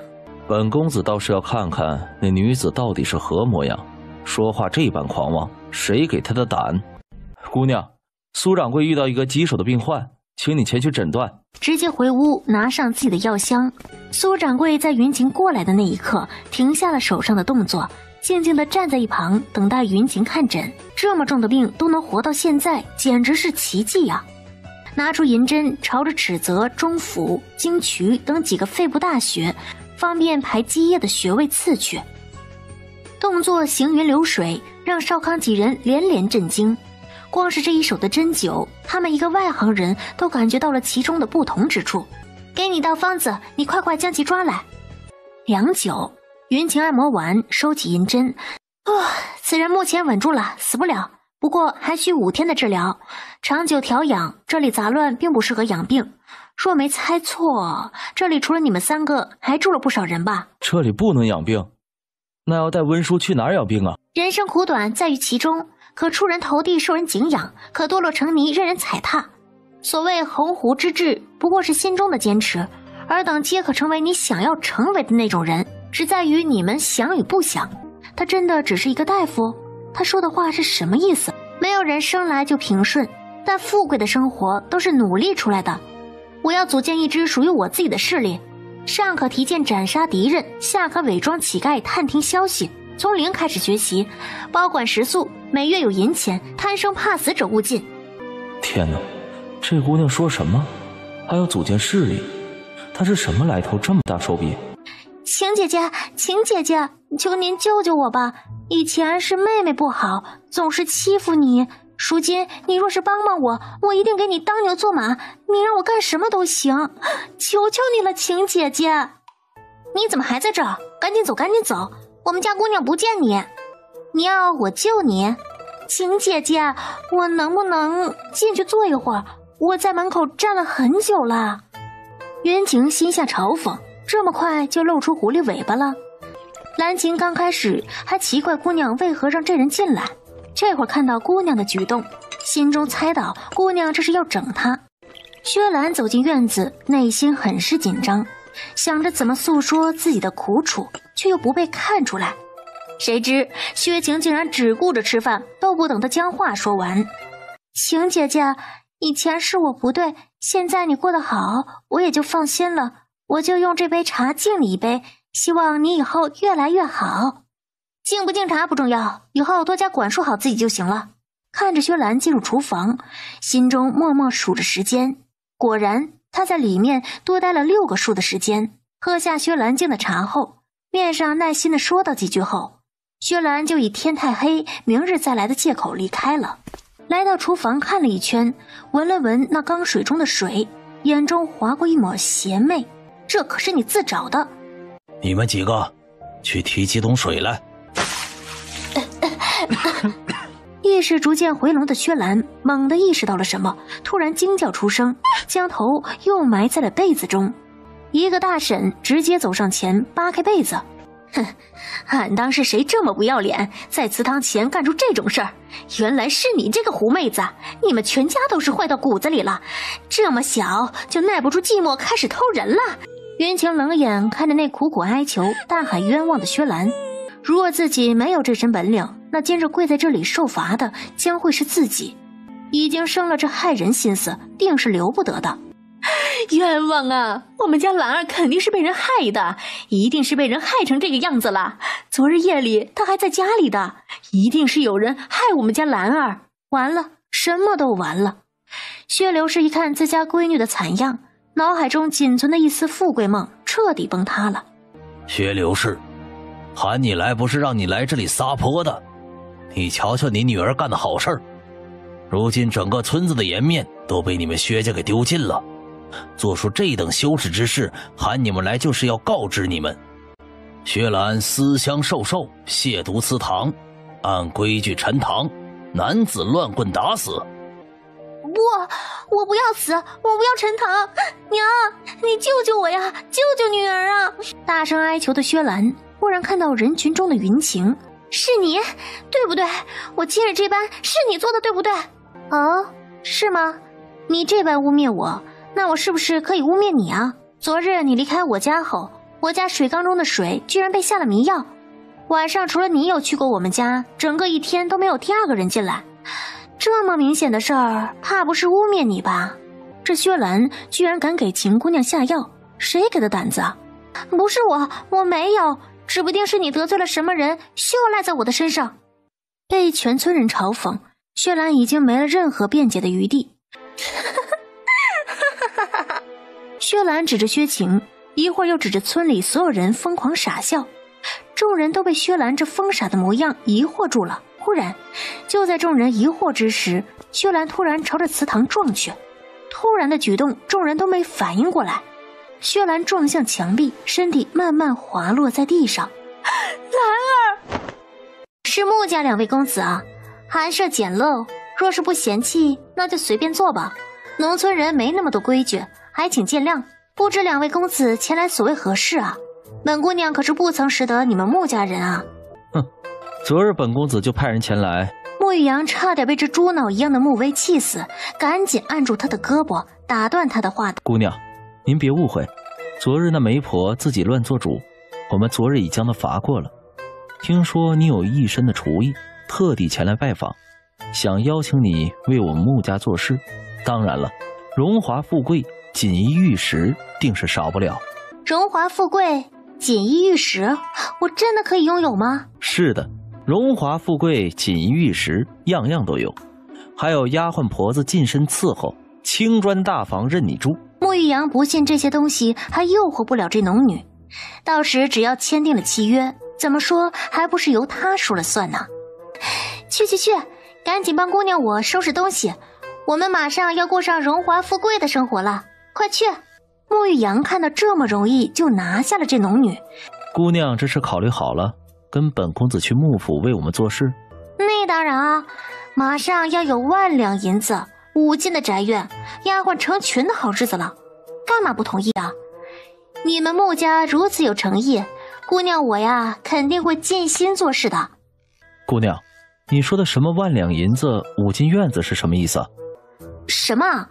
本公子倒是要看看那女子到底是何模样，说话这般狂妄，谁给她的胆？姑娘，苏掌柜遇到一个棘手的病患，请你前去诊断。直接回屋拿上自己的药箱。苏掌柜在云晴过来的那一刻停下了手上的动作，静静地站在一旁等待云晴看诊。这么重的病都能活到现在，简直是奇迹啊！拿出银针，朝着尺泽、中府、经渠等几个肺部大穴，方便排积液的穴位刺去。动作行云流水，让少康几人连连震惊。光是这一手的针灸，他们一个外行人都感觉到了其中的不同之处。给你道方子，你快快将其抓来。良久，云晴按摩完，收起银针。此人目前稳住了，死不了，不过还需5天的治疗，长久调养。这里杂乱，并不适合养病。若没猜错，这里除了你们3个，还住了不少人吧？这里不能养病，那要带温叔去哪儿养病啊？人生苦短，在于其中。可出人头地，受人敬仰；可堕落成泥，任人踩踏。所谓鸿鹄之志，不过是心中的坚持，尔等皆可成为你想要成为的那种人，只在于你们想与不想。他真的只是一个大夫？他说的话是什么意思？没有人生来就平顺，但富贵的生活都是努力出来的。我要组建一支属于我自己的势力，上可提剑斩杀敌人，下可伪装乞丐探听消息，从零开始学习，保管食宿，每月有银钱，贪生怕死者勿近。天哪，这姑娘说什么？还要组建势力？她是什么来头这么大手笔？晴姐姐，晴姐姐，求您救救我吧！以前是妹妹不好，总是欺负你。如今你若是帮帮我，我一定给你当牛做马，你让我干什么都行。求求你了，晴姐姐！你怎么还在这儿？赶紧走，赶紧走！我们家姑娘不见你。你要我救你？晴姐姐，我能不能进去坐一会儿？我在门口站了很久了。云晴心下嘲讽，这么快就露出狐狸尾巴了，蓝晴刚开始还奇怪姑娘为何让这人进来，这会儿看到姑娘的举动，心中猜到姑娘这是要整她。薛兰走进院子，内心很是紧张，想着怎么诉说自己的苦楚，却又不被看出来。谁知薛晴竟然只顾着吃饭，都不等她将话说完。晴姐姐，以前是我不对，现在你过得好，我也就放心了，我就用这杯茶敬你一杯，希望你以后越来越好。敬不敬茶不重要，以后多加管束好自己就行了。看着薛兰进入厨房，心中默默数着时间，果然她在里面多待了6个数的时间。喝下薛兰敬的茶后，面上耐心地说道几句后，薛兰就以天太黑，明日再来的借口离开了。来到厨房看了一圈，闻了闻那缸水中的水，眼中划过一抹邪魅，这可是你自找的。你们几个去提几桶水来。意识逐渐回笼的薛兰猛地意识到了什么，突然惊叫出声，将头又埋在了被子中。一个大婶直接走上前扒开被子，哼，俺当是谁这么不要脸，在祠堂前干出这种事儿？原来是你这个狐妹子，你们全家都是坏到骨子里了，这么小就耐不住寂寞开始偷人了。云晴冷眼看着那苦苦哀求大喊冤枉的薛兰，如果自己没有这身本领，那今日跪在这里受罚的将会是自己。已经生了这害人心思，定是留不得的。冤枉啊！我们家兰儿肯定是被人害的，一定是被人害成这个样子了。昨日夜里她还在家里的，一定是有人害我们家兰儿。完了，什么都完了。薛刘氏一看自家闺女的惨样，脑海中仅存的一丝富贵梦彻底崩塌了。薛刘氏，喊你来不是让你来这里撒泼的，你瞧瞧你女儿干的好事儿，如今整个村子的颜面都被你们薛家给丢尽了，做出这等羞耻之事，喊你们来就是要告知你们，薛兰私相授受，亵渎祠堂，按规矩陈堂，男子乱棍打死。我不要死，我不要陈堂，娘，你救救我呀，救救女儿啊！大声哀求的薛兰忽然看到人群中的云晴，是你，对不对？我今日这般是你做的，对不对？哦，是吗？你这般污蔑我，那我是不是可以污蔑你啊？昨日你离开我家后，我家水缸中的水居然被下了迷药，晚上除了你有去过我们家，整个一天都没有第二个人进来。这么明显的事儿，怕不是污蔑你吧？这薛兰居然敢给秦姑娘下药，谁给的胆子啊？不是我没有，指不定是你得罪了什么人，休赖在我的身上。被全村人嘲讽，薛兰已经没了任何辩解的余地。薛兰指着薛晴，一会儿又指着村里所有人疯狂傻笑，众人都被薛兰这疯傻的模样疑惑住了。忽然，就在众人疑惑之时，薛兰突然朝着祠堂撞去。突然的举动，众人都没反应过来。薛兰撞向墙壁，身体慢慢滑落在地上。兰儿，是穆家2位公子啊，寒舍简陋，若是不嫌弃，那就随便坐吧。农村人没那么多规矩，还请见谅。不知2位公子前来所谓何事啊？本姑娘可是不曾识得你们穆家人啊。哼，昨日本公子就派人前来。穆玉阳差点被这猪脑一样的穆威气死，赶紧按住他的胳膊，打断他的话。姑娘，您别误会，昨日那媒婆自己乱做主，我们昨日已将她罚过了。听说你有一身的厨艺，特地前来拜访，想邀请你为我们穆家做事。当然了，荣华富贵、锦衣玉食定是少不了。荣华富贵、锦衣玉食，我真的可以拥有吗？是的，荣华富贵、锦衣玉食，样样都有，还有丫鬟婆子近身伺候，青砖大房任你住。穆玉阳不信这些东西还诱惑不了这农女，到时只要签订了契约，怎么说还不是由他说了算呢？去，赶紧帮姑娘我收拾东西，我们马上要过上荣华富贵的生活了，快去！穆玉阳看到这么容易就拿下了这农女，姑娘这是考虑好了，跟本公子去穆府为我们做事？那当然啊，马上要有10000两银子，5进的宅院，丫鬟成群的好日子了，干嘛不同意啊？你们穆家如此有诚意，姑娘我呀，肯定会尽心做事的。姑娘，你说的什么万两银子5进院子是什么意思？什么？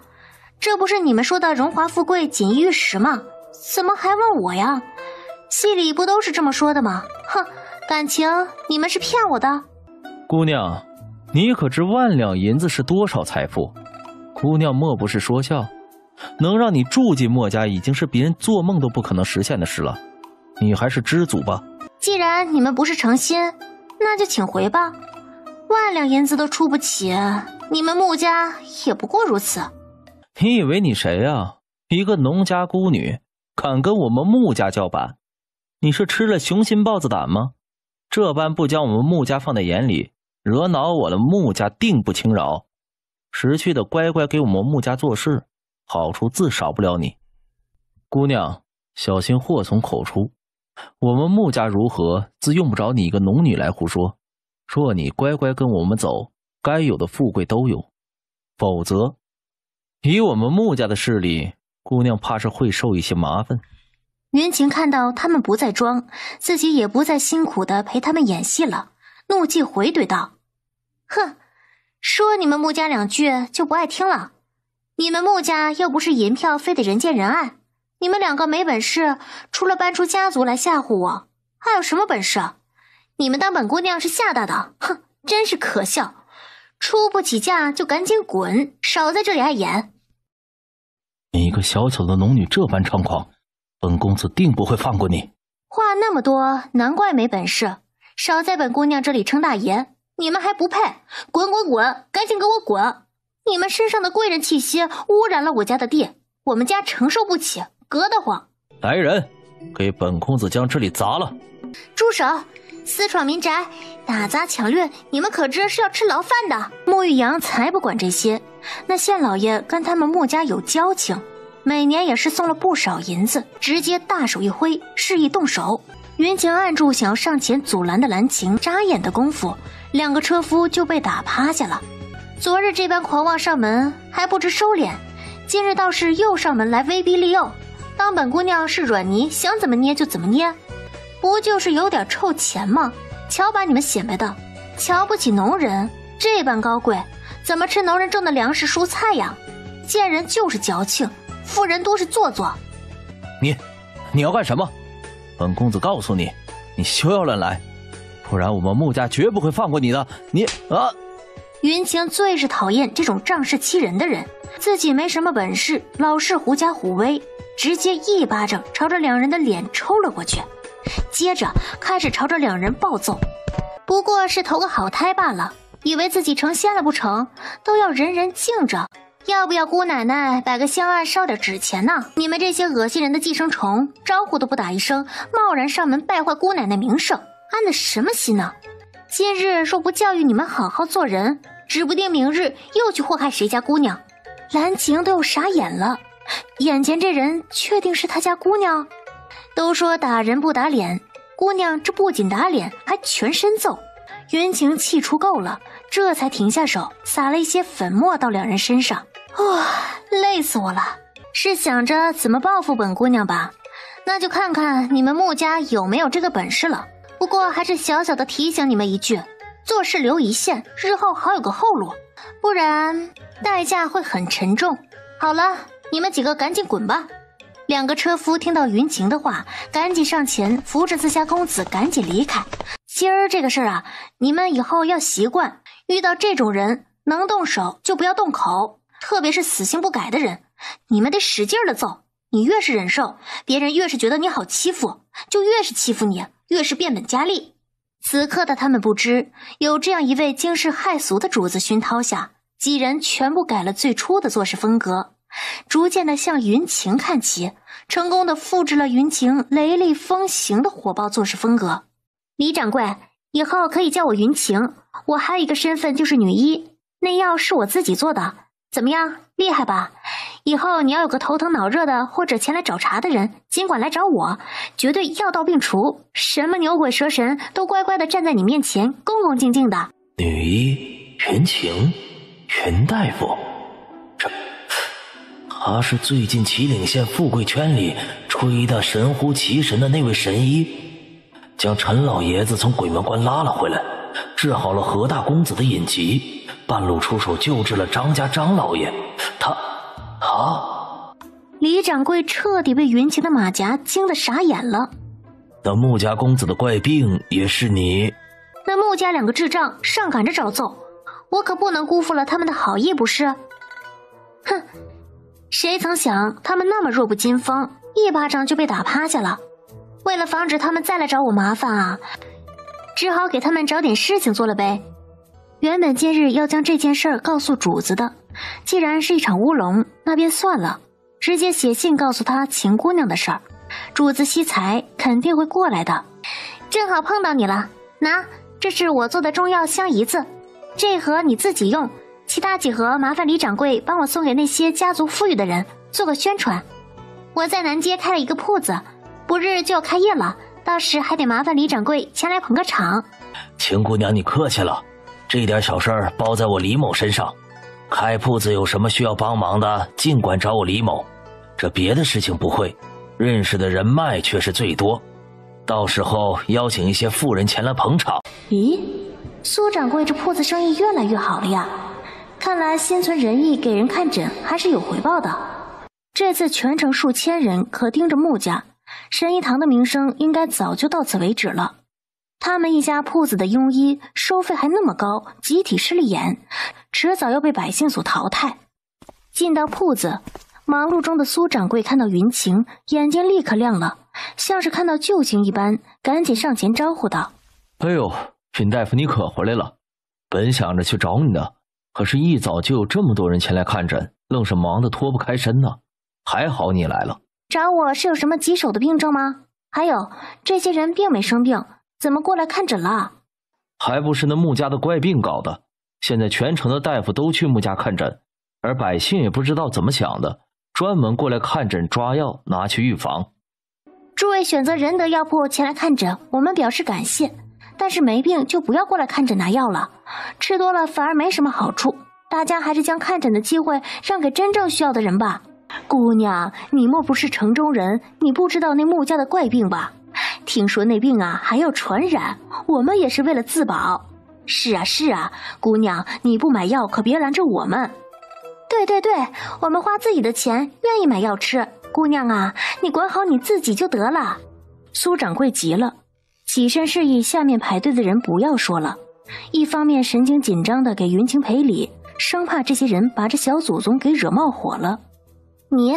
这不是你们说的荣华富贵锦衣玉食吗？怎么还问我呀？戏里不都是这么说的吗？哼，感情你们是骗我的。姑娘，你可知万两银子是多少财富？姑娘莫不是说笑？能让你住进墨家已经是别人做梦都不可能实现的事了，你还是知足吧。既然你们不是诚心，那就请回吧。万两银子都出不起，你们穆家也不过如此。你以为你谁啊？一个农家孤女敢跟我们穆家叫板？你是吃了雄心豹子胆吗？这般不将我们穆家放在眼里，惹恼我了，穆家定不轻饶。识趣的乖乖给我们穆家做事，好处自少不了你。姑娘，小心祸从口出。我们穆家如何，自用不着你一个农女来胡说。若你乖乖跟我们走，该有的富贵都有，否则以我们穆家的势力，姑娘怕是会受一些麻烦。云晴看到他们不再装，自己也不再辛苦的陪他们演戏了，怒气回怼道：哼，说你们穆家2句就不爱听了。你们穆家又不是银票非得人见人爱，你们2个没本事，除了搬出家族来吓唬我，还有什么本事？你们当本姑娘是吓大的，哼，真是可笑。出不起价就赶紧滚，少在这里碍眼。你一个小小的农女这般猖狂，本公子定不会放过你。话那么多，难怪没本事，少在本姑娘这里称大爷，你们还不配！滚滚滚，赶紧给我滚！你们身上的贵人气息污染了我家的地，我们家承受不起，膈得慌。来人，给本公子将这里砸了！住手！私闯民宅，打砸抢掠，你们可知是要吃牢饭的？穆玉阳才不管这些，那县老爷跟他们穆家有交情，每年也是送了不少银子，直接大手一挥，示意动手。云晴按住想要上前阻拦的蓝晴，眨眼的功夫，2个车夫就被打趴下了。昨日这般狂妄上门，还不知收敛，今日倒是又上门来威逼利诱，当本姑娘是软泥，想怎么捏就怎么捏。不就是有点臭钱吗？瞧把你们显摆的，瞧不起农人，这般高贵，怎么吃农人种的粮食蔬菜呀？见人就是矫情，富人多是做作。你要干什么？本公子告诉你，你休要乱来，不然我们穆家绝不会放过你的。云晴最是讨厌这种仗势欺人的人，自己没什么本事，老是狐假虎威，直接一巴掌朝着2人的脸抽了过去。接着开始朝着2人暴揍，不过是投个好胎罢了，以为自己成仙了不成，都要人人敬着。要不要姑奶奶摆个香案烧点纸钱呢？你们这些恶心人的寄生虫，招呼都不打一声，贸然上门败坏姑奶奶名声，安的什么心呢？今日若不教育你们好好做人，指不定明日又去祸害谁家姑娘。蓝晴都要傻眼了，眼前这人确定是他家姑娘？都说打人不打脸，姑娘这不仅打脸，还全身揍。云晴气出够了，这才停下手，撒了一些粉末到2人身上。累死我了！是想着怎么报复本姑娘吧？那就看看你们穆家有没有这个本事了。不过还是小小的提醒你们一句，做事留一线，日后好有个后路，不然代价会很沉重。好了，你们几个赶紧滚吧。2个车夫听到云晴的话，赶紧上前扶着自家公子赶紧离开。今儿这个事儿啊，你们以后要习惯，遇到这种人，能动手就不要动口，特别是死性不改的人，你们得使劲的揍。你越是忍受，别人越是觉得你好欺负，就越是欺负你，越是变本加厉。此刻的他们不知，有这样一位惊世骇俗的主子熏陶下，几人全部改了最初的做事风格，逐渐的向云晴看齐，成功的复制了云晴雷厉风行的火爆做事风格。李掌柜，以后可以叫我云晴，我还有一个身份就是女医，那药是我自己做的，怎么样，厉害吧？以后你要有个头疼脑热的或者前来找茬的人，尽管来找我，绝对药到病除，什么牛鬼蛇神都乖乖的站在你面前，恭恭敬敬的。女医云晴，云大夫，他是最近祁岭县富贵圈里吹得神乎其神的那位神医。将陈老爷子从鬼门关拉了回来，治好了何大公子的隐疾，半路出手救治了张家张老爷。他……李掌柜彻底被云晴的马甲惊得傻眼了。那穆家公子的怪病也是你？那穆家2个智障上赶着找揍，我可不能辜负了他们的好意，不是？哼，谁曾想他们那么弱不禁风，一巴掌就被打趴下了。为了防止他们再来找我麻烦啊，只好给他们找点事情做了呗。原本今日要将这件事告诉主子的，既然是一场乌龙，那便算了，直接写信告诉他秦姑娘的事儿。主子惜才肯定会过来的。正好碰到你了，拿，这是我做的中药香姨子，这盒你自己用，其他几盒麻烦李掌柜帮我送给那些家族富裕的人，做个宣传。我在南街开了一个铺子，不日就要开业了，到时还得麻烦李掌柜前来捧个场。秦姑娘你客气了，这点小事儿包在我李某身上。开铺子有什么需要帮忙的，尽管找我李某，这别的事情不会，认识的人脉却是最多，到时候邀请一些富人前来捧场。咦，苏掌柜这铺子生意越来越好了呀，看来心存仁义给人看诊还是有回报的。这次全城数千人可盯着穆家，神医堂的名声应该早就到此为止了。他们一家铺子的庸医收费还那么高，集体势利眼，迟早要被百姓所淘汰。进到铺子，忙碌中的苏掌柜看到云晴，眼睛立刻亮了，像是看到救星一般，赶紧上前招呼道：哎呦，云大夫你可回来了，本想着去找你的，可是一早就有这么多人前来看诊，愣是忙得脱不开身呢。还好你来了。找我是有什么棘手的病症吗？还有，这些人并没生病，怎么过来看诊了？还不是那穆家的怪病搞的，现在全城的大夫都去穆家看诊，而百姓也不知道怎么想的，专门过来看诊抓药拿去预防。诸位选择仁德药铺前来看诊，我们表示感谢，但是没病就不要过来看诊拿药了，吃多了反而没什么好处，大家还是将看诊的机会让给真正需要的人吧。姑娘，你莫不是城中人，你不知道那穆家的怪病吧？听说那病啊还要传染，我们也是为了自保。是啊，姑娘，你不买药可别拦着我们。对，我们花自己的钱，愿意买药吃。姑娘啊，你管好你自己就得了。苏掌柜急了，起身示意下面排队的人不要说了，一方面神经紧张的给云晴赔礼，生怕这些人把这小祖宗给惹冒火了。你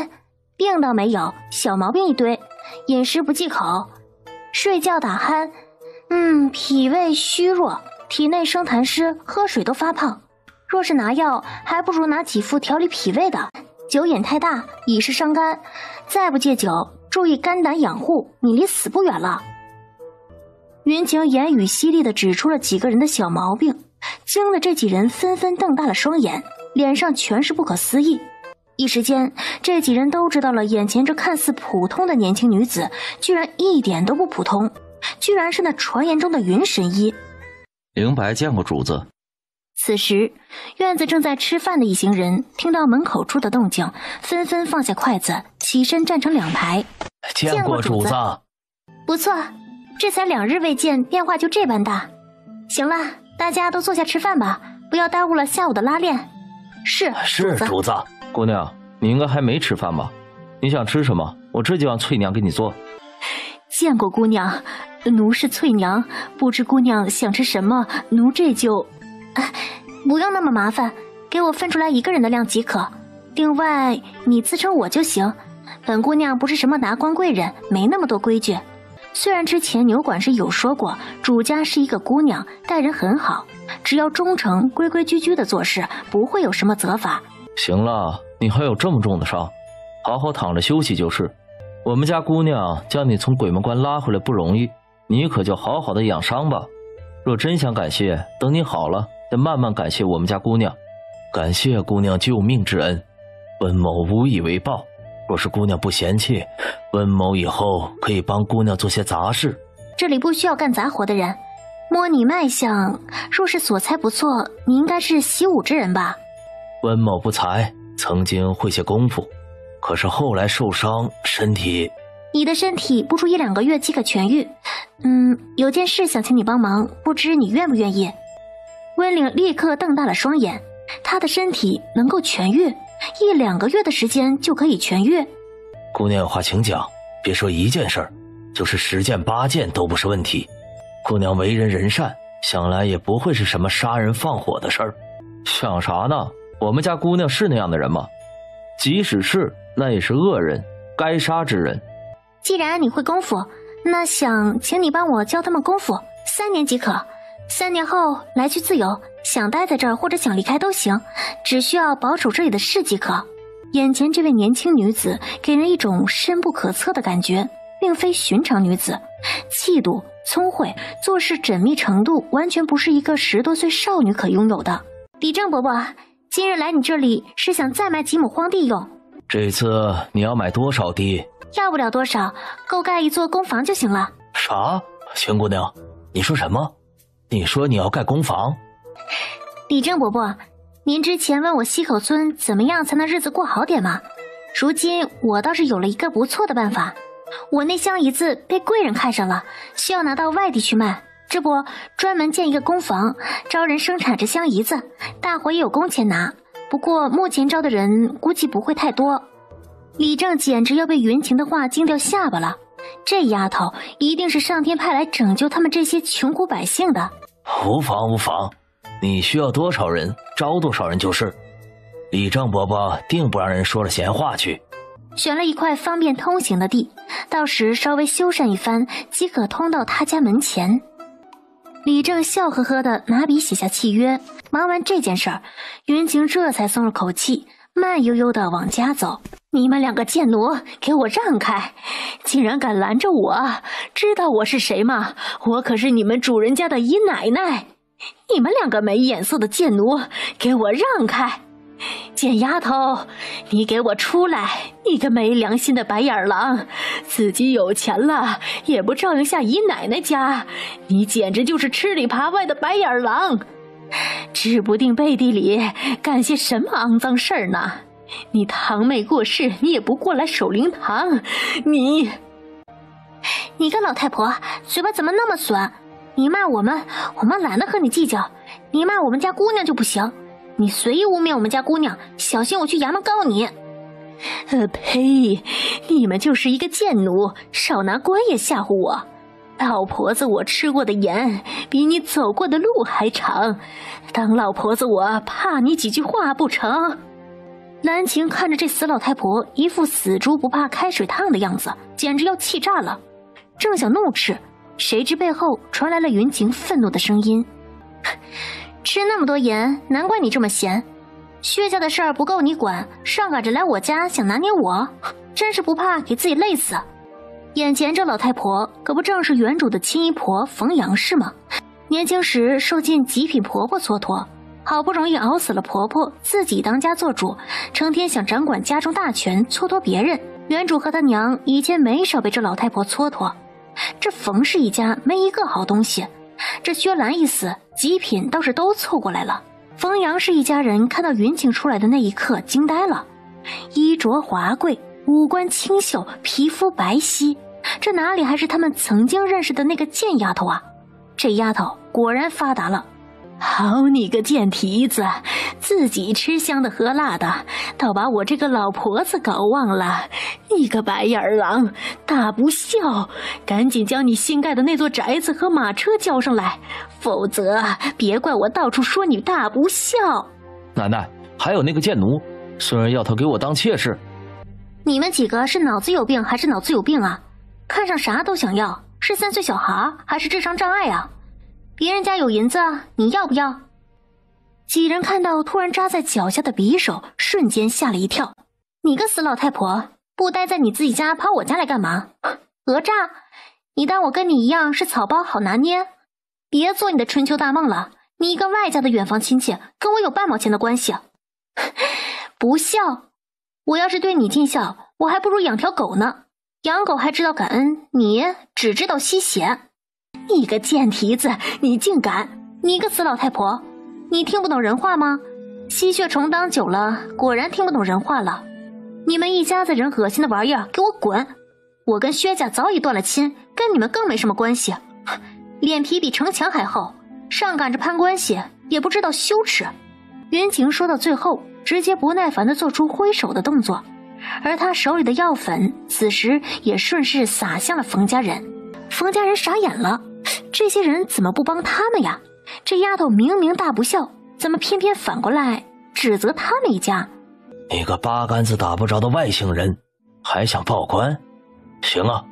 病倒没有，小毛病一堆，饮食不忌口，睡觉打鼾，脾胃虚弱，体内生痰湿，喝水都发胖。若是拿药，还不如拿几副调理脾胃的。酒瘾太大，已是伤肝，再不戒酒，注意肝胆养护，你离死不远了。云晴言语犀利地指出了几个人的小毛病，惊得这几人纷纷瞪大了双眼，脸上全是不可思议。一时间，这几人都知道了，眼前这看似普通的年轻女子，居然一点都不普通，居然是那传言中的云神医。灵白见过主子。此时，院子正在吃饭的一行人听到门口处的动静，纷纷放下筷子，起身站成2排。见过主子。不错，这才2日未见，变化就这般大。行了，大家都坐下吃饭吧，不要耽误了下午的拉练。是主子。姑娘，你应该还没吃饭吧？你想吃什么？我这就让翠娘给你做。见过姑娘，奴是翠娘，不知姑娘想吃什么，奴这就……不用那么麻烦，给我分出来1个人的量即可。另外，你自称我就行。本姑娘不是什么达官贵人，没那么多规矩。虽然之前牛管事有说过，主家是一个姑娘，待人很好，只要忠诚、规规矩矩的做事，不会有什么责罚。行了，你还有这么重的伤，好好躺着休息就是。我们家姑娘将你从鬼门关拉回来不容易，你可就好好的养伤吧。若真想感谢，等你好了再慢慢感谢我们家姑娘。感谢姑娘救命之恩，温某无以为报。若是姑娘不嫌弃，温某以后可以帮姑娘做些杂事。这里不需要干杂活的人，摸你脉象，若是所猜不错，你应该是习武之人吧？温某不才，曾经会些功夫，可是后来受伤，身体你的身体不出1-2个月即可痊愈。有件事想请你帮忙，不知你愿不愿意？温岭立刻瞪大了双眼，他的身体能够痊愈？1-2个月的时间就可以痊愈？姑娘有话请讲，别说1件事儿，就是10件8件都不是问题。姑娘为人仁善，想来也不会是什么杀人放火的事儿。想啥呢？我们家姑娘是那样的人吗？即使是，那也是恶人，该杀之人。既然你会功夫，那想请你帮我教他们功夫，3年即可。3年后来去自由，想待在这儿或者想离开都行，只需要保守这里的事即可。眼前这位年轻女子给人一种深不可测的感觉，并非寻常女子，气度、聪慧、做事缜密程度完全不是一个10多岁少女可拥有的。李正伯伯，今日来你这里是想再买几亩荒地用？这次你要买多少地？要不了多少，够盖一座公房就行了。啥？秦姑娘，你说什么？你说你要盖公房？李正伯伯，您之前问我西口村怎么样才能日子过好点吗？如今我倒是有了一个不错的办法。我那香姨子被贵人看上了，需要拿到外地去卖，这不专门建一个工房，招人生产这香姨子，大伙也有工钱拿。不过目前招的人估计不会太多。李正简直要被云晴的话惊掉下巴了，这丫头一定是上天派来拯救他们这些穷苦百姓的。无妨无妨，你需要多少人招多少人就是。李正伯伯定不让人说了闲话去。选了一块方便通行的地，到时稍微修缮一番即可通到他家门前。李正笑呵呵地拿笔写下契约。忙完这件事儿，云晴这才松了口气，慢悠悠地往家走。你们2个贱奴，给我让开！竟然敢拦着我，知道我是谁吗？我可是你们主人家的姨奶奶！你们2个没眼色的贱奴，给我让开！贱丫头，你给我出来！你个没良心的白眼狼，自己有钱了也不照应下姨奶奶家，你简直就是吃里扒外的白眼狼，指不定背地里干些什么肮脏事儿呢！你堂妹过世，你也不过来守灵堂，你个老太婆，嘴巴怎么那么损？你骂我们懒得和你计较，你骂我们家姑娘就不行。你随意污蔑我们家姑娘，小心我去衙门告你！呸！你们就是一个贱奴，少拿官也吓唬我。老婆子我吃过的盐比你走过的路还长，当老婆子我怕你几句话不成？兰晴看着这死老太婆一副死猪不怕开水烫的样子，简直要气炸了。正想怒斥，谁知背后传来了云晴愤怒的声音：吃那么多盐，难怪你这么闲。薛家的事儿不够你管，上赶着来我家想拿捏我，真是不怕给自己累死。眼前这老太婆可不正是原主的亲姨婆冯杨氏吗？年轻时受尽极品婆婆蹉跎，好不容易熬死了婆婆，自己当家做主，成天想掌管家中大权，蹉跎别人。原主和他娘以前没少被这老太婆蹉跎，这冯氏一家没一个好东西。这薛兰一死，极品倒是都凑过来了。冯杨氏一家人看到云晴出来的那一刻惊呆了，衣着华贵，五官清秀，皮肤白皙，这哪里还是他们曾经认识的那个贱丫头啊？这丫头果然发达了。好你个贱蹄子，自己吃香的喝辣的，倒把我这个老婆子搞忘了。你个白眼狼，大不孝，赶紧将你新盖的那座宅子和马车交上来，否则别怪我到处说你大不孝。奶奶，还有那个贱奴，虽然要他给我当妾室。你们几个是脑子有病还是脑子有病啊？看上啥都想要，是3岁小孩还是智商障碍啊？别人家有银子，你要不要？几人看到突然扎在脚下的匕首，瞬间吓了一跳。你个死老太婆，不待在你自己家跑我家来干嘛？讹诈？你当我跟你一样是草包好拿捏？别做你的春秋大梦了，你一个外家的远房亲戚，跟我有半毛钱的关系？不孝！我要是对你尽孝，我还不如养条狗呢。养狗还知道感恩，你只知道吸血。你个贱蹄子，你竟敢！你个死老太婆，你听不懂人话吗？吸血虫当久了，果然听不懂人话了。你们一家子人恶心的玩意儿，给我滚！我跟薛家早已断了亲，跟你们更没什么关系。脸皮比城墙还厚，上赶着攀关系，也不知道羞耻。云晴说到最后，直接不耐烦地做出挥手的动作，而他手里的药粉此时也顺势洒向了冯家人。冯家人傻眼了，这些人怎么不帮他们呀？这丫头明明大不孝，怎么偏偏反过来指责他们一家？你个八竿子打不着的外星人，还想报官？行啊，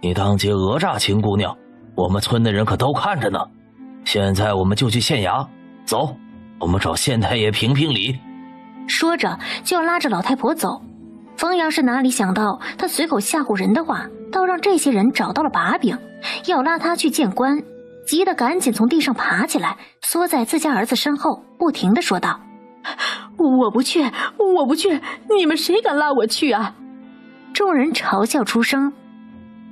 你当街讹诈秦姑娘，我们村的人可都看着呢。现在我们就去县衙，走，我们找县太爷评评理。说着就要拉着老太婆走。冯阳是哪里想到，他随口吓唬人的话，倒让这些人找到了把柄，要拉他去见官，急得赶紧从地上爬起来，缩在自家儿子身后，不停地说道：我不去，我不去，你们谁敢拉我去啊？众人嘲笑出声。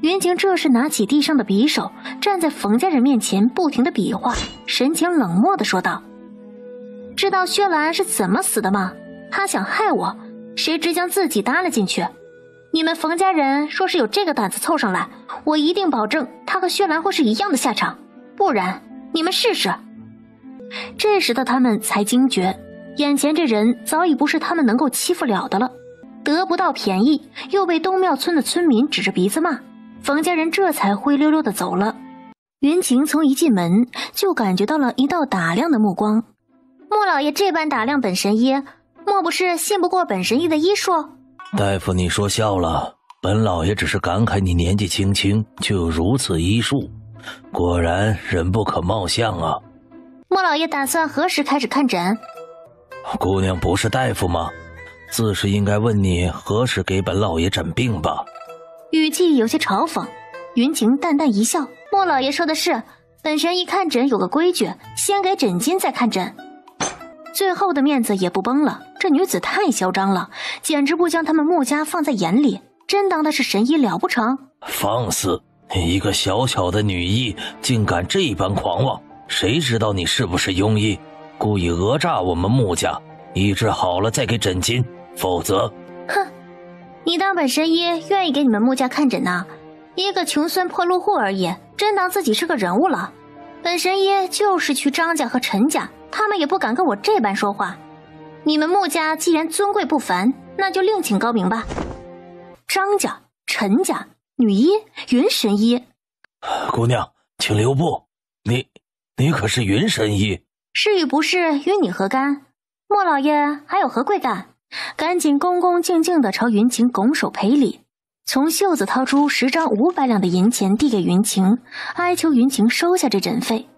云晴这时拿起地上的匕首，站在冯家人面前不停地比划，神情冷漠地说道：知道薛兰是怎么死的吗？他想害我，谁知将自己搭了进去。你们冯家人说是有这个胆子凑上来，我一定保证他和薛兰会是一样的下场，不然你们试试。这时的他们才惊觉，眼前这人早已不是他们能够欺负了的了。得不到便宜，又被东庙村的村民指着鼻子骂，冯家人这才灰溜溜地走了。云晴从一进门就感觉到了一道打量的目光。莫老爷这般打量本神医，莫不是信不过本神医的医术？大夫，你说笑了，本老爷只是感慨你年纪轻轻就有如此医术，果然人不可貌相啊。莫老爷打算何时开始看诊？姑娘不是大夫吗？自是应该问你何时给本老爷诊病吧。语气有些嘲讽。云晴淡淡一笑，莫老爷说的是，本神医看诊有个规矩，先给诊金再看诊。最后的面子也不绷了，这女子太嚣张了，简直不将他们穆家放在眼里，真当她是神医了不成？放肆！一个小小的女医竟敢这般狂妄，谁知道你是不是庸医，故意讹诈我们穆家，医治好了再给诊金，否则……哼，你当本神医愿意给你们穆家看诊呢？一个穷酸破路户而已，真当自己是个人物了？本神医就是去张家和陈家，他们也不敢跟我这般说话。你们穆家既然尊贵不凡，那就另请高明吧。张家、陈家、女医、云神医。姑娘，请留步，你可是云神医？是与不是与你何干？莫老爷还有何贵干？赶紧恭恭敬敬地朝云晴拱手赔礼，从袖子掏出10张500两的银钱递给云晴，哀求云晴收下这诊费。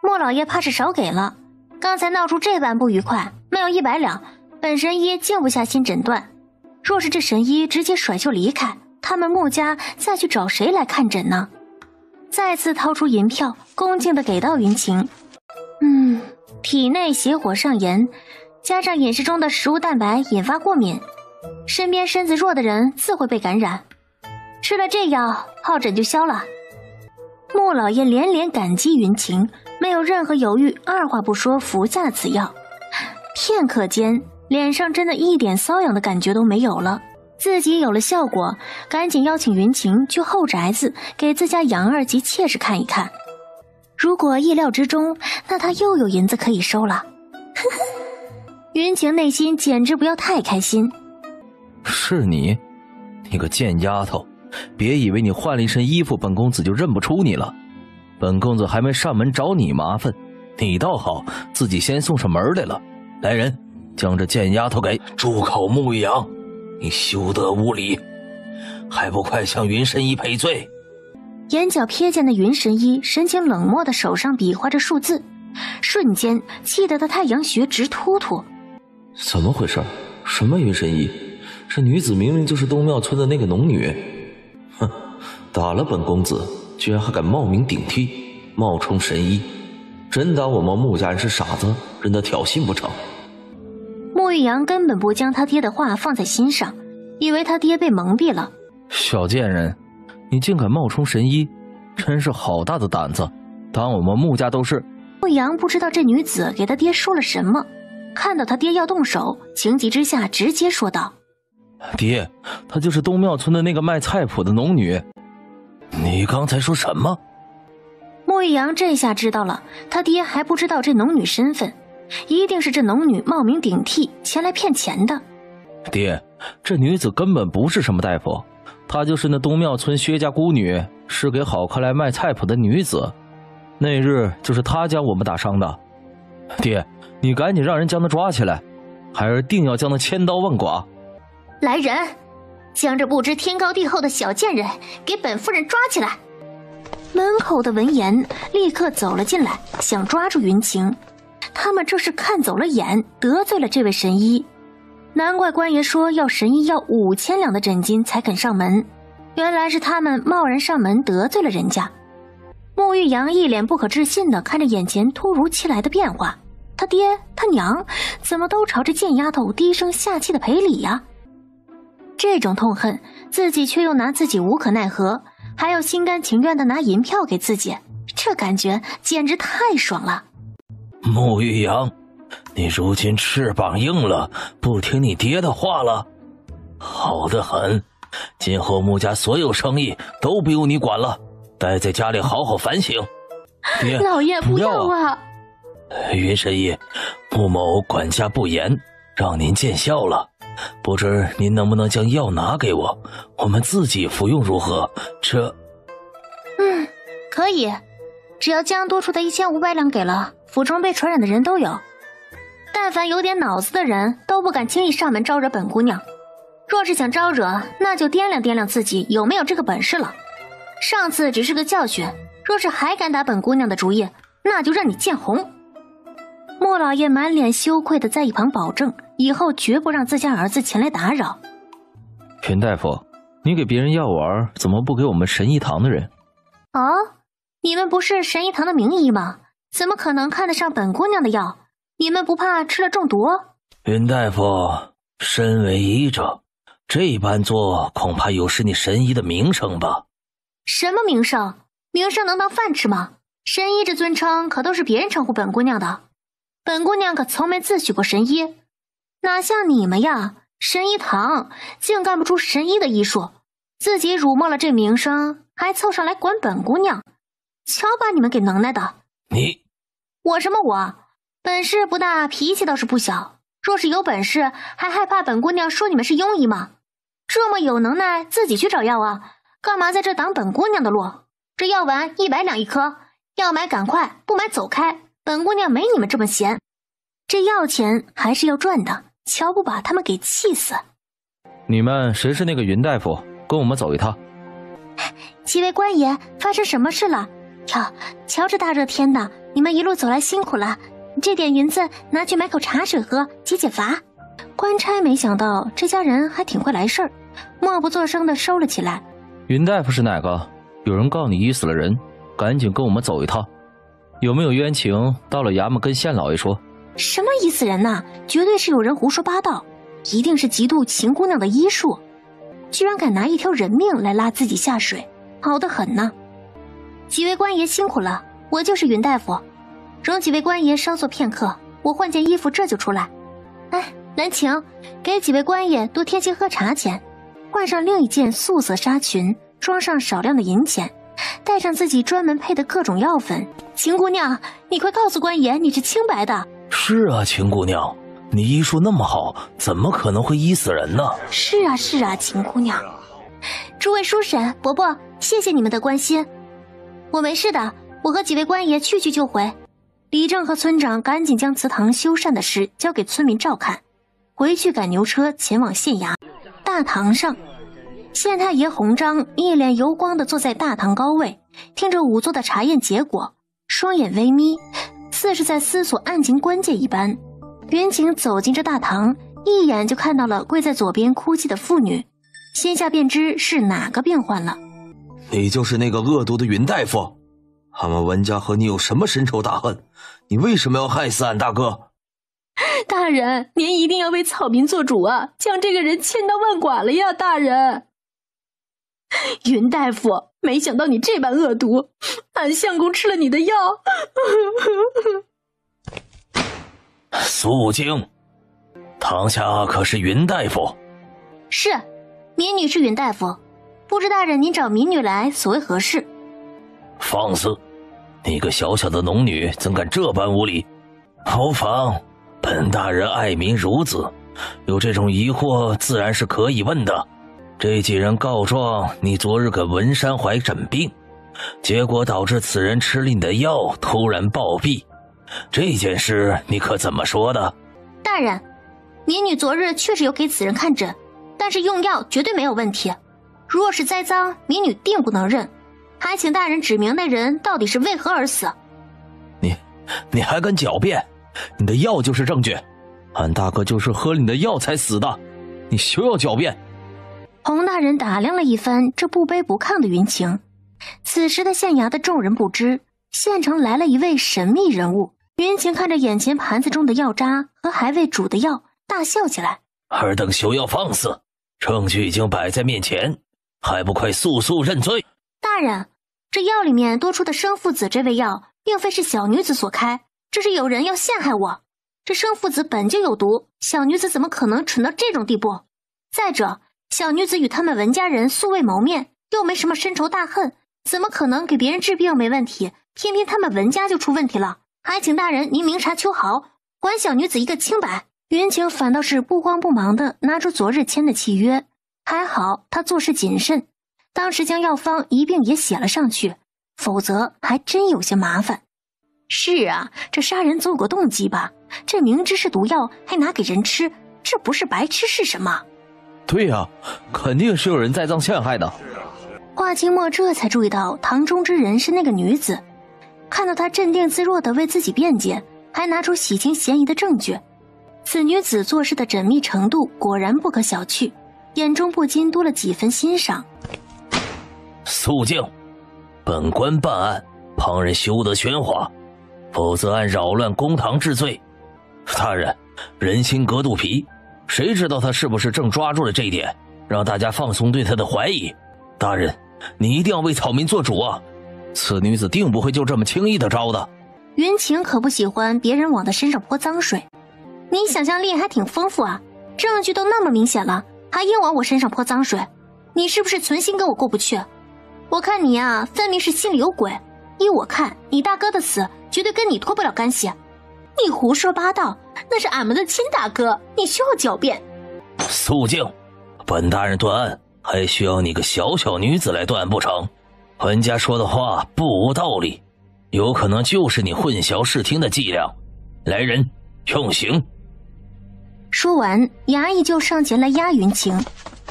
莫老爷怕是少给了，刚才闹出这般不愉快，没有100两，本神医静不下心诊断。若是这神医直接甩袖离开，他们穆家再去找谁来看诊呢？再次掏出银票，恭敬地给到云晴。体内邪火上炎，加上饮食中的食物蛋白引发过敏，身边身子弱的人自会被感染。吃了这药，疱疹就消了。穆老爷连连感激云晴，没有任何犹豫，二话不说服下了此药。片刻间，脸上真的一点瘙痒的感觉都没有了，自己有了效果，赶紧邀请云晴去后宅子给自家杨儿及妾室看一看。如果意料之中，那他又有银子可以收了。云晴内心简直不要太开心。是你个贱丫头，别以为你换了一身衣服，本公子就认不出你了。本公子还没上门找你麻烦，你倒好，自己先送上门来了。来人，将这贱丫头给……住口！穆阳，你休得无礼，还不快向云神医赔罪！眼角瞥见的云神医神情冷漠的手上比划着数字，瞬间气得他太阳穴直突突。怎么回事？什么云神医？这女子明明就是东庙村的那个农女。哼，打了本公子，居然还敢冒名顶替，冒充神医，真当我们穆家人是傻子，任他挑衅不成？穆玉阳根本不将他爹的话放在心上，以为他爹被蒙蔽了。小贱人，你竟敢冒充神医，真是好大的胆子！当我们穆家都是……穆玉阳不知道这女子给他爹说了什么，看到他爹要动手，情急之下直接说道：爹，她就是东庙村的那个卖菜谱的农女。你刚才说什么？穆玉阳这下知道了，他爹还不知道这农女身份，一定是这农女冒名顶替前来骗钱的。爹，这女子根本不是什么大夫，她就是那东庙村薛家孤女，是给好客来卖菜谱的女子。那日就是她将我们打伤的。爹，你赶紧让人将她抓起来，孩儿定要将她千刀万剐。来人，将这不知天高地厚的小贱人给本夫人抓起来！门口的闻言立刻走了进来，想抓住云晴。他们这是看走了眼，得罪了这位神医。难怪官爷说要神医要5000两的诊金才肯上门，原来是他们贸然上门得罪了人家。穆玉阳一脸不可置信地看着眼前突如其来的变化，他爹他娘怎么都朝着贱丫头低声下气的赔礼呀？这种痛恨自己却又拿自己无可奈何，还要心甘情愿地拿银票给自己，这感觉简直太爽了。穆玉阳，你如今翅膀硬了，不听你爹的话了？好得很，今后穆家所有生意都不用你管了，待在家里好好反省。爹，老爷不要啊！云神医，穆某管家不严，让您见笑了。不知您能不能将药拿给我，我们自己服用如何？这……可以，只要将多出的1500两给了，府中被传染的人都有。但凡有点脑子的人都不敢轻易上门招惹本姑娘，若是想招惹，那就掂量掂量自己有没有这个本事了。上次只是个教训，若是还敢打本姑娘的主意，那就让你见红。莫老爷满脸羞愧地在一旁保证，以后绝不让自家儿子前来打扰。云大夫，你给别人药丸，怎么不给我们神医堂的人？哦，你们不是神医堂的名医吗？怎么可能看得上本姑娘的药？你们不怕吃了中毒？云大夫，身为医者，这般做恐怕有失你神医的名声吧？什么名声？名声能当饭吃吗？神医这尊称可都是别人称呼本姑娘的，本姑娘可从没自诩过神医，哪像你们呀，神医堂竟干不出神医的医术，自己辱没了这名声，还凑上来管本姑娘，瞧把你们给能耐的！我什么我？本事不大，脾气倒是不小。若是有本事，还害怕本姑娘说你们是庸医吗？这么有能耐，自己去找药啊！干嘛在这挡本姑娘的路？这药丸100两一颗，要买赶快，不买走开。本姑娘没你们这么闲，这药钱还是要赚的，瞧不把他们给气死！你们谁是那个云大夫？跟我们走一趟。几位官爷，发生什么事了？瞧这大热天的，你们一路走来辛苦了，这点银子拿去买口茶水喝，解解乏。官差没想到这家人还挺会来事儿，默不作声地收了起来。云大夫是哪个？有人告你医死了人，赶紧跟我们走一趟。有没有冤情，到了衙门跟县老爷说。什么医死人呐？绝对是有人胡说八道，一定是嫉妒秦姑娘的医术，居然敢拿一条人命来拉自己下水，好得很呢。几位官爷辛苦了，我就是云大夫，容几位官爷稍坐片刻，我换件衣服这就出来。南晴，给几位官爷多添些喝茶钱，换上另一件素色纱裙，装上少量的银钱，带上自己专门配的各种药粉。秦姑娘，你快告诉官爷你是清白的。是啊，秦姑娘，你医术那么好，怎么可能会医死人呢？是啊，秦姑娘。诸位叔婶伯伯，谢谢你们的关心，我没事的，我和几位官爷去就回。李正和村长赶紧将祠堂修缮的事交给村民照看，回去赶牛车前往县衙。大堂上，县太爷洪章一脸油光地坐在大堂高位，听着仵作的查验结果，双眼微眯，似是在思索案情关键一般。云晴走进这大堂，一眼就看到了跪在左边哭泣的妇女，心下便知是哪个病患了。你就是那个恶毒的云大夫，俺们文家和你有什么深仇大恨？你为什么要害死俺大哥？大人，您一定要为草民做主啊，将这个人千刀万剐了呀，大人。云大夫，没想到你这般恶毒，俺相公吃了你的药。肃静，堂下可是云大夫。是，民女是允大夫，不知大人您找民女来所为何事？放肆！你个小小的农女怎敢这般无礼？无妨，本大人爱民如子，有这种疑惑自然是可以问的。这几人告状你昨日给文山怀诊病，结果导致此人吃了你的药突然暴毙，这件事你可怎么说的？大人，民女昨日确实有给此人看诊，但是用药绝对没有问题。若是栽赃，民女定不能认，还请大人指明那人到底是为何而死。你还敢狡辩？你的药就是证据，俺大哥就是喝了你的药才死的，你休要狡辩。洪大人打量了一番这不卑不亢的云晴，此时的县衙的众人不知，县城来了一位神秘人物。云晴看着眼前盘子中的药渣和还未煮的药，大笑起来。尔等休要放肆，证据已经摆在面前，还不快速速认罪？大人，这药里面多出的生附子这味药并非是小女子所开，这是有人要陷害我。这生附子本就有毒，小女子怎么可能蠢到这种地步？再者，小女子与他们文家人素未谋面，又没什么深仇大恨，怎么可能给别人治病没问题，偏偏他们文家就出问题了？还请大人您明察秋毫，还小女子一个清白。云晴反倒是不慌不忙地拿出昨日签的契约，还好他做事谨慎，当时将药方一并也写了上去，否则还真有些麻烦。是啊，这杀人总有个动机吧？这明知是毒药还拿给人吃，这不是白吃是什么？对呀，肯定是有人栽赃陷害的。华清墨这才注意到堂中之人是那个女子，看到她镇定自若地为自己辩解，还拿出洗清嫌疑的证据，此女子做事的缜密程度果然不可小觑，眼中不禁多了几分欣赏。肃静！本官办案，旁人休得喧哗，否则按扰乱公堂治罪。大人，人心隔肚皮，谁知道他是不是正抓住了这一点，让大家放松对他的怀疑。大人，你一定要为草民做主啊！此女子定不会就这么轻易的招的。云晴可不喜欢别人往她身上泼脏水，你想象力还挺丰富啊，证据都那么明显了，还硬往我身上泼脏水，你是不是存心跟我过不去？我看你啊，分明是心里有鬼。依我看，你大哥的死绝对跟你脱不了干系。你胡说八道，那是俺们的亲大哥，你需要狡辩。肃静！本大人断案还需要你个小小女子来断不成？本家说的话不无道理，有可能就是你混淆视听的伎俩。来人，用刑！说完，衙役就上前来压云晴。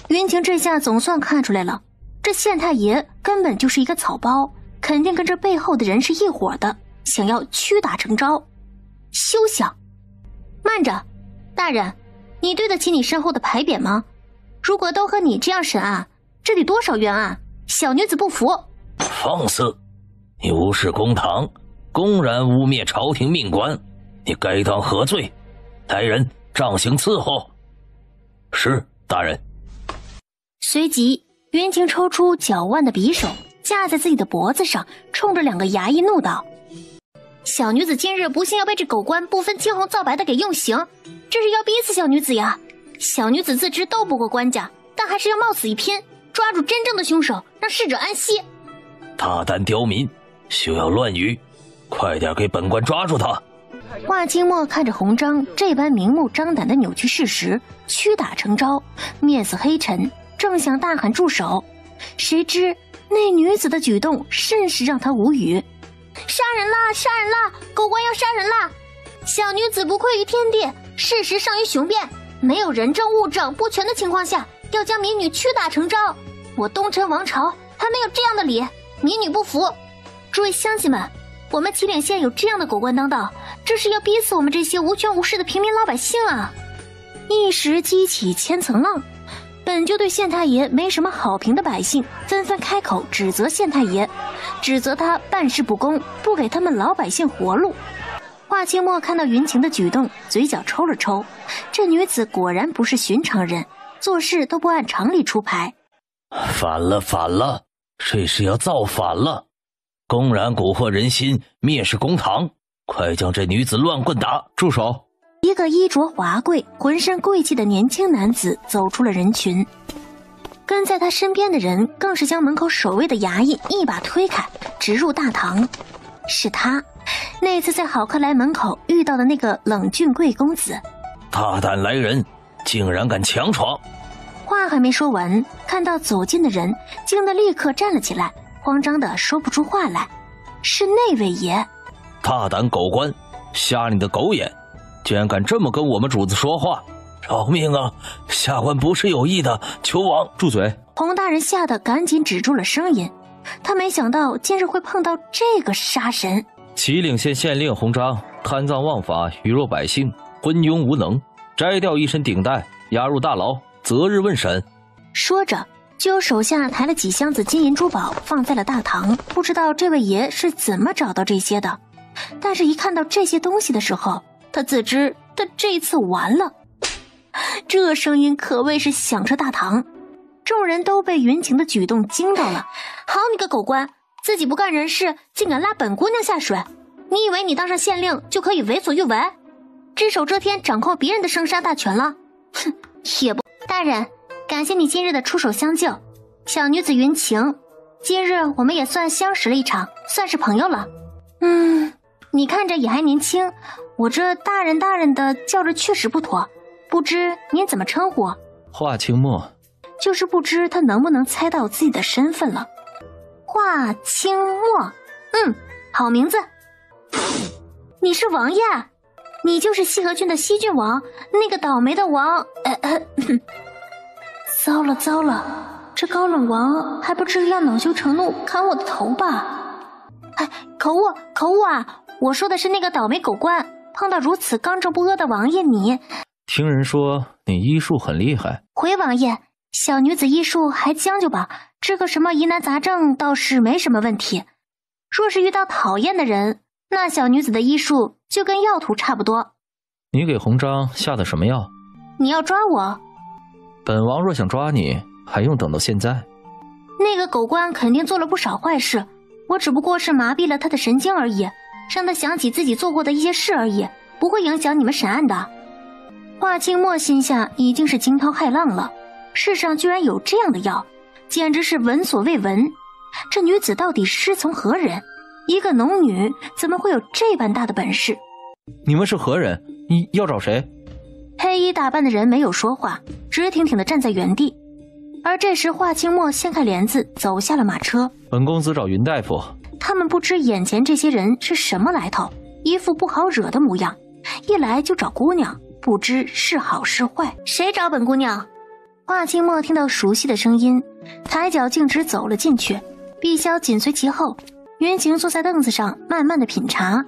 云晴这下总算看出来了，这县太爷根本就是一个草包，肯定跟这背后的人是一伙的，想要屈打成招。休想！慢着，大人，你对得起你身后的牌匾吗？如果都和你这样审案，这得多少冤案？小女子不服！放肆！你无视公堂，公然污蔑朝廷命官，你该当何罪？来人，杖刑伺候。是，大人。随即，云晴抽出脚腕的匕首，架在自己的脖子上，冲着两个衙役怒道：小女子今日不幸要被这狗官不分青红皂白的给用刑，这是要逼死小女子呀！小女子自知斗不过官家，但还是要冒死一拼，抓住真正的凶手，让逝者安息。大胆刁民，休要乱语，快点给本官抓住他！华清墨看着洪章这般明目张胆的扭曲事实，屈打成招，面色黑沉，正想大喊住手，谁知那女子的举动甚是让他无语。杀人啦！杀人啦！狗官要杀人啦！小女子不愧于天地，事实胜于雄辩，没有人证物证不全的情况下，要将民女屈打成招，我东陈王朝还没有这样的理，民女不服。诸位乡亲们，我们祁岭县有这样的狗官当道，这是要逼死我们这些无权无势的平民老百姓啊！一时激起千层浪，本就对县太爷没什么好评的百姓纷纷开口指责县太爷，指责他办事不公，不给他们老百姓活路。华清墨看到云晴的举动，嘴角抽了抽，这女子果然不是寻常人，做事都不按常理出牌。反了，反了，这是要造反了，公然蛊惑人心，蔑视公堂，快将这女子乱棍打！住手！一一个衣着华贵、浑身贵气的年轻男子走出了人群。跟在他身边的人更是将门口守卫的衙役一把推开，直入大堂。是他，那次在好客来门口遇到的那个冷峻贵公子。大胆来人，竟然敢强闯！话还没说完，看到走近的人，惊得立刻站了起来，慌张的说不出话来。是那位爷！大胆狗官，瞎你的狗眼，竟然敢这么跟我们主子说话！饶命啊！下官不是有意的，求王住嘴！洪大人吓得赶紧止住了声音，他没想到今日会碰到这个杀神。祁岭县县令洪章贪赃枉法，愚弱百姓，昏庸无能，摘掉一身顶戴，押入大牢，择日问审。说着就手下抬了几箱子金银珠宝放在了大堂。不知道这位爷是怎么找到这些的，但是一看到这些东西的时候，他自知他这次完了。这声音可谓是响彻大堂，众人都被云晴的举动惊到了。好你个狗官，自己不干人事，竟敢拉本姑娘下水！你以为你当上县令就可以为所欲为，只手遮天掌控别人的生杀大权了？哼，也不。大人，感谢你今日的出手相救，小女子云晴，今日我们也算相识了一场，算是朋友了。你看着也还年轻，我这大人的叫着确实不妥，不知您怎么称呼？华清墨。就是不知他能不能猜到自己的身份了。华清墨，好名字。你是王爷？你就是西河郡的西郡王，那个倒霉的王。糟了，这高冷王还不至于要恼羞成怒砍我的头吧？口误啊！我说的是那个倒霉狗官，碰到如此刚正不阿的王爷你。听人说你医术很厉害。回王爷，小女子医术还将就吧，这个什么疑难杂症倒是没什么问题。若是遇到讨厌的人，那小女子的医术就跟药徒差不多。你给洪章下的什么药？你要抓我？本王若想抓你，还用等到现在？那个狗官肯定做了不少坏事，我只不过是麻痹了他的神经而已，让他想起自己做过的一些事而已，不会影响你们审案的。华清墨心下已经是惊涛骇浪了，世上居然有这样的药，简直是闻所未闻。这女子到底师从何人？一个农女怎么会有这般大的本事？你们是何人？你要找谁？黑衣打扮的人没有说话，直挺挺地站在原地。而这时华清墨掀开帘子走下了马车。本公子找云大夫。他们不知眼前这些人是什么来头，一副不好惹的模样，一来就找姑娘，不知是好是坏。谁找本姑娘？华清墨听到熟悉的声音，抬脚径直走了进去，碧霄紧随其后。云晴坐在凳子上慢慢的品茶。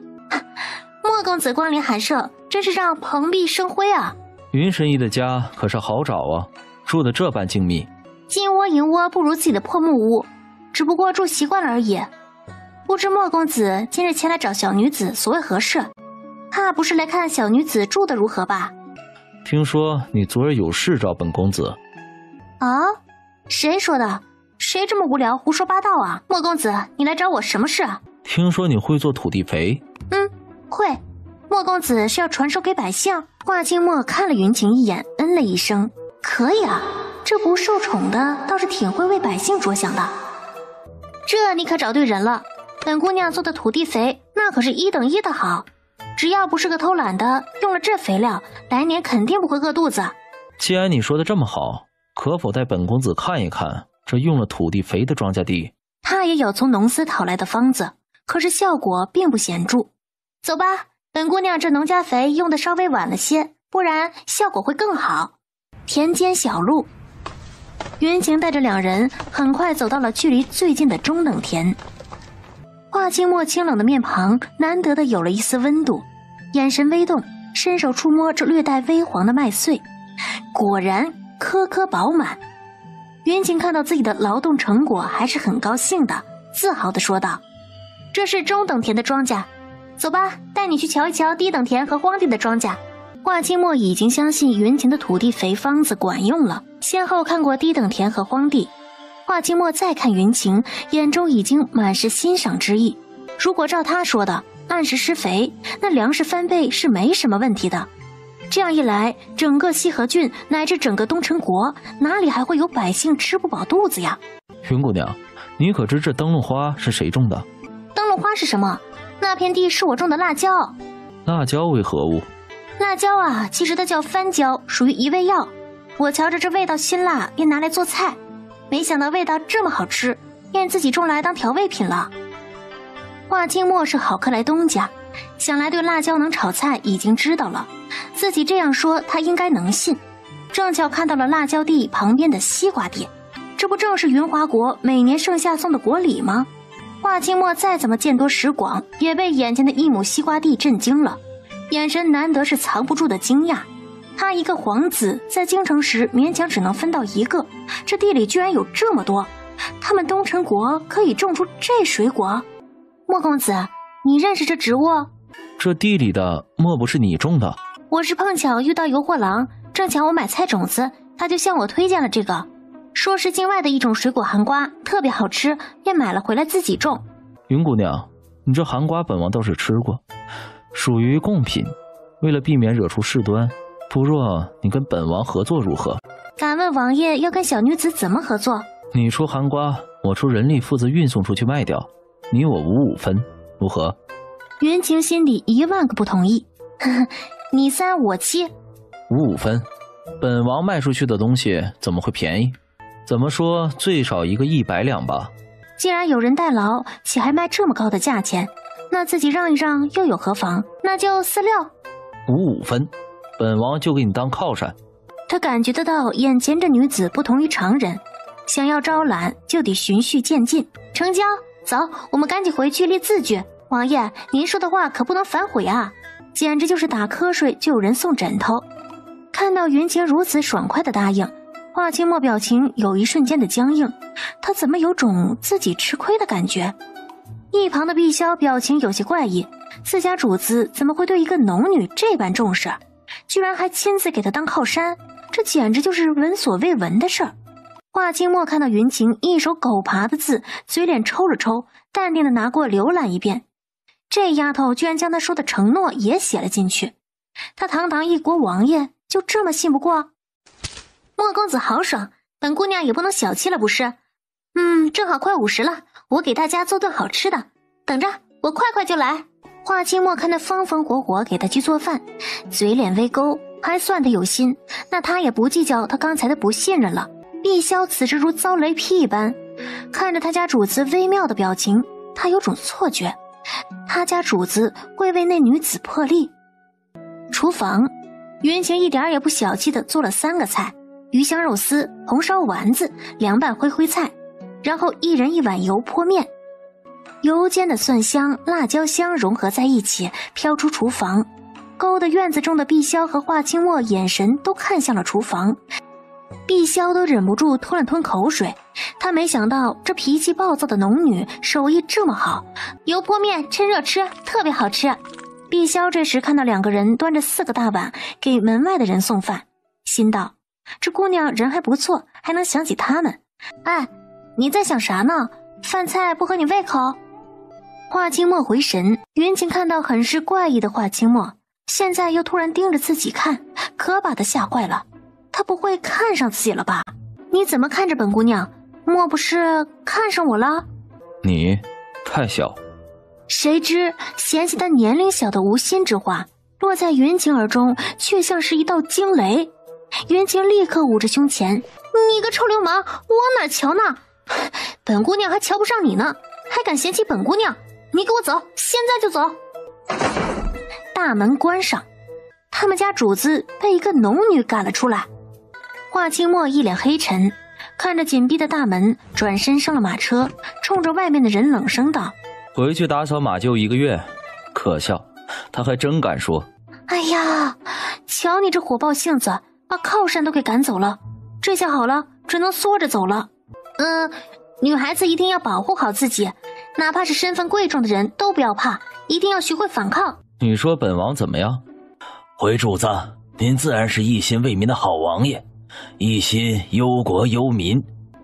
莫公子光临寒舍，真是让蓬荜生辉啊。云神医的家可是好找啊，住得这般静谧。金窝银窝不如自己的破木屋，只不过住习惯了而已。不知莫公子今日前来找小女子所为何事？怕不是来看小女子住得如何吧？听说你昨日有事找本公子。啊？谁说的？谁这么无聊胡说八道啊？莫公子，你来找我什么事啊？听说你会做土地肥。会。莫公子是要传授给百姓？华清墨看了云晴一眼，嗯了一声。可以啊，这不受宠的倒是挺会为百姓着想的。这你可找对人了，本姑娘做的土地肥那可是1等1的好，只要不是个偷懒的，用了这肥料，来年肯定不会饿肚子。既然你说的这么好，可否带本公子看一看这用了土地肥的庄稼地？他也有从农司讨来的方子，可是效果并不显著。走吧，本姑娘这农家肥用的稍微晚了些，不然效果会更好。田间小路，云晴带着两人很快走到了距离最近的中等田。华清墨清冷的面庞难得的有了一丝温度，眼神微动，伸手触摸这略带微黄的麦穗，果然颗颗饱满。云晴看到自己的劳动成果还是很高兴的，自豪地说道：这是中等田的庄稼，走吧，带你去瞧一瞧低等田和荒地的庄稼。华清墨已经相信云晴的土地肥方子管用了，先后看过低等田和荒地。华清墨再看云晴，眼中已经满是欣赏之意。如果照他说的按时施肥，那粮食翻倍是没什么问题的。这样一来，整个西河郡乃至整个东城国，哪里还会有百姓吃不饱肚子呀？云姑娘，你可知这灯笼花是谁种的？灯笼花是什么？那片地是我种的辣椒。辣椒为何物？辣椒啊，其实它叫番椒，属于一味药。我瞧着这味道辛辣，便拿来做菜，没想到味道这么好吃，便自己种来当调味品了。华清墨是好客来东家，想来对辣椒能炒菜已经知道了，自己这样说他应该能信。正巧看到了辣椒地旁边的西瓜地，这不正是云华国每年盛夏送的国礼吗？华清墨再怎么见多识广，也被眼前的一亩西瓜地震惊了，眼神难得是藏不住的惊讶。他一个皇子在京城时勉强只能分到一个，这地里居然有这么多，他们东城国可以种出这水果？莫公子，你认识这植物？这地里的莫不是你种的？我是碰巧遇到油货郎，正抢我买菜种子，他就向我推荐了这个，说是境外的一种水果寒瓜，特别好吃，便买了回来自己种。云姑娘，你这寒瓜本王倒是吃过，属于贡品，为了避免惹出事端，不若你跟本王合作如何？敢问王爷要跟小女子怎么合作？你出寒瓜，我出人力负责运送出去卖掉，你我5-5分，如何？云晴心里10000个不同意。呵呵，你3我7，5-5分。本王卖出去的东西怎么会便宜？怎么说最少一个100两吧。既然有人代劳，岂还卖这么高的价钱？那自己让一让又有何妨？那就4-6，5-5分。本王就给你当靠山。他感觉得到眼前这女子不同于常人，想要招揽就得循序渐进。成交，走，我们赶紧回去立字据。王爷，您说的话可不能反悔啊！简直就是打瞌睡就有人送枕头。看到云晴如此爽快的答应，华清墨表情有一瞬间的僵硬，他怎么有种自己吃亏的感觉？一旁的碧霄表情有些怪异，自家主子怎么会对一个农女这般重视？居然还亲自给她当靠山，这简直就是闻所未闻的事儿。华清墨看到云晴一手狗爬的字，嘴脸抽了抽，淡定的拿过浏览一遍。这丫头居然将他说的承诺也写了进去，他堂堂一国王爷就这么信不过？莫公子豪爽，本姑娘也不能小气了不是？正好快50了，我给大家做顿好吃的，等着，我快快就来。华清墨看他风风火火给他去做饭，嘴脸微勾，还算他有心，那他也不计较他刚才的不信任了。碧霄此时如遭雷劈一般，看着他家主子微妙的表情，他有种错觉，他家主子会为那女子破例。厨房，云晴一点也不小气地做了3个菜：鱼香肉丝、红烧丸子、凉拌灰灰菜，然后一人1碗油泼面。油煎的蒜香、辣椒香融合在一起，飘出厨房，勾得院子中的碧霄和华清墨眼神都看向了厨房。碧霄都忍不住吞了吞口水，他没想到这脾气暴躁的农女手艺这么好，油泼面趁热吃，特别好吃。碧霄这时看到2个人端着4个大碗给门外的人送饭，心道这姑娘人还不错，还能想起他们。哎，你在想啥呢？饭菜不合你胃口？华清墨回神，云晴看到很是怪异的华清墨，现在又突然盯着自己看，可把他吓坏了。他不会看上自己了吧？你怎么看着本姑娘？莫不是看上我了？你太小。谁知嫌弃他年龄小的无心之话落在云晴耳中，却像是一道惊雷。云晴立刻捂着胸前，你个臭流氓，往哪瞧呢？本姑娘还瞧不上你呢，还敢嫌弃本姑娘？你给我走，现在就走。大门关上，他们家主子被一个农女赶了出来。华清墨一脸黑沉，看着紧闭的大门，转身上了马车，冲着外面的人冷声道：回去打扫马厩1个月。可笑，他还真敢说。哎呀，瞧你这火爆性子，把靠山都给赶走了，这下好了，只能缩着走了。女孩子一定要保护好自己，哪怕是身份贵重的人都不要怕，一定要学会反抗。你说本王怎么样？回主子，您自然是一心为民的好王爷，一心忧国忧民。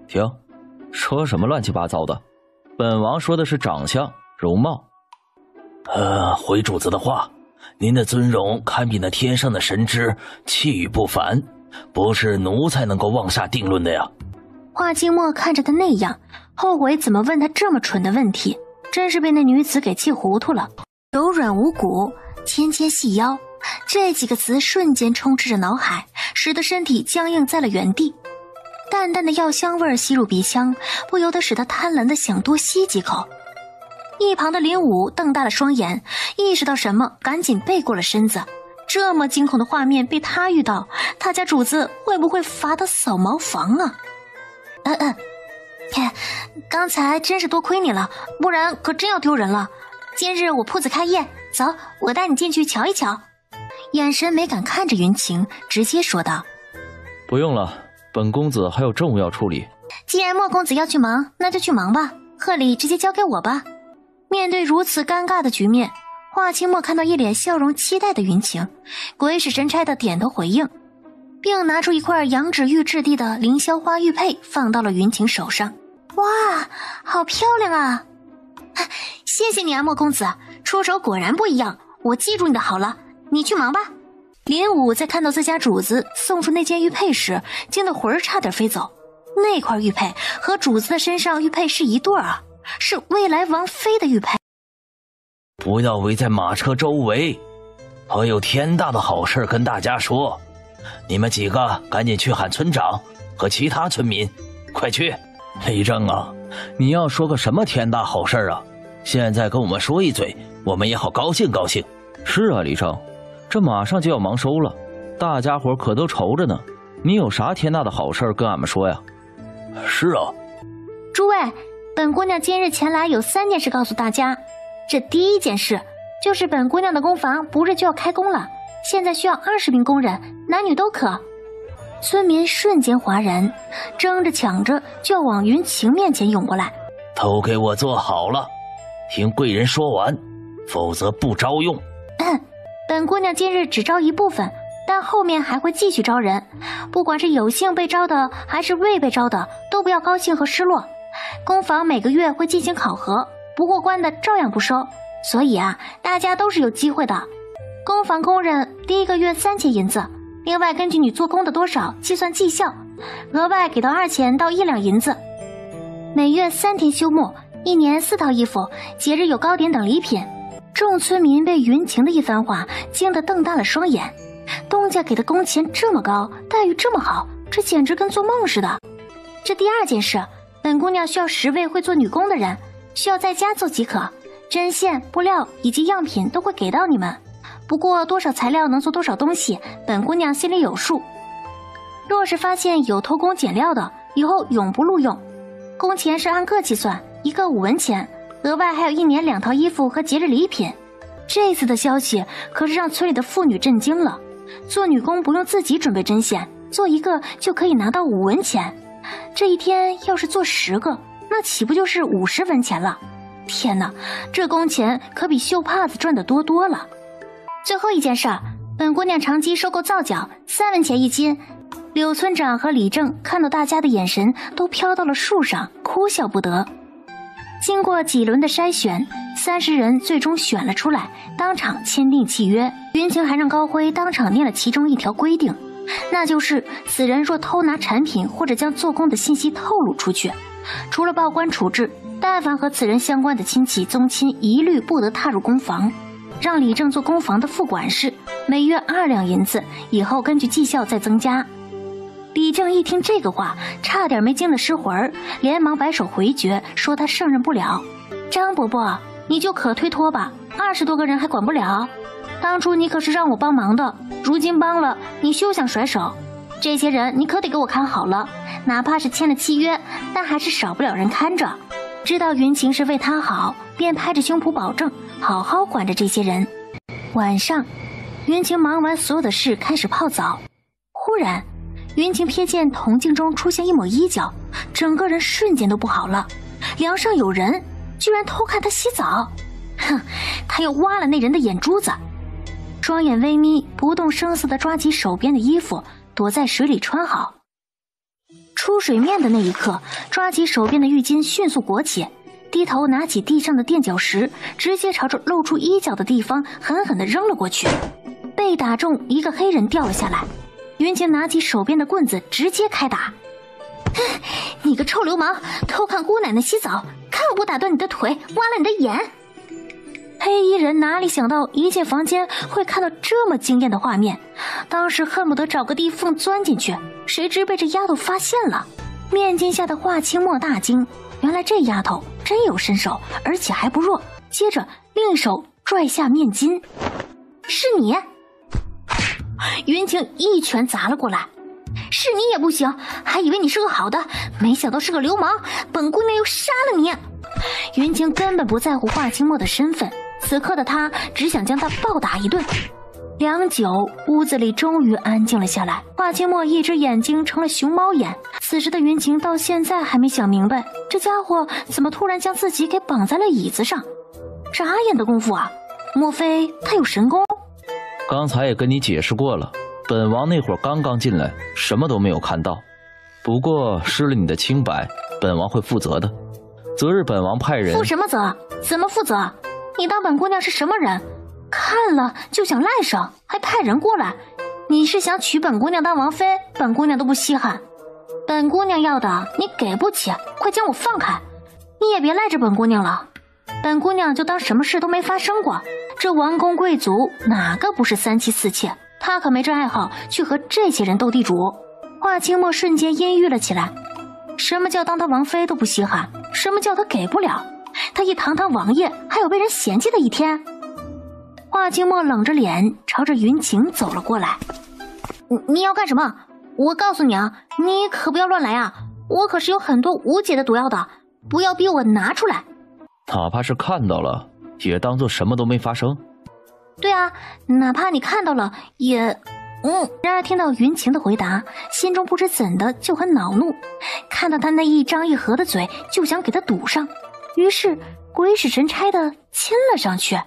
停，说什么乱七八糟的？本王说的是长相容貌。回主子的话，您的尊容堪比那天上的神祗，气宇不凡，不是奴才能够妄下定论的呀。华清墨看着他那样，后悔怎么问他这么蠢的问题，真是被那女子给气糊涂了。柔软无骨，纤纤细腰，这几个词瞬间充斥着脑海，使得身体僵硬在了原地。淡淡的药香味吸入鼻腔，不由得使他贪婪的想多吸几口。一旁的林武瞪大了双眼，意识到什么，赶紧背过了身子。这么惊恐的画面被他遇到，他家主子会不会罚他扫茅房啊？刚才真是多亏你了，不然可真要丢人了。今日我铺子开业，走，我带你进去瞧一瞧。眼神没敢看着云晴，直接说道：不用了，本公子还有政务要处理。既然莫公子要去忙，那就去忙吧，贺礼直接交给我吧。面对如此尴尬的局面，华清墨看到一脸笑容期待的云晴，鬼使神差的点头回应，并拿出一块羊脂玉质地的凌霄花玉佩放到了云晴手上。哇，好漂亮啊！谢谢你啊，莫公子，出手果然不一样，我记住你的好了，你去忙吧。林武在看到自家主子送出那件玉佩时，惊得魂儿差点飞走。那块玉佩和主子的身上玉佩是一对啊，是未来王妃的玉佩。不要围在马车周围，我有天大的好事跟大家说，你们几个赶紧去喊村长和其他村民，快去！李正啊，你要说个什么天大好事啊？现在跟我们说一嘴，我们也好高兴高兴。是啊，李正，这马上就要忙收了，大家伙可都愁着呢。你有啥天大的好事跟俺们说呀？是啊，诸位，本姑娘今日前来有3件事告诉大家。这第一件事就是本姑娘的工房不日就要开工了，现在需要20名工人，男女都可。村民瞬间哗然，争着抢着就要往云晴面前涌过来。都给我坐好了，听贵人说完，否则不招用。本姑娘今日只招一部分，但后面还会继续招人，不管是有幸被招的还是未被招的，都不要高兴和失落。工坊每个月会进行考核，不过关的照样不收，所以啊，大家都是有机会的。工坊工人第1个月3000银子，另外根据你做工的多少计算绩效，额外给到2000到1两银子。每月3天休沐，1年4套衣服，节日有糕点等礼品。众村民被云晴的一番话惊得瞪大了双眼，东家给的工钱这么高，待遇这么好，这简直跟做梦似的。这第2件事，本姑娘需要10位会做女工的人，需要在家做即可，针线、布料以及样品都会给到你们，不过多少材料能做多少东西，本姑娘心里有数。若是发现有偷工减料的，以后永不录用。工钱是按个计算，1个5文钱，额外还有1年2套衣服和节日礼品。这次的消息可是让村里的妇女震惊了，做女工不用自己准备针线，做1个就可以拿到5文钱，这一天要是做10个，那岂不就是50文钱了？天哪，这工钱可比绣帕子赚得多了。最后一件事，本姑娘长期收购皂角，3文钱1斤。柳村长和李正看到大家的眼神都飘到了树上，哭笑不得。经过几轮的筛选，30人最终选了出来，当场签订契约。云晴还让高辉当场念了其中一条规定，那就是此人若偷拿产品或者将做工的信息透露出去，除了报官处置，但凡和此人相关的亲戚宗亲一律不得踏入工房。让李正做工房的副管事，每月2两银子，以后根据绩效再增加。李正一听这个话，差点没惊得失魂，连忙摆手回绝，说他胜任不了。张伯伯，你就可推脱吧，20多个人还管不了？当初你可是让我帮忙的，如今帮了，你休想甩手。这些人你可得给我看好了，哪怕是签了契约，但还是少不了人看着。知道云晴是为他好，便拍着胸脯保证，好好管着这些人。晚上，云晴忙完所有的事，开始泡澡。忽然，云晴瞥见铜镜中出现一抹衣角，整个人瞬间都不好了。梁上有人，居然偷看他洗澡！哼，他又挖了那人的眼珠子。双眼微眯，不动声色地抓起手边的衣服，躲在水里穿好。出水面的那一刻，抓起手边的浴巾迅速裹起，低头拿起地上的垫脚石，直接朝着露出衣角的地方狠狠地扔了过去，被打中，一个黑人掉了下来。云晴拿起手边的棍子直接开打。你个臭流氓，偷看姑奶奶洗澡，看我不打断你的腿，挖了你的眼！黑衣人哪里想到一进房间会看到这么惊艳的画面，当时恨不得找个地缝钻进去，谁知被这丫头发现了。面巾下的华清墨大惊，原来这丫头真有身手，而且还不弱。接着另一手拽下面巾。是你？云晴一拳砸了过来。是你也不行，还以为你是个好的，没想到是个流氓，本姑娘又杀了你。云晴根本不在乎华清墨的身份，此刻的她只想将他暴打一顿。良久，屋子里终于安静了下来。华清墨一只眼睛成了熊猫眼，此时的云晴到现在还没想明白，这家伙怎么突然将自己给绑在了椅子上？眨眼的功夫啊，莫非他有神功？刚才也跟你解释过了，本王那会儿刚刚进来，什么都没有看到。不过失了你的清白，本王会负责的。择日本王派人……负什么责？怎么负责？你当本姑娘是什么人？看了就想赖上，还派人过来？你是想娶本姑娘当王妃？本姑娘都不稀罕。本姑娘要的你给不起，快将我放开！你也别赖着本姑娘了，本姑娘就当什么事都没发生过。这王公贵族哪个不是三妻四妾？她可没这爱好去和这些人斗地主。华清墨瞬间阴郁了起来。什么叫当她王妃都不稀罕？什么叫她给不了？她一堂堂王爷还有被人嫌弃的一天？华清墨冷着脸朝着云晴走了过来。你要干什么？我告诉你啊，你可不要乱来啊！我可是有很多无解的毒药的，不要逼我拿出来。哪怕是看到了，也当做什么都没发生。对啊，哪怕你看到了也……然而听到云晴的回答，心中不知怎的就很恼怒，看到他那一张一合的嘴，就想给他堵上，于是鬼使神差的亲了上去。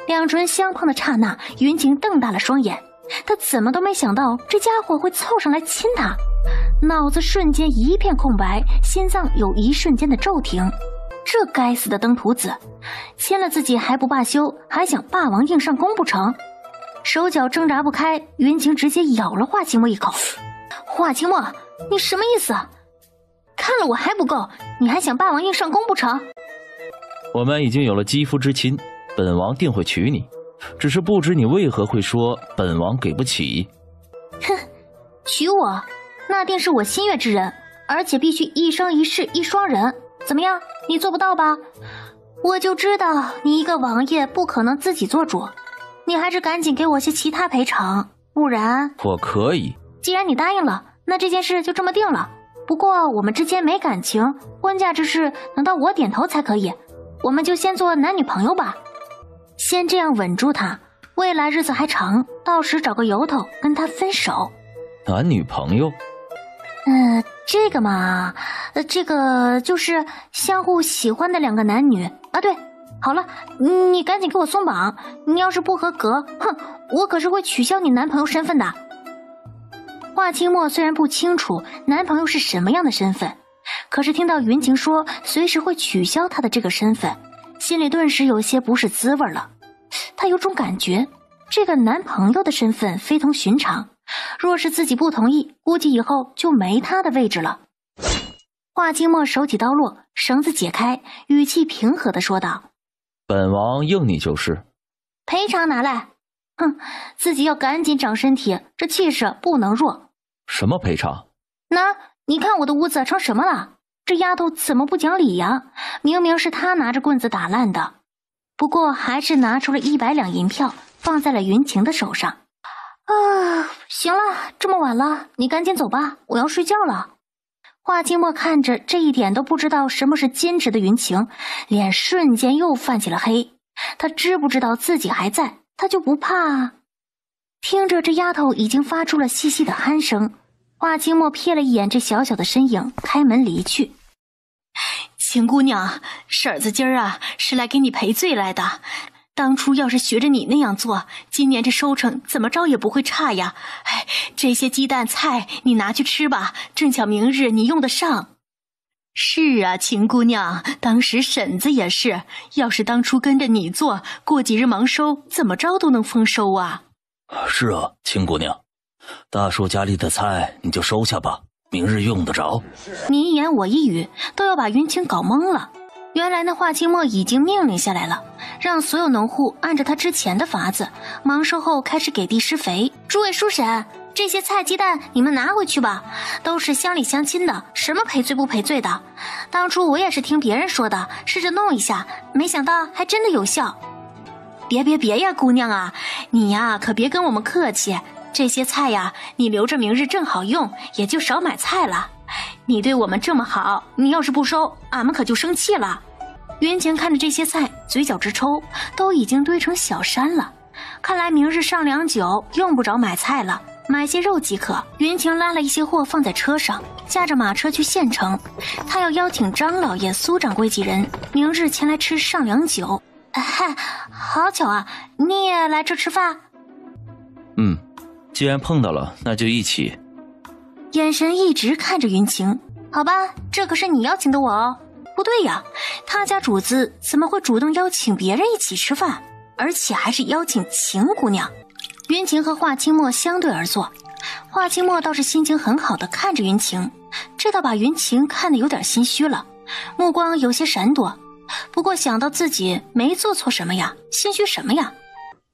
两唇相碰的刹那，云晴瞪大了双眼，他怎么都没想到这家伙会凑上来亲他，脑子瞬间一片空白，心脏有一瞬间的骤停。这该死的登徒子，亲了自己还不罢休，还想霸王硬上弓不成？手脚挣扎不开，云晴直接咬了华清墨一口。华清墨，你什么意思？看了我还不够，你还想霸王硬上弓不成？我们已经有了肌肤之亲，本王定会娶你，只是不知你为何会说本王给不起。哼，娶我，那定是我心悦之人，而且必须一生一世一双人。怎么样，你做不到吧？我就知道你一个王爷不可能自己做主，你还是赶紧给我些其他赔偿，不然……我可以。既然你答应了，那这件事就这么定了。不过我们之间没感情，婚嫁之事等到我点头才可以，我们就先做男女朋友吧。先这样稳住他，未来日子还长，到时找个由头跟他分手。男女朋友？这个嘛，这个就是相互喜欢的两个男女啊。对，好了，你赶紧给我松绑，你要是不合格，哼，我可是会取消你男朋友身份的。华清墨虽然不清楚男朋友是什么样的身份，可是听到云晴说随时会取消他的这个身份，心里顿时有些不是滋味了。他有种感觉，这个男朋友的身份非同寻常，若是自己不同意，估计以后就没他的位置了。华清墨手起刀落，绳子解开，语气平和地说道：本王应你就是。赔偿拿来。哼，自己要赶紧长身体，这气势不能弱。什么赔偿？那你看我的屋子成什么了？这丫头怎么不讲理呀？明明是她拿着棍子打烂的。不过还是拿出了100两银票，放在了云晴的手上。行了，这么晚了，你赶紧走吧，我要睡觉了。华清墨看着这一点都不知道什么是坚持的云晴，脸瞬间又泛起了黑。他知不知道自己还在，他就不怕？听着这丫头已经发出了细细的鼾声，华清墨瞥了一眼这小小的身影，开门离去。秦姑娘，婶子今儿啊是来给你赔罪来的。当初要是学着你那样做，今年这收成怎么着也不会差呀。这些鸡蛋菜你拿去吃吧，正巧明日你用得上。是啊，秦姑娘，当时婶子也是，要是当初跟着你做，过几日忙收，怎么着都能丰收啊。是啊，秦姑娘，大叔家里的菜你就收下吧，明日用得着。你一言我一语，都要把云清搞懵了。原来那华清墨已经命令下来了，让所有农户按照他之前的法子，忙收后开始给地施肥。诸位叔婶，这些菜鸡蛋你们拿回去吧，都是乡里乡亲的，什么赔罪不赔罪的。当初我也是听别人说的，试着弄一下，没想到还真的有效。别呀，姑娘啊，你呀可别跟我们客气，这些菜呀你留着明日正好用，也就少买菜了。你对我们这么好，你要是不收，俺们可就生气了。云晴看着这些菜，嘴角直抽，都已经堆成小山了。看来明日上梁酒用不着买菜了，买些肉即可。云晴拉了一些货放在车上，驾着马车去县城。他要邀请张老爷、苏掌柜几人明日前来吃上梁酒。嗨，好巧啊，你也来这吃饭？既然碰到了，那就一起。眼神一直看着云晴。好吧，这可是你邀请的我哦。不对呀，他家主子怎么会主动邀请别人一起吃饭，而且还是邀请秦姑娘？云晴和华清墨相对而坐，华清墨倒是心情很好的看着云晴，这倒把云晴看得有点心虚了，目光有些闪躲。不过想到自己没做错什么呀，心虚什么呀？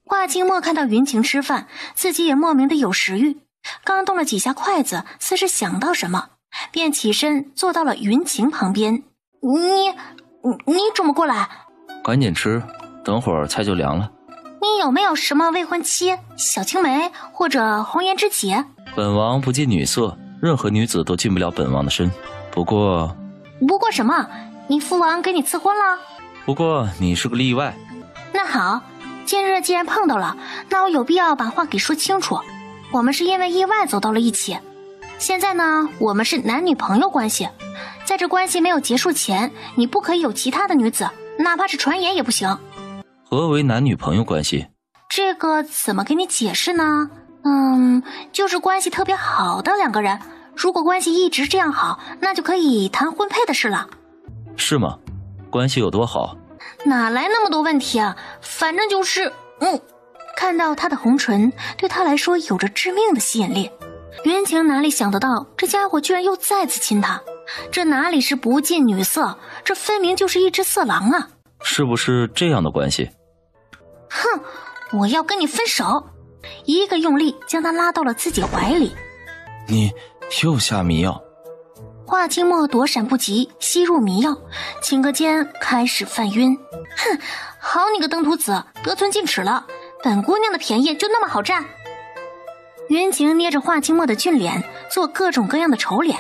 华清墨看到云晴吃饭，自己也莫名的有食欲，刚动了几下筷子，似是想到什么，便起身坐到了云晴旁边。你怎么过来？赶紧吃，等会儿菜就凉了。你有没有什么未婚妻、小青梅或者红颜知己？本王不近女色，任何女子都进不了本王的身。不过什么？你父王给你赐婚了？不过你是个例外。那好，今日既然碰到了，那我有必要把话给说清楚。我们是因为意外走到了一起，现在呢，我们是男女朋友关系。在这关系没有结束前，你不可以有其他的女子，哪怕是传言也不行。何为男女朋友关系？这个怎么给你解释呢？就是关系特别好的两个人，如果关系一直这样好，那就可以谈婚配的事了。是吗？关系有多好？哪来那么多问题啊？反正就是看到他的红唇，对他来说有着致命的吸引力。云晴哪里想得到，这家伙居然又再次亲他，这哪里是不近女色，这分明就是一只色狼啊！是不是这样的关系？哼，我要跟你分手！一个用力将他拉到了自己怀里。你又下迷药？华清墨躲闪不及，吸入迷药，顷刻间开始犯晕。哼，好你个登徒子，得寸进尺了！本姑娘的便宜就那么好占？云晴捏着华清墨的俊脸，做各种各样的丑脸。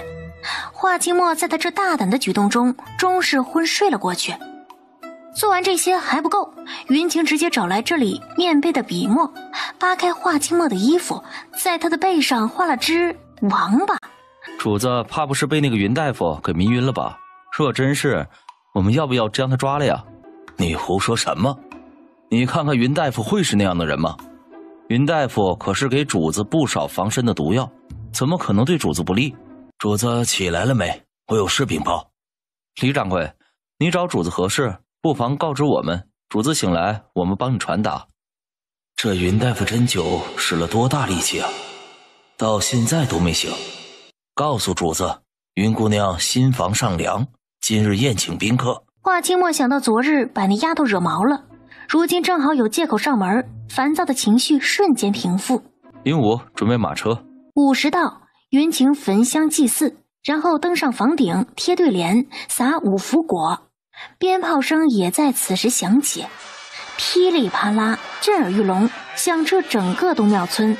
华清墨在他这大胆的举动中，终是昏睡了过去。做完这些还不够，云晴直接找来这里面背的笔墨，扒开华清墨的衣服，在他的背上画了只王八。主子怕不是被那个云大夫给迷晕了吧？若真是，我们要不要将他抓了呀？你胡说什么？你看看云大夫会是那样的人吗？云大夫可是给主子不少防身的毒药，怎么可能对主子不利？主子起来了没？我有事禀报。李掌柜，你找主子何事？不妨告知我们，主子醒来，我们帮你传达。这云大夫针灸使了多大力气啊，到现在都没醒。告诉主子，云姑娘新房上梁，今日宴请宾客。华清墨想到昨日把那丫头惹毛了，如今正好有借口上门，烦躁的情绪瞬间平复。鹦鹉准备马车。午时到，云晴焚香祭祀，然后登上房顶，贴对联，撒五福果。鞭炮声也在此时响起，噼里啪啦，震耳欲聋，响彻整个东庙村。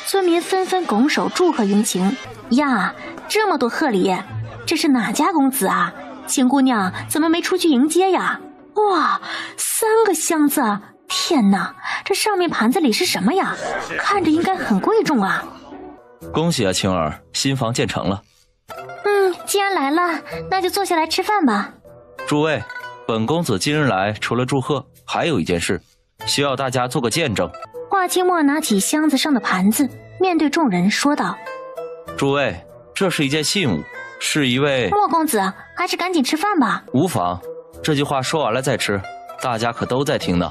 村民纷纷拱手祝贺云晴。呀，这么多贺礼，这是哪家公子啊？秦姑娘怎么没出去迎接呀？哇，3个箱子！天哪，这上面盘子里是什么呀？看着应该很贵重啊。恭喜啊，青儿，新房建成了。既然来了，那就坐下来吃饭吧。诸位，本公子今日来除了祝贺，还有一件事，需要大家做个见证。华清墨拿起箱子上的盘子，面对众人说道：诸位，这是一件信物，是一位。莫公子，还是赶紧吃饭吧。无妨，这句话说完了再吃，大家可都在听呢。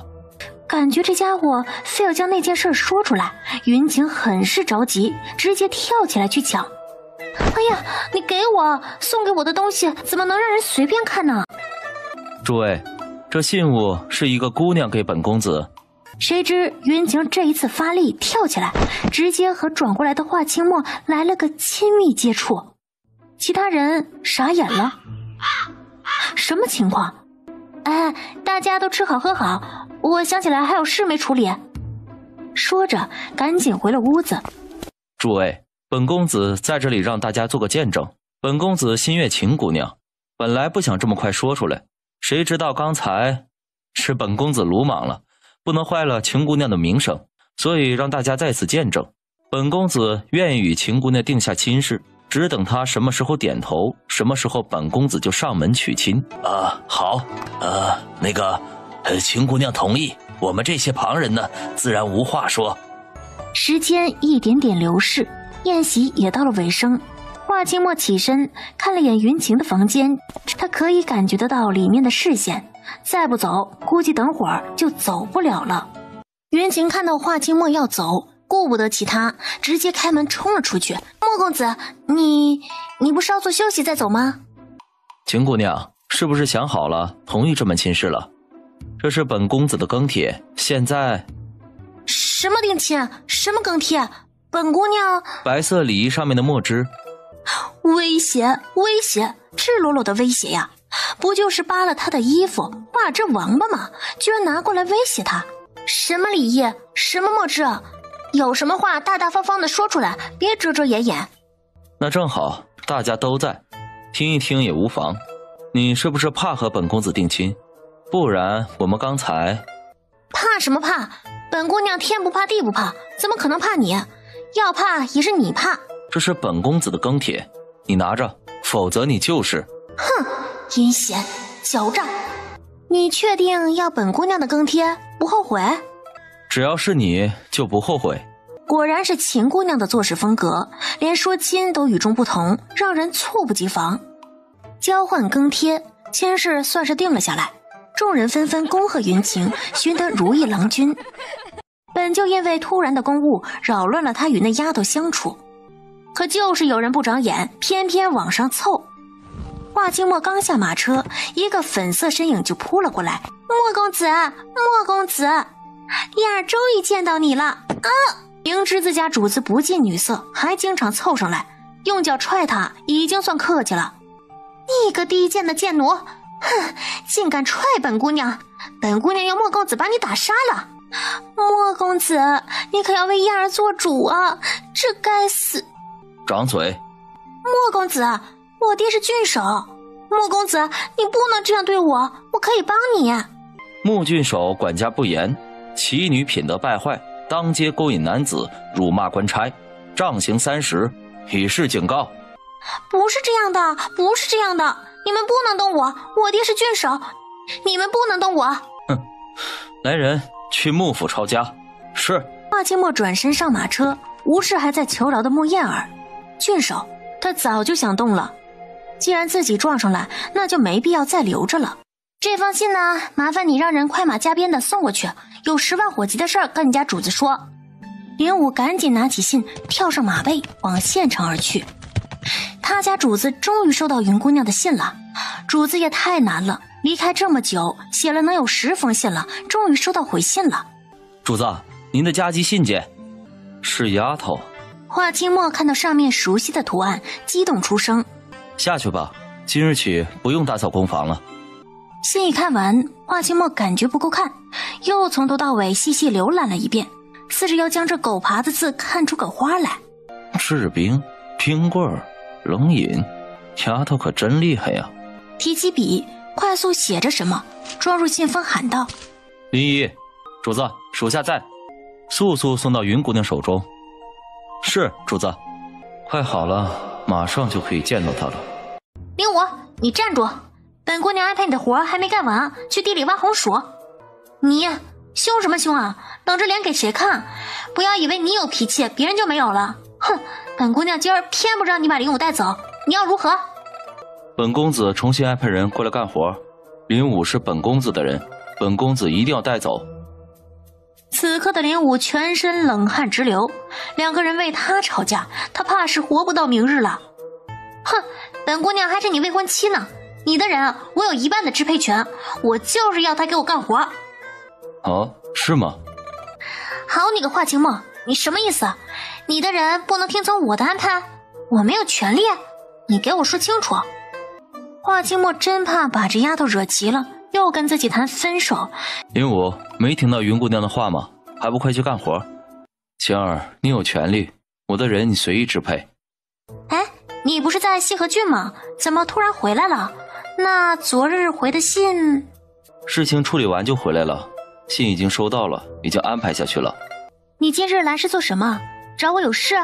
感觉这家伙非要将那件事说出来，云晴很是着急，直接跳起来去抢。哎呀，你给我送给我的东西怎么能让人随便看呢？诸位，这信物是一个姑娘给本公子。谁知云晴这一次发力跳起来，直接和转过来的华清墨来了个亲密接触。其他人傻眼了，什么情况？哎，大家都吃好喝好，我想起来还有事没处理。说着赶紧回了屋子。诸位，本公子在这里让大家做个见证，本公子心悦秦姑娘，本来不想这么快说出来，谁知道刚才是本公子鲁莽了，不能坏了秦姑娘的名声，所以让大家在此见证，本公子愿意与秦姑娘定下亲事，只等她什么时候点头，什么时候本公子就上门娶亲。好，秦姑娘同意，我们这些旁人呢，自然无话说。时间一点点流逝，宴席也到了尾声。华清墨起身看了眼云晴的房间，他可以感觉得到里面的视线，再不走估计等会儿就走不了了。云晴看到华清墨要走，顾不得其他，直接开门冲了出去。莫公子，你不稍作休息再走吗？秦姑娘是不是想好了同意这门亲事了？这是本公子的庚帖，现在什么定亲？什么庚帖？本姑娘白色礼仪上面的墨汁。威胁，赤裸裸的威胁呀！不就是扒了他的衣服，哇，这王八嘛，居然拿过来威胁他！什么礼仪，什么墨汁，有什么话大大方方的说出来，别遮遮掩掩。那正好，大家都在，听一听也无妨。你是不是怕和本公子定亲？不然我们刚才……怕什么怕？本姑娘天不怕地不怕，怎么可能怕你？要怕也是你怕。这是本公子的庚帖，你拿着，否则你就是……哼，阴险狡诈！你确定要本姑娘的庚帖？不后悔？只要是你就不后悔。果然是秦姑娘的做事风格，连说亲都与众不同，让人猝不及防。交换庚帖，亲事算是定了下来，众人纷纷恭贺云晴寻得如意郎君。本就因为突然的公务扰乱了他与那丫头相处，可就是有人不长眼，偏偏往上凑。华清墨刚下马车，一个粉色身影就扑了过来。莫公子，莫公子，燕儿终于见到你了啊！明知自家主子不近女色，还经常凑上来，用脚踹他已经算客气了。你个低贱的贱奴，哼，竟敢踹本姑娘，本姑娘要莫公子把你打杀了。莫公子，你可要为燕儿做主啊，这该死！掌嘴！莫公子，我爹是郡守，莫公子你不能这样对我，我可以帮你。穆郡守管家不严，其女品德败坏，当街勾引男子，辱骂官差，杖刑30，以示警告。不是这样的，不是这样的，你们不能动我，我爹是郡守，你们不能动我。哼，来人，去幕府抄家。是。华清墨转身上马车，无视还在求饶的穆燕儿。郡守，他早就想动了，既然自己撞上来，那就没必要再留着了。这封信呢，麻烦你让人快马加鞭的送过去，有10万火急的事儿跟你家主子说。林武赶紧拿起信，跳上马背，往县城而去。他家主子终于收到云姑娘的信了，主子也太难了，离开这么久，写了能有10封信了，终于收到回信了。主子，您的加急信件。是丫头。华清墨看到上面熟悉的图案，激动出声。下去吧，今日起不用打扫公房了。信一看完，华清墨感觉不够看，又从头到尾细细浏览了一遍，似是要将这狗爬的字看出个花来。制冰、冰棍、冷饮，丫头可真厉害呀！提起笔，快速写着什么，装入信封，喊道：林姨，主子，属下在，速速送到云姑娘手中。是，主子。快好了，马上就可以见到她了。林武，你站住！本姑娘安排你的活还没干完，去地里挖红薯。你凶什么凶啊？冷着脸给谁看？不要以为你有脾气，别人就没有了。哼，本姑娘今儿偏不让你把林武带走，你要如何？本公子重新安排人过来干活，林武是本公子的人，本公子一定要带走。此刻的林武全身冷汗直流，两个人为他吵架，他怕是活不到明日了。哼，本姑娘还是你未婚妻呢，你的人我有一半的支配权，我就是要他给我干活。哦，是吗？好你个华清墨，你什么意思？你的人不能听从我的安排？我没有权利？你给我说清楚。华清墨真怕把这丫头惹急了，又跟自己谈分手。林武，没听到云姑娘的话吗？还不快去干活？晴儿，你有权利，我的人你随意支配。哎，你不是在西河郡吗？怎么突然回来了？那昨日回的信……事情处理完就回来了，信已经收到了，已经安排下去了。你今日来是做什么？找我有事？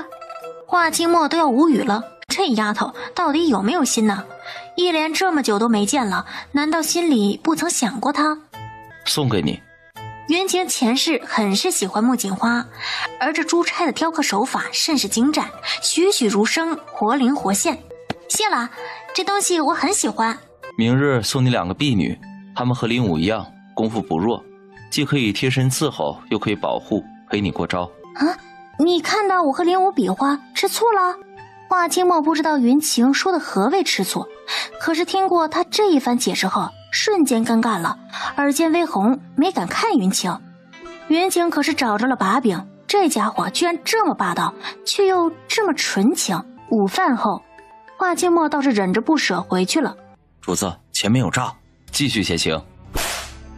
华清墨都要无语了，这丫头到底有没有心呢？一连这么久都没见了，难道心里不曾想过他？送给你。云晴前世很是喜欢木槿花，而这珠钗的雕刻手法甚是精湛，栩栩如生，活灵活现。谢了，这东西我很喜欢。明日送你2个婢女，她们和林武一样，功夫不弱，既可以贴身伺候，又可以保护，陪你过招。啊，你看到我和林武比划，吃醋了？华清墨不知道云晴说的何谓吃醋，可是听过他这一番解释后，瞬间尴尬了，耳尖微红，没敢看云晴。云晴可是找着了把柄，这家伙居然这么霸道，却又这么纯情。午饭后，华清墨倒是忍着不舍回去了。主子，前面有诈，继续前行。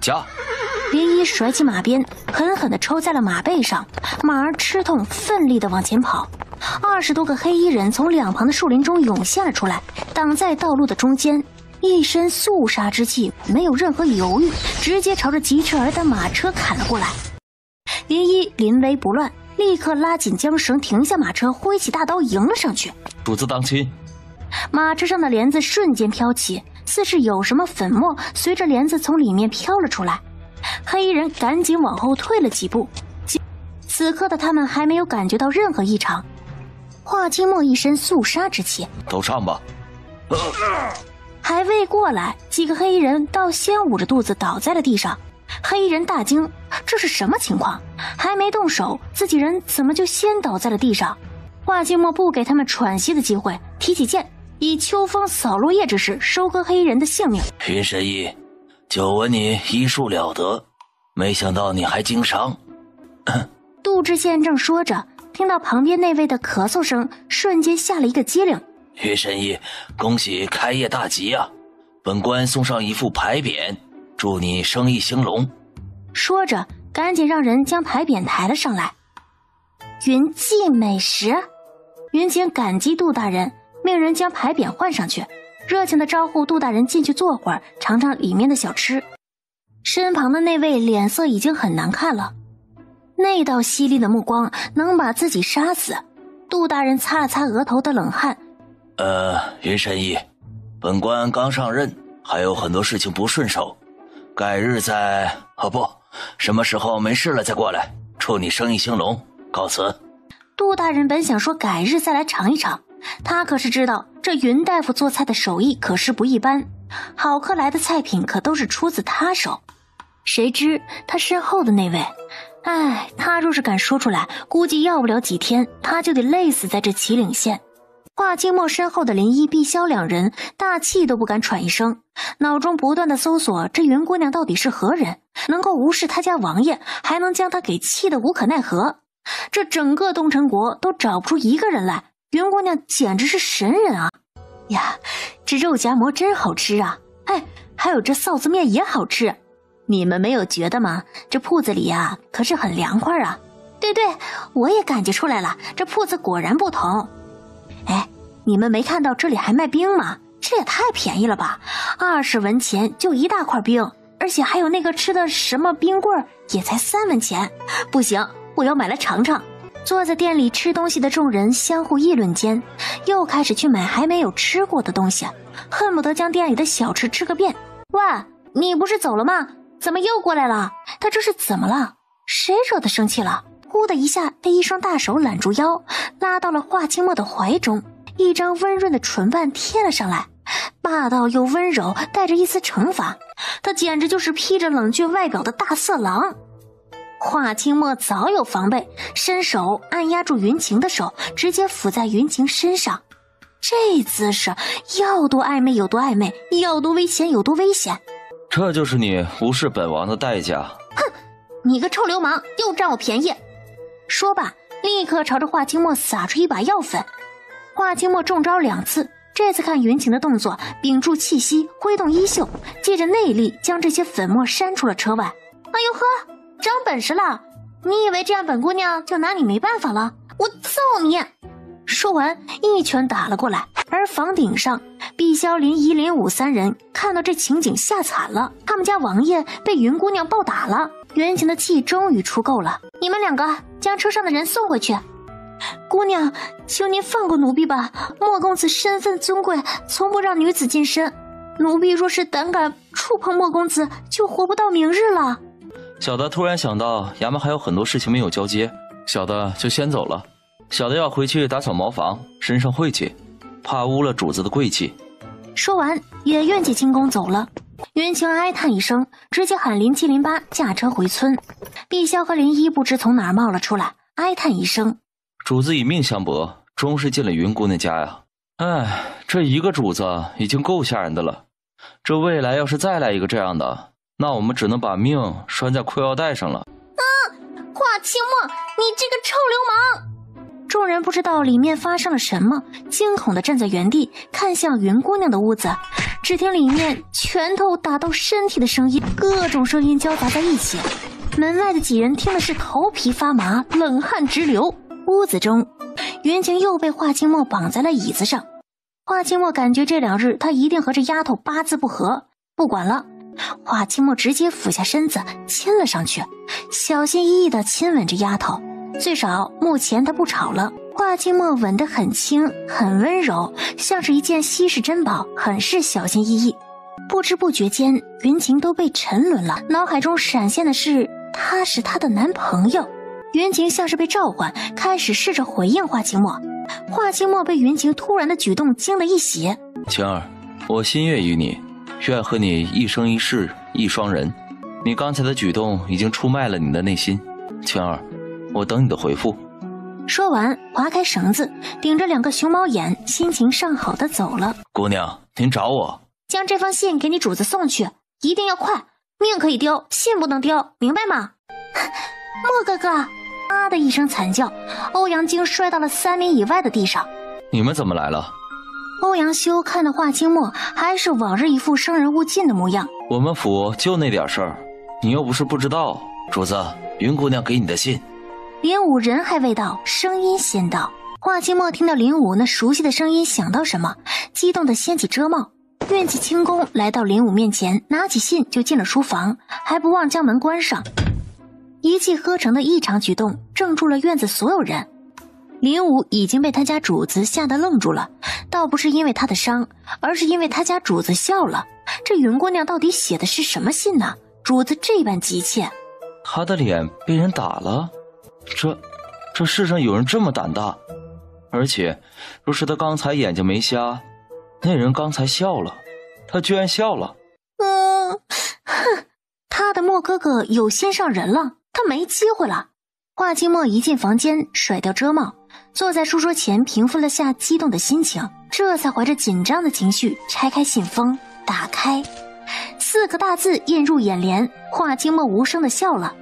驾！林一甩起马鞭，狠狠地抽在了马背上，马儿吃痛，奋力地往前跑。20多个黑衣人从两旁的树林中涌现了出来，挡在道路的中间，一身肃杀之气，没有任何犹豫，直接朝着疾驰而来的马车砍了过来。林一临危不乱，立刻拉紧缰绳，停下马车，挥起大刀迎了上去。主子当心！马车上的帘子瞬间飘起，似是有什么粉末随着帘子从里面飘了出来。黑衣人赶紧往后退了几步，此刻的他们还没有感觉到任何异常。华清墨一身肃杀之气，都上吧！还未过来，几个黑衣人倒先捂着肚子倒在了地上。黑衣人大惊，这是什么情况？还没动手，自己人怎么就先倒在了地上？华清墨不给他们喘息的机会，提起剑，以秋风扫落叶之势收割黑衣人的性命。云神医，久闻你医术了得，没想到你还经商。杜知县正说着，听到旁边那位的咳嗽声，瞬间吓了一个激灵。云神医，恭喜开业大吉啊！本官送上一副牌匾，祝你生意兴隆。说着，赶紧让人将牌匾抬了上来。云记美食，云清感激杜大人，命人将牌匾换上去，热情地招呼杜大人进去坐会儿，尝尝里面的小吃。身旁的那位脸色已经很难看了，那道犀利的目光能把自己杀死。杜大人擦了擦额头的冷汗，云神医，本官刚上任，还有很多事情不顺手，改日再……什么时候没事了再过来，祝你生意兴隆，告辞。杜大人本想说改日再来尝一尝，他可是知道这云大夫做菜的手艺可是不一般，好客来的菜品可都是出自他手。谁知他身后的那位，他若是敢说出来，估计要不了几天他就得累死在这祁岭县。华清墨身后的林一、碧霄两人大气都不敢喘一声，脑中不断的搜索这云姑娘到底是何人，能够无视他家王爷，还能将他给气得无可奈何。这整个东城国都找不出一个人来，云姑娘简直是神人啊！呀，这肉夹馍真好吃啊！还有这臊子面也好吃，你们没有觉得吗？这铺子里啊可是很凉快啊！对，我也感觉出来了，这铺子果然不同。你们没看到这里还卖冰吗？这也太便宜了吧，20文钱就一大块冰，而且还有那个吃的什么冰棍也才3文钱。不行，我要买来尝尝。坐在店里吃东西的众人相互议论间，又开始去买还没有吃过的东西，恨不得将店里的小吃吃个遍。喂，你不是走了吗？怎么又过来了？他这是怎么了？谁惹他生气了？呼的一下被一双大手揽住腰，拉到了华清墨的怀中，一张温润的唇瓣贴了上来，把霸道又温柔，带着一丝惩罚。他简直就是披着冷峻外表的大色狼。华清墨早有防备，伸手按压住云晴的手，直接抚在云晴身上。这姿势要多暧昧有多暧昧，要多危险有多危险。这就是你无视本王的代价。哼，你个臭流氓，又占我便宜！说罢，立刻朝着华清墨撒出一把药粉。华清墨中招2次，这次看云晴的动作，屏住气息，挥动衣袖，借着内力将这些粉末扇出了车外。哎呦呵，长本事了！你以为这样本姑娘就拿你没办法了？我揍你！说完，一拳打了过来。而房顶上，毕萧林、夷林武3人看到这情景吓惨了，他们家王爷被云姑娘暴打了。云晴的气终于出够了，你们2个将车上的人送回去。姑娘，求您放过奴婢吧，莫公子身份尊贵，从不让女子近身。奴婢若是胆敢触碰莫公子，就活不到明日了。小的突然想到衙门还有很多事情没有交接，小的就先走了。小的要回去打扫茅房，身上晦气，怕污了主子的贵气。说完也愿起轻功走了。云晴哀叹一声，直接喊林七林八驾车回村。碧霄和林一不知从哪儿冒了出来，哀叹一声：主子以命相搏，终是进了云姑娘家呀。哎，这一个主子已经够吓人的了，这未来要是再来一个这样的，那我们只能把命拴在裤腰带上了。华清墨，你这个臭流氓！众人不知道里面发生了什么，惊恐地站在原地，看向云姑娘的屋子。只听里面拳头打到身体的声音，各种声音交杂在一起。门外的几人听的是头皮发麻，冷汗直流。屋子中，云晴又被华清墨绑在了椅子上。华清墨感觉这2日他一定和这丫头八字不合，不管了。华清墨直接俯下身子亲了上去，小心翼翼地亲吻着丫头。最少目前他不吵了。华清墨吻得很轻很温柔，像是一件稀世珍宝，很是小心翼翼。不知不觉间，云晴都被沉沦了，脑海中闪现的是他是她的男朋友。云晴像是被召唤，开始试着回应华清墨。华清墨被云晴突然的举动惊了一喜。晴儿，我心悦于你，愿和你一生一世一双人。你刚才的举动已经出卖了你的内心，晴儿，我等你的回复。说完，划开绳子，顶着2个熊猫眼，心情上好的走了。姑娘，您找我？将这封信给你主子送去，一定要快，命可以丢，信不能丢，明白吗？莫哥哥！啊的一声惨叫，欧阳菁摔到了3米以外的地上。你们怎么来了？欧阳修看到华清墨还是往日一副生人勿近的模样。我们府就那点事儿，你又不是不知道。主子，云姑娘给你的信。林武人还未到，声音先到。华清墨听到林武那熟悉的声音，想到什么，激动地掀起遮帽，运起轻功来到林武面前，拿起信就进了书房，还不忘将门关上。一气呵成的异常举动怔住了院子所有人。林武已经被他家主子吓得愣住了，倒不是因为他的伤，而是因为他家主子笑了。这云姑娘到底写的是什么信呢？主子这般急切。他的脸被人打了？这世上有人这么胆大？而且若是他刚才眼睛没瞎，那人刚才笑了，他居然笑了。哼，他的莫哥哥有心上人了，他没机会了。华清墨一进房间，甩掉遮帽，坐在书桌前平复了下激动的心情，这才怀着紧张的情绪拆开信封，打开，4个大字映入眼帘。华清墨无声地笑了，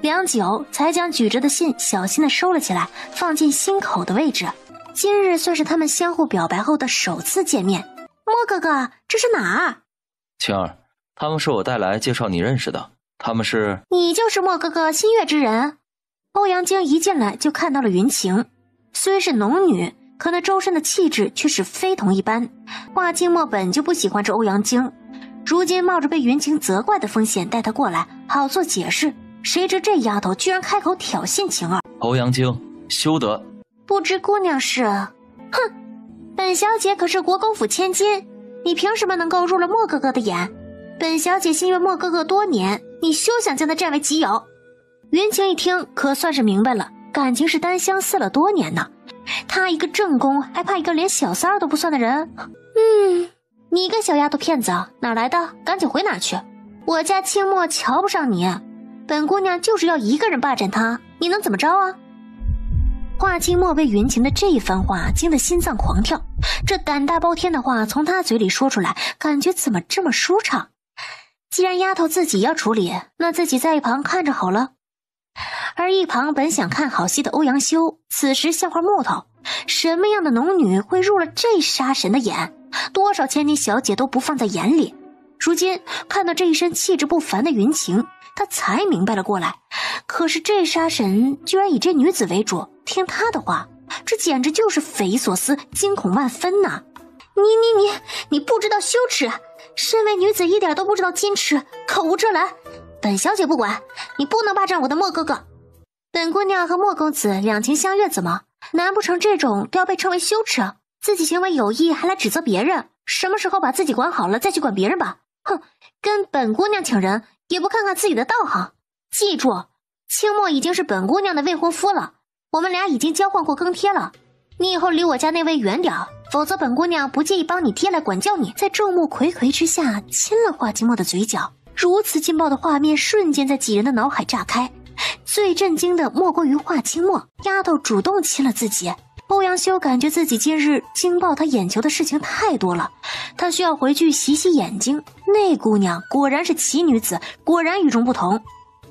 良久才将举着的信小心地收了起来，放进心口的位置。今日算是他们相互表白后的首次见面。莫哥哥，这是哪儿？晴儿，他们是我带来介绍你认识的，他们是……你就是莫哥哥心悦之人。欧阳菁一进来就看到了云晴，虽是农女，可那周身的气质却是非同一般。华清墨本就不喜欢这欧阳菁，如今冒着被云晴责怪的风险带她过来，好做解释。谁知这丫头居然开口挑衅晴儿。欧阳菁，休得！不知姑娘是……哼，本小姐可是国公府千金，你凭什么能够入了莫哥哥的眼？本小姐心悦莫哥哥多年，你休想将他占为己有。云晴一听可算是明白了，感情是单相思了多年呢。他一个正宫还怕一个连小三儿都不算的人？你个小丫头片子，哪来的？赶紧回哪去！我家清墨瞧不上你，本姑娘就是要一个人霸占他，你能怎么着啊？华清墨被云晴的这一番话惊得心脏狂跳，这胆大包天的话从他嘴里说出来，感觉怎么这么舒畅？既然丫头自己要处理，那自己在一旁看着好了。而一旁本想看好戏的欧阳修，此时像块木头，什么样的农女会入了这杀神的眼？多少千金小姐都不放在眼里。如今看到这一身气质不凡的云晴，他才明白了过来。可是这杀神居然以这女子为主，听他的话，这简直就是匪夷所思，惊恐万分呐！你不知道羞耻，身为女子一点都不知道矜持，口无遮拦。本小姐不管，你不能霸占我的莫哥哥。本姑娘和莫公子两情相悦，怎么难不成这种都要被称为羞耻？自己行为有异还来指责别人，什么时候把自己管好了再去管别人吧。哼，跟本姑娘请人也不看看自己的道行。记住，清墨已经是本姑娘的未婚夫了，我们俩已经交换过更帖了。你以后离我家那位远点，否则本姑娘不介意帮你爹来管教你。在众目睽睽之下亲了华清墨的嘴角，如此劲爆的画面瞬间在几人的脑海炸开。最震惊的莫过于华清墨，丫头主动亲了自己。欧阳修感觉自己今日惊爆他眼球的事情太多了，他需要回去洗洗眼睛。那姑娘果然是奇女子，果然与众不同。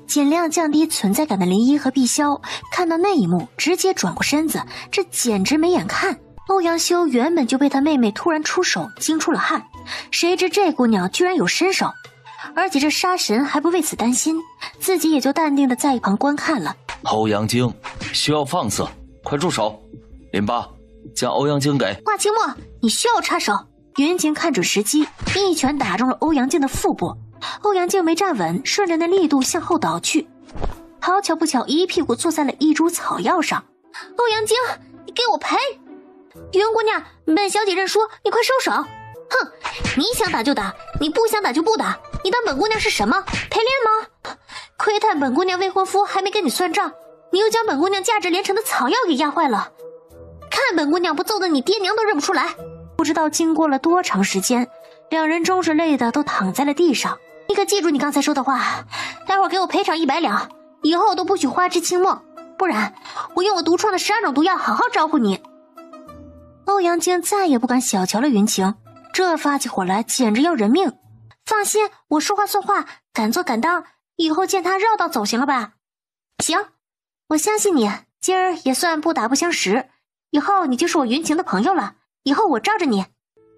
尽量降低存在感的林一和碧霄看到那一幕直接转过身子，这简直没眼看。欧阳修原本就被他妹妹突然出手惊出了汗，谁知这姑娘居然有身手，而且这杀神还不为此担心，自己也就淡定的在一旁观看了。欧阳靖，需要放肆，快住手！林八，将欧阳靖给华清墨，你需要插手。云晴看准时机，一拳打中了欧阳靖的腹部。欧阳靖没站稳，顺着那力度向后倒去，好巧不巧一屁股坐在了一株草药上。欧阳靖，你给我赔！云姑娘，本小姐认输，你快收手！哼，你想打就打，你不想打就不打，你当本姑娘是什么？陪练吗？窥探本姑娘未婚夫还没跟你算账，你又将本姑娘价值连城的草药给压坏了，看本姑娘不揍得你爹娘都认不出来！不知道经过了多长时间，两人终是累的都躺在了地上。你可记住你刚才说的话，待会儿给我赔偿100两，以后都不许花枝清墨，不然我用我独创的12种毒药好好招呼你。欧阳靖再也不敢小瞧了云晴，这发起火来简直要人命。放心，我说话算话，敢做敢当，以后见他绕道走行了吧？行，我相信你，今儿也算不打不相识，以后你就是我云晴的朋友了，以后我罩着你。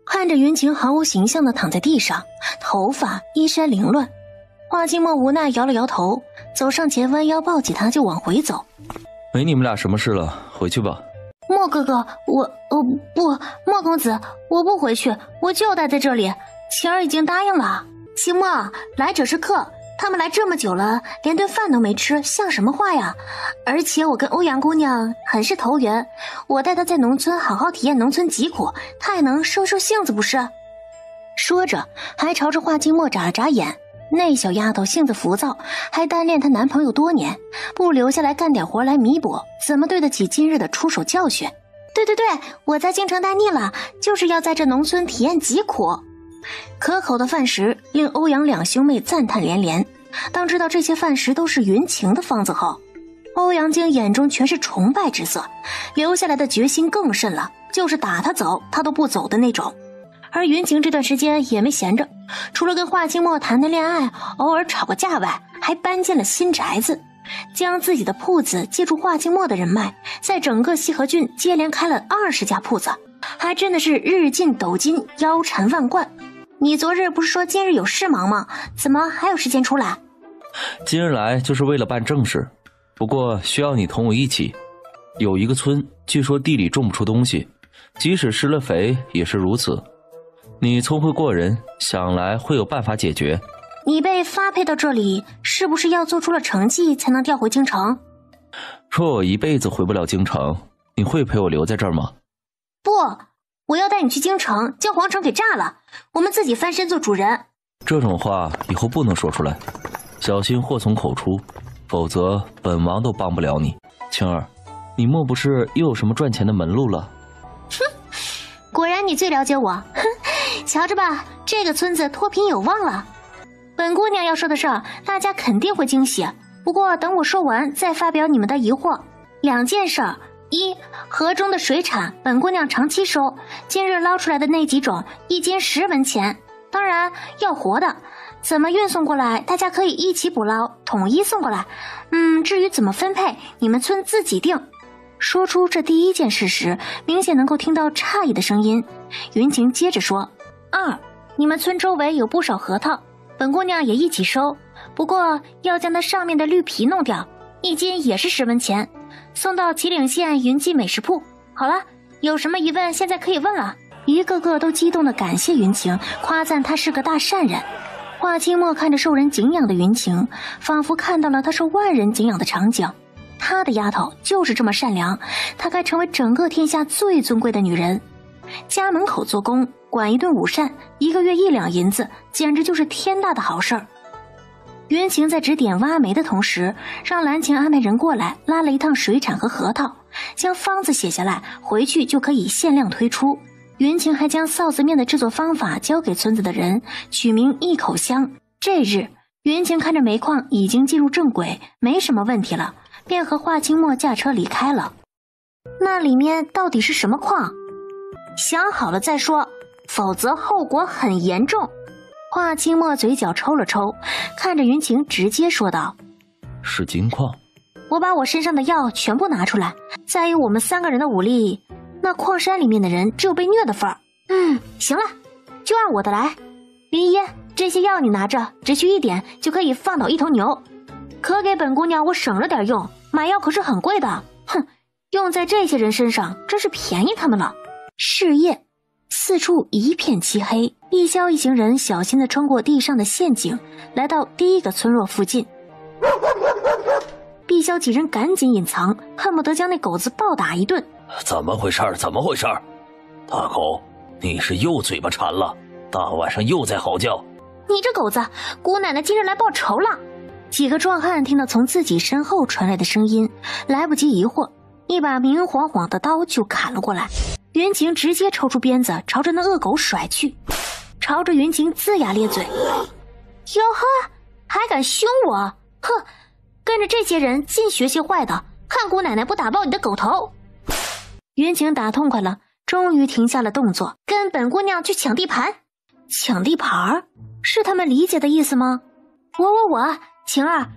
看着云晴毫无形象地躺在地上，头发衣衫凌乱，华清墨无奈摇了摇头，走上前弯腰抱起她就往回走。没你们俩什么事了，回去吧。莫哥哥，不，莫公子，我不回去，我就待在这里，晴儿已经答应了。清墨，来者是客，他们来这么久了，连顿饭都没吃，像什么话呀？而且我跟欧阳姑娘很是投缘，我带她在农村好好体验农村疾苦，她也能收收性子不是？说着还朝着华清墨眨了眨眼。那小丫头性子浮躁，还单恋她男朋友多年，不留下来干点活来弥补，怎么对得起今日的出手教训？对，我在京城待腻了，就是要在这农村体验疾苦。可口的饭食令欧阳两兄妹赞叹连连。当知道这些饭食都是云晴的方子后，欧阳靖眼中全是崇拜之色，留下来的决心更甚了，就是打他走他都不走的那种。而云晴这段时间也没闲着，除了跟华清墨谈谈恋爱，偶尔吵个架外，还搬进了新宅子，将自己的铺子借助华清墨的人脉，在整个西河郡接连开了20家铺子，还真的是日进斗金，腰缠万贯。你昨日不是说今日有事忙吗？怎么还有时间出来？今日来就是为了办正事，不过需要你同我一起。有一个村，据说地里种不出东西，即使施了肥也是如此。你聪慧过人，想来会有办法解决。你被发配到这里，是不是要做出了成绩才能调回京城？若我一辈子回不了京城，你会陪我留在这儿吗？不，我要带你去京城，将皇城给炸了，我们自己翻身做主人。这种话以后不能说出来，小心祸从口出，否则本王都帮不了你。青儿，你莫不是又有什么赚钱的门路了？哼，果然你最了解我。哼，瞧着吧，这个村子脱贫有望了。本姑娘要说的事儿，大家肯定会惊喜。不过等我说完，再发表你们的疑惑。2件事儿：一，河中的水产，本姑娘长期收，今日捞出来的那几种，1斤10文钱。当然要活的，怎么运送过来，大家可以一起捕捞，统一送过来。至于怎么分配，你们村自己定。说出这第1件事时，明显能够听到诧异的声音。云晴接着说：2，你们村周围有不少核桃，本姑娘也一起收，不过要将它上面的绿皮弄掉，1斤也是10文钱，送到祁岭县云记美食铺。好了，有什么疑问现在可以问了。一个个都激动地感谢云晴，夸赞她是个大善人。华清墨看着受人敬仰的云晴，仿佛看到了她受万人敬仰的场景。她的丫头就是这么善良，她该成为整个天下最尊贵的女人。家门口做工，管一顿午膳，1个月1两银子，简直就是天大的好事儿。云晴在指点挖煤的同时，让蓝晴安排人过来拉了一趟水产和核桃，将方子写下来，回去就可以限量推出。云晴还将臊子面的制作方法交给村子的人，取名一口香。这日，云晴看着煤矿已经进入正轨，没什么问题了，便和华清墨驾车离开了。那里面到底是什么矿？想好了再说，否则后果很严重。华清墨嘴角抽了抽，看着云晴直接说道：是金矿。我把我身上的药全部拿出来，再以我们3个人的武力，那矿山里面的人只有被虐的份儿。行了，就按我的来。林一，这些药你拿着，只需1点就可以放倒1头牛。可给本姑娘我省了点用，买药可是很贵的。用在这些人身上，真是便宜他们了。是夜，四处一片漆黑。碧霄一行人小心地穿过地上的陷阱，来到第1个村落附近。碧霄几人赶紧隐藏，恨不得将那狗子暴打一顿。怎么回事？大狗，你是又嘴巴馋了？大晚上又在嚎叫？你这狗子，姑奶奶今日来报仇了。几个壮汉听到从自己身后传来的声音，来不及疑惑，一把明晃晃的刀就砍了过来。云晴直接抽出鞭子朝着那恶狗甩去，朝着云晴龇牙咧嘴：哟呵，还敢凶我？哼，跟着这些人尽学些坏的，看姑奶奶不打爆你的狗头。云晴打痛快了，终于停下了动作，跟本姑娘去抢地盘。抢地盘是他们理解的意思吗？我晴儿，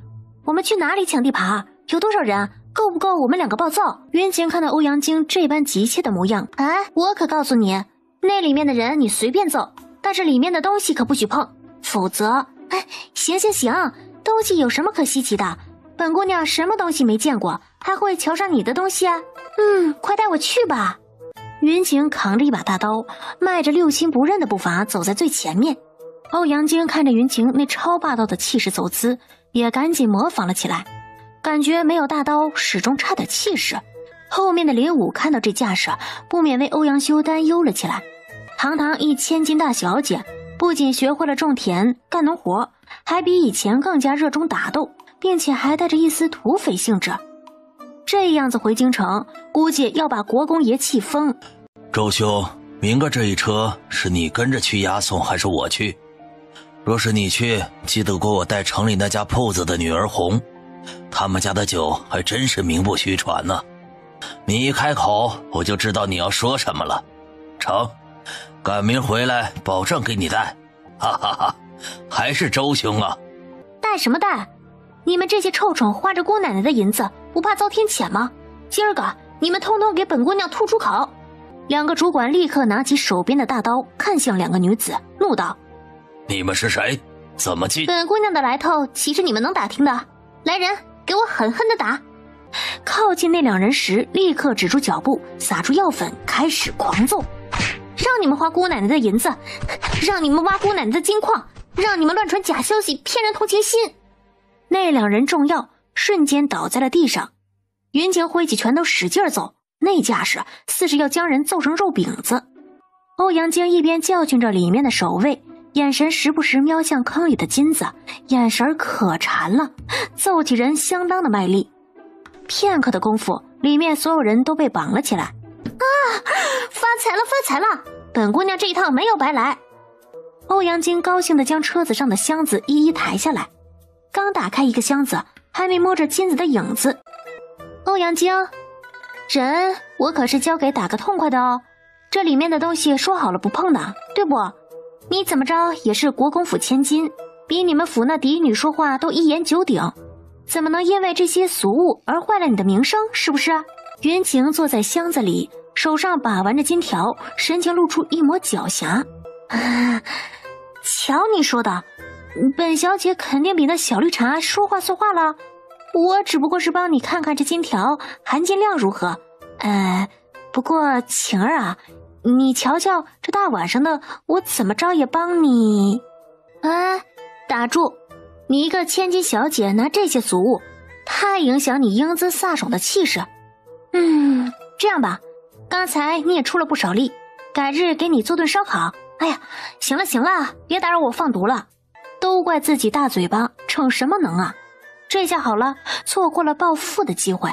我们去哪里抢地盘？有多少人？够不够我们2个暴躁？云晴看到欧阳晶这般急切的模样，我可告诉你，那里面的人你随便揍，但是里面的东西可不许碰，否则……行，东西有什么可稀奇的？本姑娘什么东西没见过，还会瞧上你的东西啊？快带我去吧。云晴扛着一把大刀，迈着六亲不认的步伐走在最前面。欧阳晶看着云晴那超霸道的气势走姿，也赶紧模仿了起来，感觉没有大刀始终差点气势。后面的林武看到这架势，不免为欧阳修担忧了起来。堂堂一千金大小姐，不仅学会了种田干农活，还比以前更加热衷打斗，并且还带着一丝土匪性质。这样子回京城，估计要把国公爷气疯。周兄，明个这一车是你跟着去押送还是我去？若是你去，记得给我带城里那家铺子的女儿红，他们家的酒还真是名不虚传呢。你一开口，我就知道你要说什么了。成，赶明回来保证给你带。哈哈哈，还是周兄啊。带什么带？你们这些臭虫花着姑奶奶的银子，不怕遭天谴吗？今儿个你们通通给本姑娘吐出口。2个主管立刻拿起手边的大刀，看向2个女子，怒道：你们是谁？怎么进？本姑娘的来头岂是你们能打听的？来人，给我狠狠地打！靠近那2人时，立刻止住脚步，撒出药粉，开始狂揍。让你们花姑奶奶的银子，让你们挖姑奶奶的金矿，让你们乱传假消息，骗人同情心。那2人中药，瞬间倒在了地上。云晴挥起拳头使劲揍，那架势似是要将人揍成肉饼子。欧阳晶一边教训着里面的守卫，眼神时不时瞄向坑里的金子，眼神可馋了，揍起人相当的卖力。片刻的功夫，里面所有人都被绑了起来。发财了！本姑娘这一趟没有白来。欧阳晶高兴地将车子上的箱子一一抬下来，刚打开一个箱子，还没摸着金子的影子。欧阳晶，人我可是交给打个痛快的哦，这里面的东西说好了不碰的，对不？你怎么着也是国公府千金，比你们府那嫡女说话都一言九鼎，怎么能因为这些俗物而坏了你的名声，是不是？云晴坐在箱子里，手上把玩着金条，神情露出一抹狡黠。瞧你说的，本小姐肯定比那小绿茶说话算话了，我只不过是帮你看看这金条含金量如何。不过晴儿啊，你瞧瞧这大晚上的，我怎么着也帮你。打住，你一个千金小姐拿这些俗物，太影响你英姿飒爽的气势。这样吧，刚才你也出了不少力，改日给你做顿烧烤。哎呀，行了，别打扰我放毒了，都怪自己大嘴巴，逞什么能啊！这下好了，错过了暴富的机会。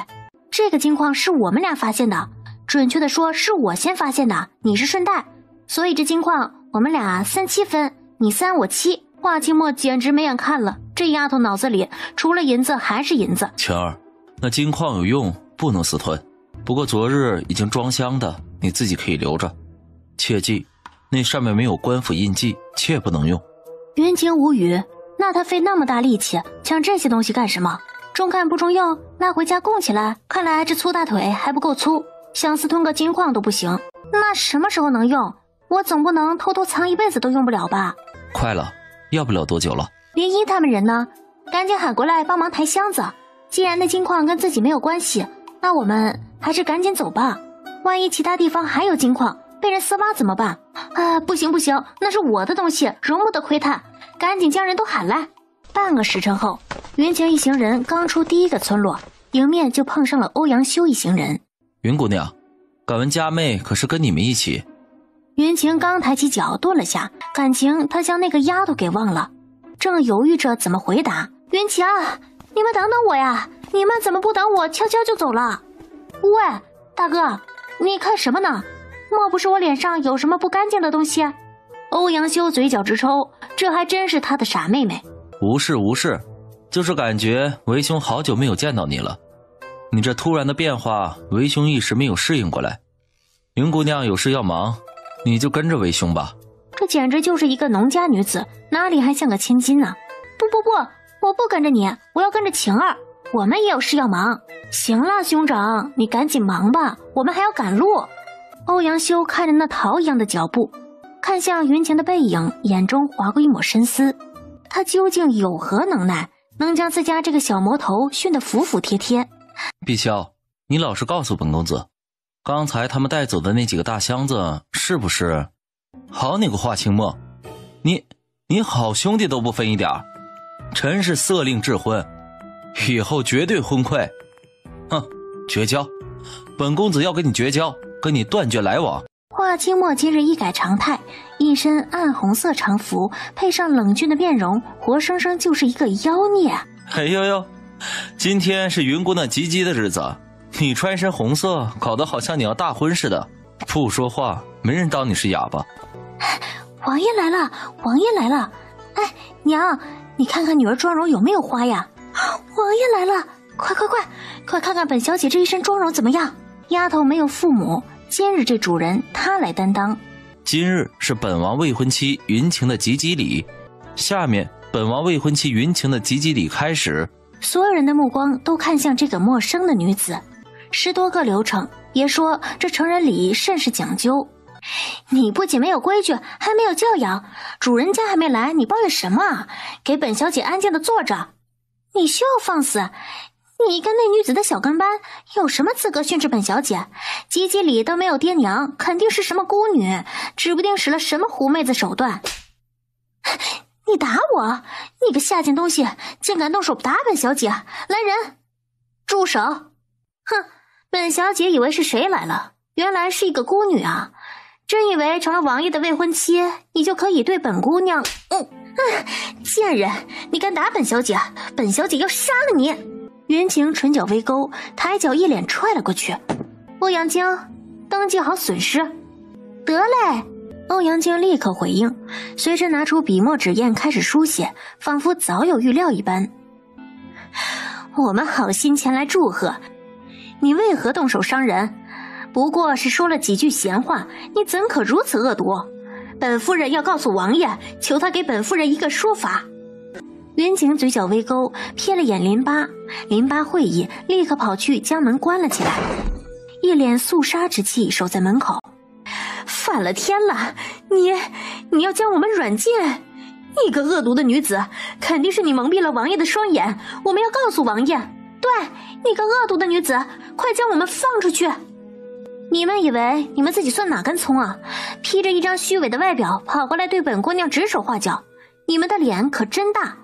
这个金矿是我们俩发现的，准确的说是我先发现的，你是顺带，所以这金矿我们俩3-7分，你3我7。华清墨简直没眼看了，这丫头脑子里除了银子还是银子。晴儿，那金矿有用，不能私吞。不过昨日已经装箱的，你自己可以留着，切记那上面没有官府印记，切不能用。云晴无语，那他费那么大力气抢这些东西干什么？中看不中用，拉回家供起来。看来这粗大腿还不够粗，想私吞个金矿都不行。那什么时候能用？我总不能偷偷藏一辈子都用不了吧？快了，要不了多久了。林一他们人呢？赶紧喊过来帮忙抬箱子。既然那金矿跟自己没有关系，那我们还是赶紧走吧。万一其他地方还有金矿，被人私挖怎么办？不行，那是我的东西，容不得窥探。赶紧将人都喊来。半个时辰后，云晴一行人刚出第一个村落，迎面就碰上了欧阳修一行人。云姑娘，敢问家妹可是跟你们一起？云晴刚抬起脚顿了下，感情她将那个丫头给忘了，正犹豫着怎么回答。云晴，你们等等我呀！你们怎么不等我，悄悄就走了？喂，大哥，你看什么呢？莫不是我脸上有什么不干净的东西？欧阳修嘴角直抽，这还真是他的傻妹妹。无事，就是感觉为兄好久没有见到你了，你这突然的变化，为兄一时没有适应过来。云姑娘有事要忙，你就跟着为兄吧。这简直就是一个农家女子，哪里还像个千金呢？不，我不跟着你，我要跟着晴儿，我们也有事要忙。行了，兄长，你赶紧忙吧，我们还要赶路。欧阳修看着那逃一样的脚步，看向云晴的背影，眼中划过一抹深思。他究竟有何能耐，能将自家这个小魔头训得服服帖帖？碧霄，你老实告诉本公子，刚才他们带走的那几个大箱子是不是？好你个华清墨，你好兄弟都不分一点，真是色令智昏，以后绝对昏聩。哼，绝交！本公子要跟你绝交，跟你断绝来往。华清墨今日一改常态，一身暗红色长服，配上冷峻的面容，活生生就是一个妖孽。哎呦，今天是云姑娘及笄的日子，你穿身红色，搞得好像你要大婚似的，不说话没人当你是哑巴。王爷来了！哎，娘，你看看女儿妆容有没有花呀？王爷来了，快看看本小姐这一身妆容怎么样？丫头没有父母，今日这主人她来担当。今日是本王未婚妻云晴的及笄礼，下面本王未婚妻云晴的及笄礼开始。所有人的目光都看向这个陌生的女子，10多个流程，别说这成人礼甚是讲究。你不仅没有规矩，还没有教养，主人家还没来，你抱怨什么啊？给本小姐安静的坐着。你休要放肆，你一个那女子的小跟班，有什么资格训斥本小姐？及笄里都没有爹娘，肯定是什么孤女，指不定使了什么狐妹子手段。你打我，你个下贱东西，竟敢动手打本小姐！来人，住手！哼，本小姐以为是谁来了，原来是一个孤女啊！真以为成了王爷的未婚妻，你就可以对本姑娘……贱人，你敢打本小姐，本小姐要杀了你！云晴唇角微勾，抬脚一脸踹了过去。欧阳晶，登记好损失。得嘞！欧阳靖立刻回应，随之拿出笔墨纸砚开始书写，仿佛早有预料一般。我们好心前来祝贺，你为何动手伤人？不过是说了几句闲话，你怎可如此恶毒？本夫人要告诉王爷，求他给本夫人一个说法。云晴嘴角微勾，瞥了眼林巴，林巴会意，立刻跑去将门关了起来，一脸肃杀之气守在门口。反了天了，你要将我们软禁？你个恶毒的女子，肯定是你蒙蔽了王爷的双眼，我们要告诉王爷。对，你个恶毒的女子，快将我们放出去！你们以为你们自己算哪根葱啊？披着一张虚伪的外表跑过来对本姑娘指手画脚，你们的脸可真大。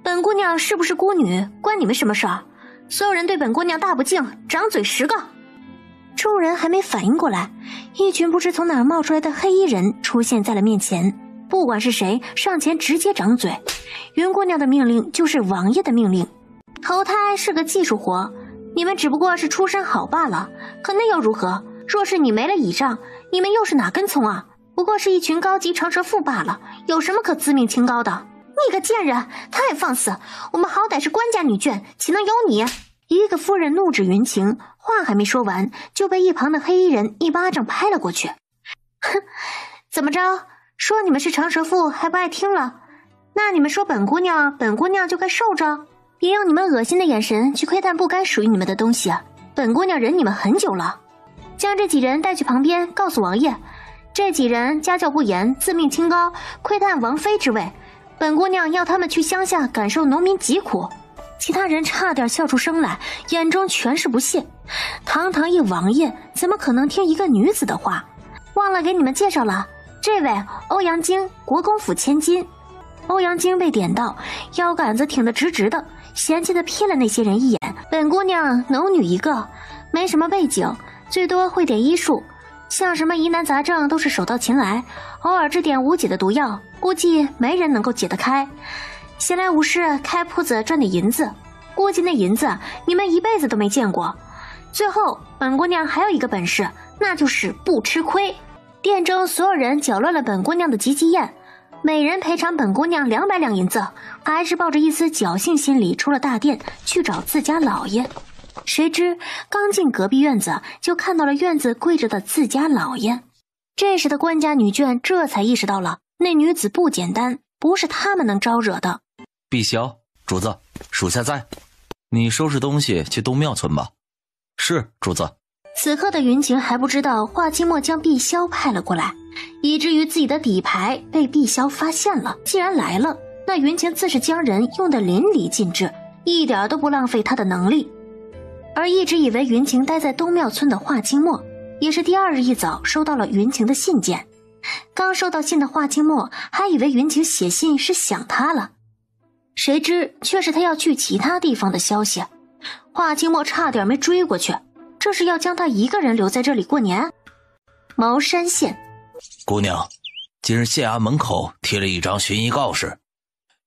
本姑娘是不是孤女，关你们什么事儿？所有人对本姑娘大不敬，掌嘴10个。众人还没反应过来，一群不知从哪儿冒出来的黑衣人出现在了面前。不管是谁，上前直接掌嘴。云姑娘的命令就是王爷的命令。投胎是个技术活，你们只不过是出身好罢了，可那又如何？若是你没了倚仗，你们又是哪根葱啊？不过是一群高级长舌妇罢了，有什么可自命清高的？你个贱人，太放肆！我们好歹是官家女眷，岂能有你？一个夫人怒指云晴，话还没说完，就被一旁的黑衣人一巴掌拍了过去。哼，怎么着？说你们是长舌妇还不爱听了？那你们说本姑娘就该受着？别用你们恶心的眼神去窥探不该属于你们的东西啊！本姑娘忍你们很久了。将这几人带去旁边，告诉王爷，这几人家教不严，自命清高，窥探王妃之位，本姑娘要他们去乡下感受农民疾苦。其他人差点笑出声来，眼中全是不屑。堂堂一王爷，怎么可能听一个女子的话？忘了给你们介绍了，这位欧阳靖，国公府千金。欧阳靖被点到，腰杆子挺得直直的，嫌弃地瞥了那些人一眼。本姑娘农女一个，没什么背景，最多会点医术，像什么疑难杂症都是手到擒来，偶尔治点无解的毒药，估计没人能够解得开。闲来无事开铺子赚点银子，估计那银子你们一辈子都没见过。最后本姑娘还有一个本事，那就是不吃亏。店中所有人搅乱了本姑娘的吉吉宴，每人赔偿本姑娘200两银子，还是抱着一丝侥幸心理出了大殿去找自家老爷。谁知刚进隔壁院子，就看到了院子跪着的自家老爷。这时的官家女眷这才意识到了，那女子不简单，不是他们能招惹的。碧霄，主子，属下在。你收拾东西去东庙村吧。是，主子。此刻的云晴还不知道华清墨将碧霄派了过来，以至于自己的底牌被碧霄发现了。既然来了，那云晴自是将人用得淋漓尽致，一点都不浪费他的能力。而一直以为云晴待在东庙村的华清墨，也是第2日一早收到了云晴的信件。刚收到信的华清墨还以为云晴写信是想他了，谁知却是他要去其他地方的消息。华清墨差点没追过去，这是要将他一个人留在这里过年？茅山县，姑娘，今日县衙门口贴了一张寻医告示，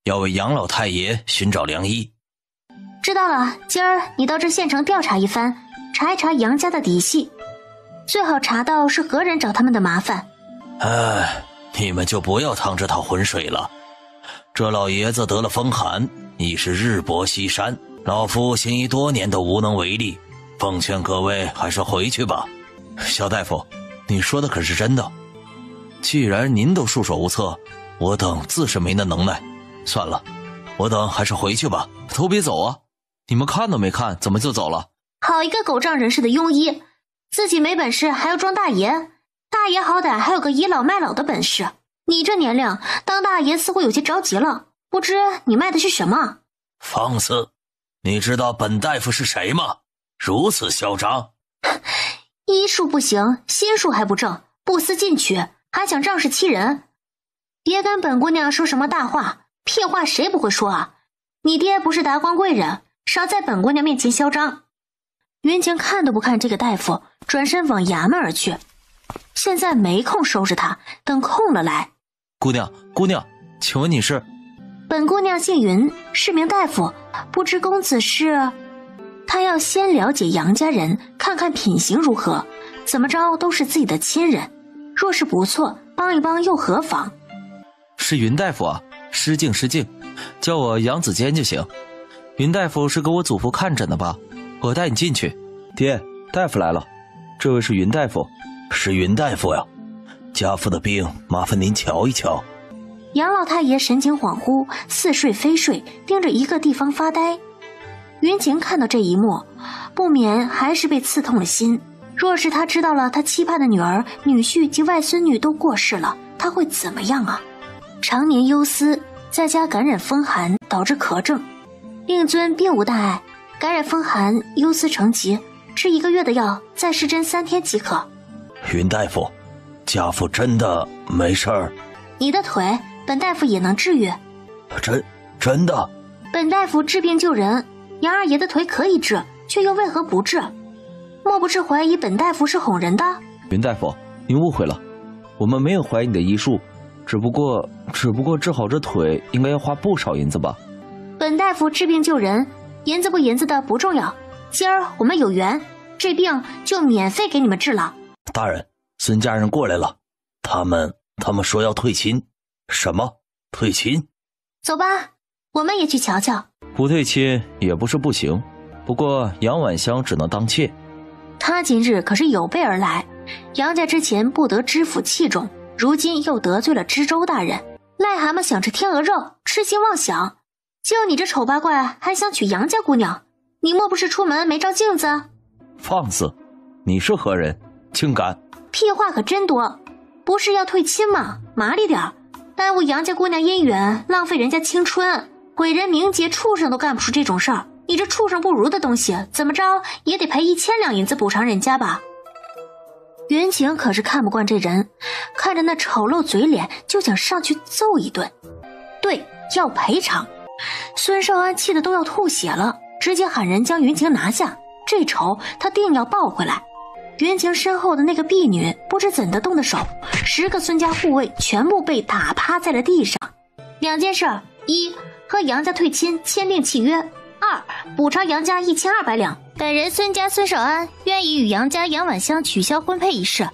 要为杨老太爷寻找良医。知道了，今儿你到这县城调查一番，查一查杨家的底细，最好查到是何人找他们的麻烦。你们就不要趟这趟浑水了。这老爷子得了风寒，已是日薄西山，老夫行医多年都无能为力，奉劝各位还是回去吧。肖大夫，你说的可是真的？既然您都束手无策，我等自是没那能耐。算了，我等还是回去吧。都别走啊！你们看都没看，怎么就走了？好一个狗仗人势的庸医，自己没本事还要装大爷，大爷好歹还有个倚老卖老的本事。你这年龄当大爷似乎有些着急了，不知你卖的是什么？放肆！你知道本大夫是谁吗？如此嚣张！医术不行，心术还不正，不思进取，还想仗势欺人。别跟本姑娘说什么大话，屁话谁不会说啊？你爹不是达官贵人，少在本姑娘面前嚣张。云晴看都不看这个大夫，转身往衙门而去。现在没空收拾他，等空了来。姑娘，请问你是？本姑娘姓云，是名大夫，不知公子是？他要先了解杨家人，看看品行如何，怎么着都是自己的亲人。若是不错，帮一帮又何妨？是云大夫啊，失敬失敬，叫我杨子坚就行。云大夫是给我祖父看诊的吧？我带你进去。爹，大夫来了，这位是云大夫。是云大夫呀，家父的病麻烦您瞧一瞧。杨老太爷神情恍惚，似睡非睡，盯着一个地方发呆。云晴看到这一幕，不免还是被刺痛了心。若是他知道了他期盼的女儿、女婿及外孙女都过世了，他会怎么样啊？常年忧思，再加感染风寒，导致咳症。令尊并无大碍，感染风寒，忧思成疾，吃1个月的药，再施针3天即可。云大夫，家父真的没事儿？你的腿，本大夫也能治愈。真的？本大夫治病救人，杨二爷的腿可以治，却又为何不治？莫不是怀疑本大夫是哄人的？云大夫，您误会了，我们没有怀疑你的医术，只不过治好这腿应该要花不少银子吧？本大夫治病救人，银子不银子的不重要，今儿我们有缘，这病就免费给你们治了。大人，孙家人过来了，他们说要退亲。什么？退亲？走吧，我们也去瞧瞧。不退亲也不是不行，不过杨婉香只能当妾。他今日可是有备而来，杨家之前不得知府器重，如今又得罪了知州大人，癞蛤蟆想吃天鹅肉，痴心妄想。就你这丑八怪还想娶杨家姑娘，你莫不是出门没照镜子？放肆！你是何人？竟敢！屁话可真多，不是要退亲吗？麻利点，耽误杨家姑娘姻缘，浪费人家青春，毁人名节，畜生都干不出这种事儿。你这畜生不如的东西，怎么着也得赔1000两银子补偿人家吧？云晴可是看不惯这人，看着那丑陋嘴脸就想上去揍一顿。对，要赔偿。孙少安气得都要吐血了，直接喊人将云晴拿下，这仇他定要报回来。云晴身后的那个婢女不知怎的动的手，10个孙家护卫全部被打趴在了地上。2件事：1，和杨家退亲签订契约；2，补偿杨家1200两。本人孙家孙少安愿意与杨家杨婉香取消婚配一事，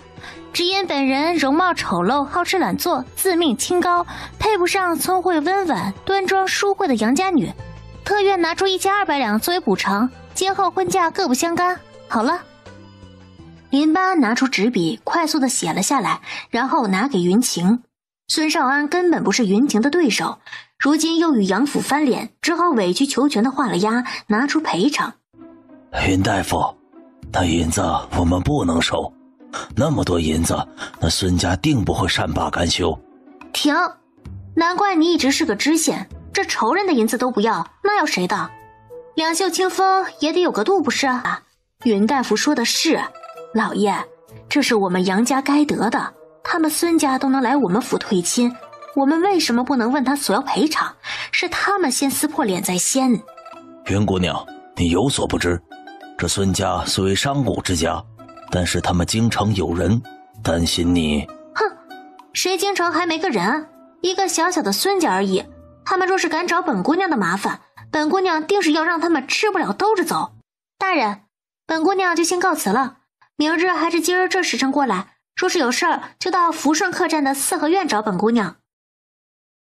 只因本人容貌丑陋，好吃懒做，自命清高，配不上聪慧温婉、端庄淑惠的杨家女，特愿拿出1200两作为补偿，今后婚嫁各不相干。好了。林巴拿出纸笔，快速地写了下来，然后拿给云晴。孙少安根本不是云晴的对手，如今又与杨府翻脸，只好委曲求全地画了押，拿出赔偿。云大夫，那银子我们不能收，那么多银子，那孙家定不会善罢甘休。停！难怪你一直是个知县，这仇人的银子都不要，那要谁的？两袖清风也得有个度不是啊？云大夫说的是，老爷，这是我们杨家该得的，他们孙家都能来我们府退亲，我们为什么不能问他索要赔偿？是他们先撕破脸在先。云姑娘，你有所不知，这孙家虽为商贾之家，但是他们京城有人，担心你。哼，谁京城还没个人？一个小小的孙家而已，他们若是敢找本姑娘的麻烦，本姑娘定是要让他们吃不了兜着走。大人，本姑娘就先告辞了，明日还是今儿这时辰过来，若是有事儿就到福顺客栈的4合院找本姑娘。